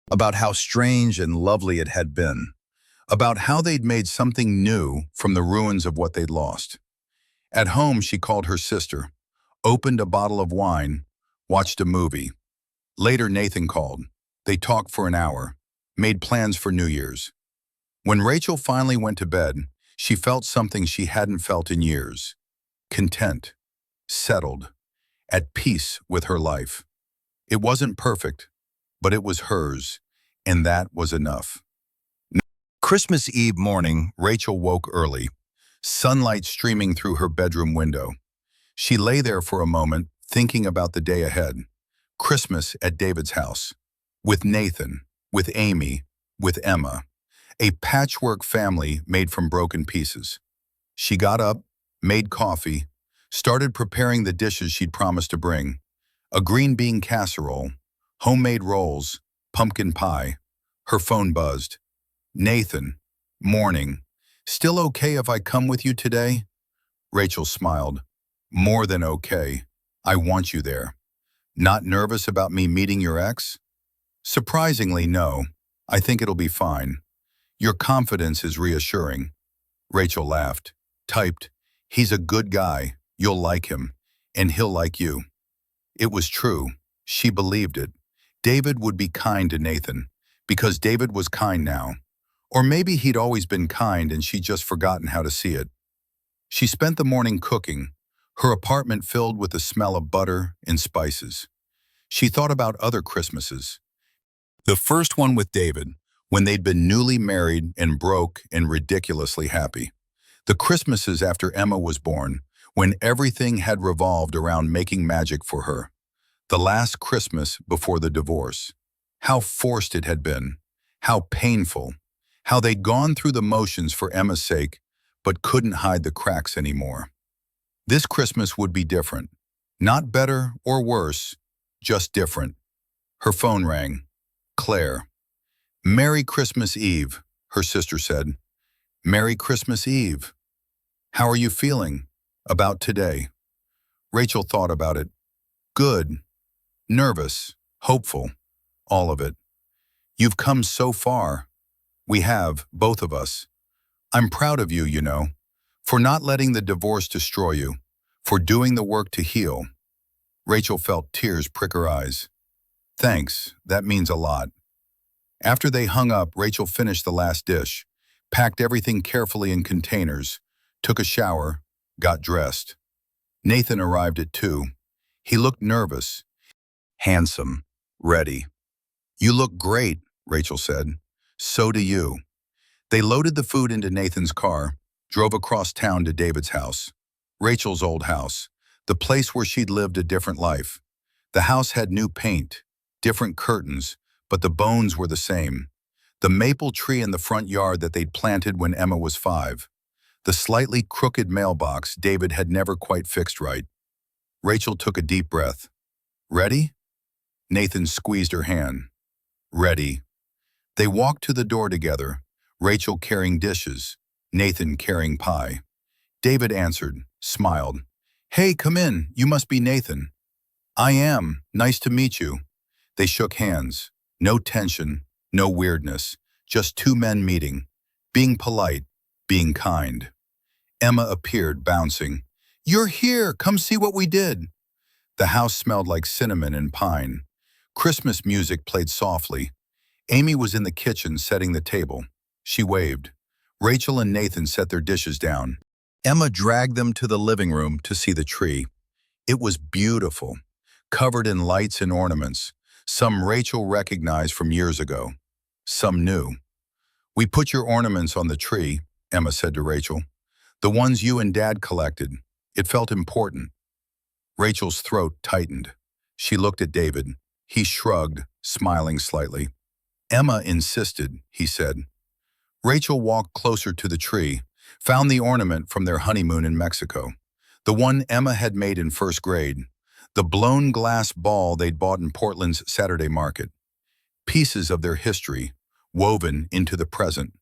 about how strange and lovely it had been, about how they'd made something new from the ruins of what they'd lost. At home, she called her sister, opened a bottle of wine, watched a movie. Later, Nathan called. They talked for an hour, made plans for New Year's. When Rachel finally went to bed, she felt something she hadn't felt in years. Content, settled, at peace with her life. It wasn't perfect, but it was hers, and that was enough. Christmas Eve morning, Rachel woke early, sunlight streaming through her bedroom window. She lay there for a moment, thinking about the day ahead. Christmas at David's house, with Nathan, with Amy, with Emma, a patchwork family made from broken pieces. She got up, made coffee, started preparing the dishes she'd promised to bring. A green bean casserole, homemade rolls, pumpkin pie. Her phone buzzed. Nathan, morning. Still okay if I come with you today? Rachel smiled. More than okay. I want you there. Not nervous about me meeting your ex? Surprisingly, no. I think it'll be fine. Your confidence is reassuring. Rachel laughed, typed, he's a good guy, you'll like him, and he'll like you. It was true. She believed it. David would be kind to Nathan, because David was kind now. Or maybe he'd always been kind and she'd just forgotten how to see it. She spent the morning cooking. her apartment filled with the smell of butter and spices. She thought about other Christmases. The first one with David, when they'd been newly married and broke and ridiculously happy. The Christmases after Emma was born, when everything had revolved around making magic for her. The last Christmas before the divorce. How forced it had been. How painful. How they'd gone through the motions for Emma's sake, but couldn't hide the cracks anymore. This Christmas would be different. Not better or worse, just different. Her phone rang. Claire. "Merry Christmas Eve," her sister said. "Merry Christmas Eve. How are you feeling about today?" Rachel thought about it. Good. Nervous. Hopeful. All of it. "You've come so far. We have, both of us. I'm proud of you, you know, for not letting the divorce destroy you, for doing the work to heal." Rachel felt tears prick her eyes. "Thanks, that means a lot." After they hung up, Rachel finished the last dish, packed everything carefully in containers, took a shower, got dressed. Nathan arrived at 2. He looked nervous, handsome, ready. "You look great," Rachel said. "So do you." They loaded the food into Nathan's car, drove across town to David's house. Rachel's old house, the place where she'd lived a different life. The house had new paint, different curtains, but the bones were the same. The maple tree in the front yard that they'd planted when Emma was 5. The slightly crooked mailbox David had never quite fixed right. Rachel took a deep breath. "Ready?" Nathan squeezed her hand. "Ready." They walked to the door together, Rachel carrying dishes, Nathan carrying pie. David answered, smiled. "Hey, come in. You must be Nathan." "I am. Nice to meet you." They shook hands. No tension, no weirdness, just 2 men meeting, being polite, being kind. Emma appeared, bouncing. "You're here. Come see what we did." The house smelled like cinnamon and pine. Christmas music played softly. Amy was in the kitchen setting the table. She waved. Rachel and Nathan set their dishes down. Emma dragged them to the living room to see the tree. It was beautiful, covered in lights and ornaments, some Rachel recognized from years ago, some new. "We put your ornaments on the tree," Emma said to Rachel. "The ones you and Dad collected. It felt important." Rachel's throat tightened. She looked at David. He shrugged, smiling slightly. "Emma insisted," he said. Rachel walked closer to the tree, found the ornament from their honeymoon in Mexico, the one Emma had made in 1st grade, the blown glass ball they'd bought in Portland's Saturday market. Pieces of their history, woven into the present.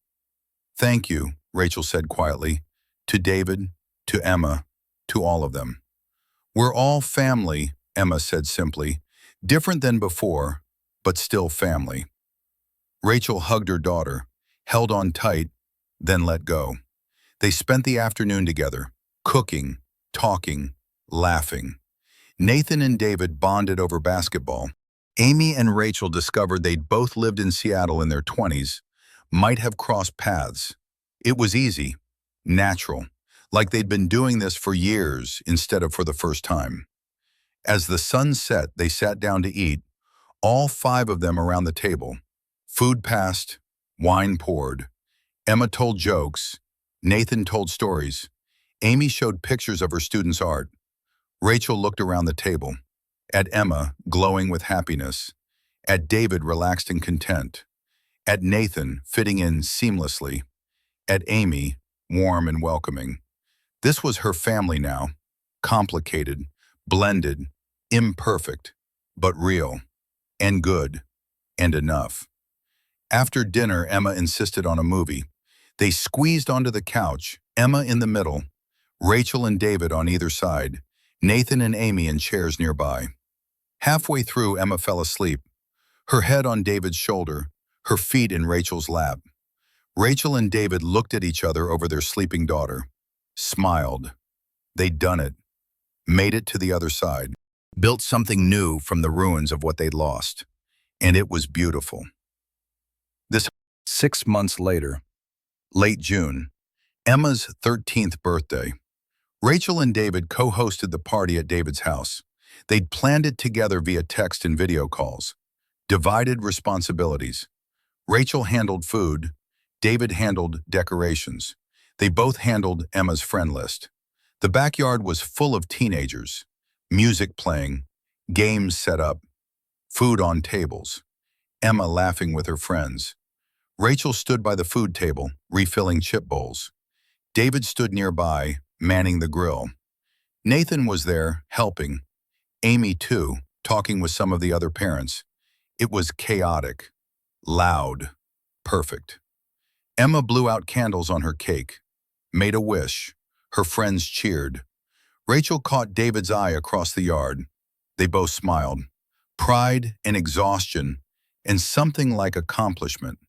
"Thank you," Rachel said quietly, to David, to Emma, to all of them. "We're all family," Emma said simply, "different than before, but still family." Rachel hugged her daughter, held on tight, then let go. They spent the afternoon together, cooking, talking, laughing. Nathan and David bonded over basketball. Amy and Rachel discovered they'd both lived in Seattle in their 20s, might have crossed paths. It was easy, natural, like they'd been doing this for years instead of for the first time. As the sun set, they sat down to eat, all 5 of them around the table. Food passed, wine poured. Emma told jokes. Nathan told stories. Amy showed pictures of her students' art. Rachel looked around the table, at Emma, glowing with happiness, at David, relaxed and content, at Nathan, fitting in seamlessly, at Amy, warm and welcoming. This was her family now, complicated, blended, imperfect, but real, and good, and enough. After dinner, Emma insisted on a movie. They squeezed onto the couch, Emma in the middle, Rachel and David on either side, Nathan and Amy in chairs nearby. Halfway through, Emma fell asleep, her head on David's shoulder, her feet in Rachel's lap. Rachel and David looked at each other over their sleeping daughter, smiled. They'd done it, made it to the other side, built something new from the ruins of what they'd lost, and it was beautiful. 6 months later, late June, Emma's 13th birthday. Rachel and David co-hosted the party at David's house. They'd planned it together via text and video calls. Divided responsibilities. Rachel handled food. David handled decorations. They both handled Emma's friend list. The backyard was full of teenagers. Music playing. Games set up. Food on tables. Emma laughing with her friends. Rachel stood by the food table, refilling chip bowls. David stood nearby, manning the grill. Nathan was there, helping. Amy, too, talking with some of the other parents. It was chaotic, loud, perfect. Emma blew out candles on her cake, made a wish. Her friends cheered. Rachel caught David's eye across the yard. They both smiled. Pride and exhaustion, and something like accomplishment.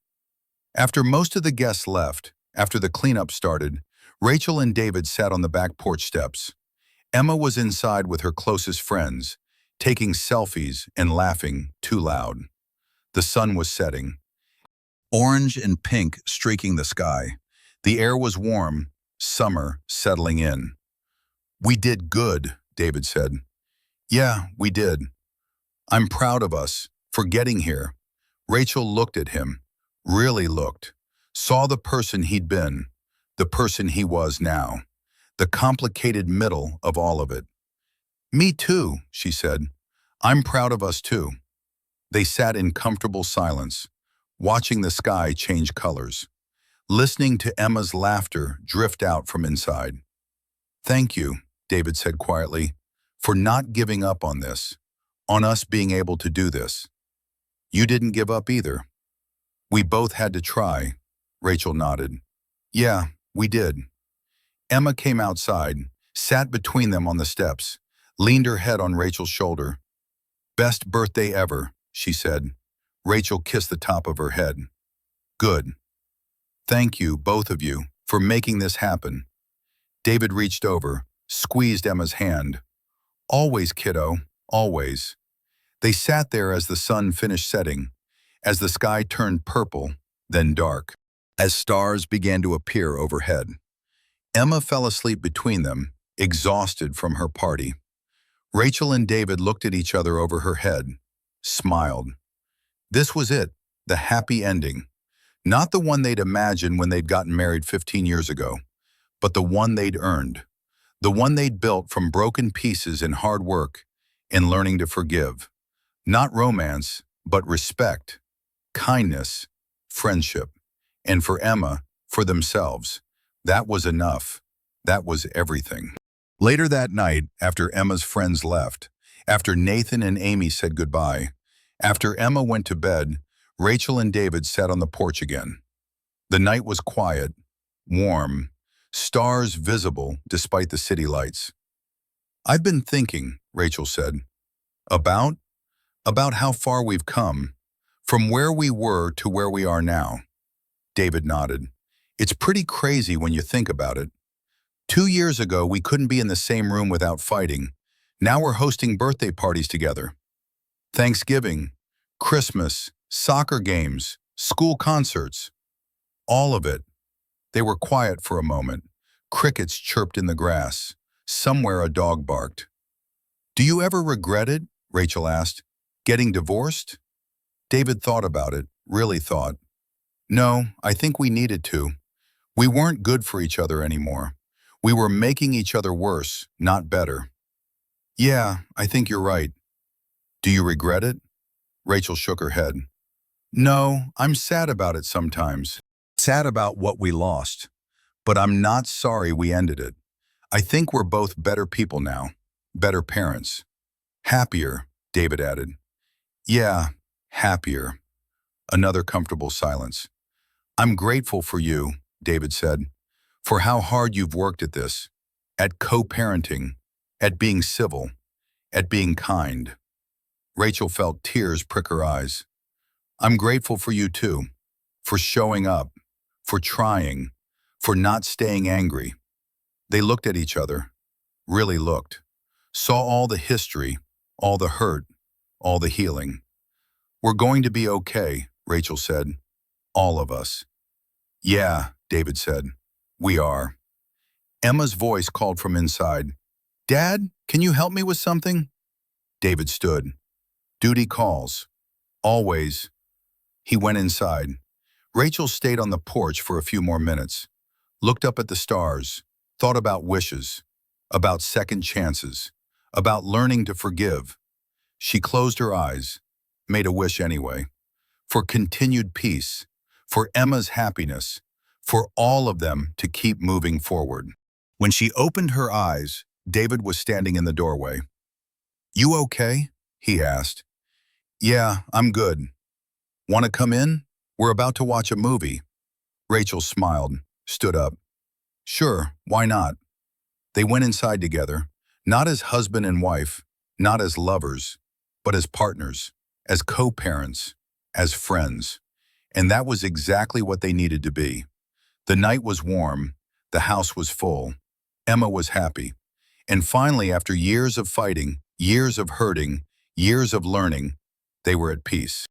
After most of the guests left, after the cleanup started, Rachel and David sat on the back porch steps. Emma was inside with her closest friends, taking selfies and laughing too loud. The sun was setting. Orange and pink streaking the sky. The air was warm, summer settling in. "We did good," David said. "Yeah, we did. I'm proud of us for getting here." Rachel looked at him, really looked, saw the person he'd been, the person he was now, the complicated middle of all of it. "Me too," she said. "I'm proud of us too." They sat in comfortable silence, watching the sky change colors, listening to Emma's laughter drift out from inside. "Thank you," David said quietly, "for not giving up on this, on us being able to do this. You didn't give up either." "We both had to try," Rachel nodded. "Yeah, we did." Emma came outside, sat between them on the steps, leaned her head on Rachel's shoulder. "Best birthday ever," she said. Rachel kissed the top of her head. "Good. Thank you, both of you, for making this happen." David reached over, squeezed Emma's hand. "Always, kiddo, always." They sat there as the sun finished setting, as the sky turned purple, then dark, as stars began to appear overhead. Emma fell asleep between them, exhausted from her party. Rachel and David looked at each other over her head, smiled. This was it, the happy ending. Not the one they'd imagined when they'd gotten married 15 years ago, but the one they'd earned. The one they'd built from broken pieces and hard work and learning to forgive. Not romance, but respect, kindness, friendship. And for Emma, for themselves, that was enough. That was everything. Later that night, after Emma's friends left, after Nathan and Amy said goodbye, after Emma went to bed, Rachel and David sat on the porch again. The night was quiet, warm, stars visible despite the city lights. "I've been thinking," Rachel said, about how far we've come, from where we were to where we are now." David nodded. "It's pretty crazy when you think about it. 2 years ago, we couldn't be in the same room without fighting. Now we're hosting birthday parties together. Thanksgiving, Christmas, soccer games, school concerts. All of it." They were quiet for a moment. Crickets chirped in the grass. Somewhere a dog barked. "Do you ever regret it?" Rachel asked. "Getting divorced?" David thought about it, really thought. "No, I think we needed to. We weren't good for each other anymore. We were making each other worse, not better." "Yeah, I think you're right." "Do you regret it?" Rachel shook her head. "No, I'm sad about it sometimes. Sad about what we lost. But I'm not sorry we ended it. I think we're both better people now, better parents. Happier," David added. "Yeah, happier." Another comfortable silence. "I'm grateful for you," David said, "for how hard you've worked at this, at co-parenting, at being civil, at being kind." Rachel felt tears prick her eyes. "I'm grateful for you too, for showing up, for trying, for not staying angry." They looked at each other, really looked, saw all the history, all the hurt, all the healing. "We're going to be okay," Rachel said. "All of us." "Yeah," David said. "We are." Emma's voice called from inside. "Dad, can you help me with something?" David stood. "Duty calls. Always." He went inside. Rachel stayed on the porch for a few more minutes, looked up at the stars, thought about wishes, about second chances, about learning to forgive. She closed her eyes, made a wish anyway, for continued peace, for Emma's happiness, for all of them to keep moving forward. When she opened her eyes, David was standing in the doorway. "You okay?" he asked. "Yeah, I'm good. Want to come in? We're about to watch a movie." Rachel smiled, stood up. "Sure, why not?" They went inside together, not as husband and wife, not as lovers, but as partners, as co-parents, as friends. And that was exactly what they needed to be. The night was warm, the house was full, Emma was happy. And finally, after years of fighting, years of hurting, years of learning, they were at peace.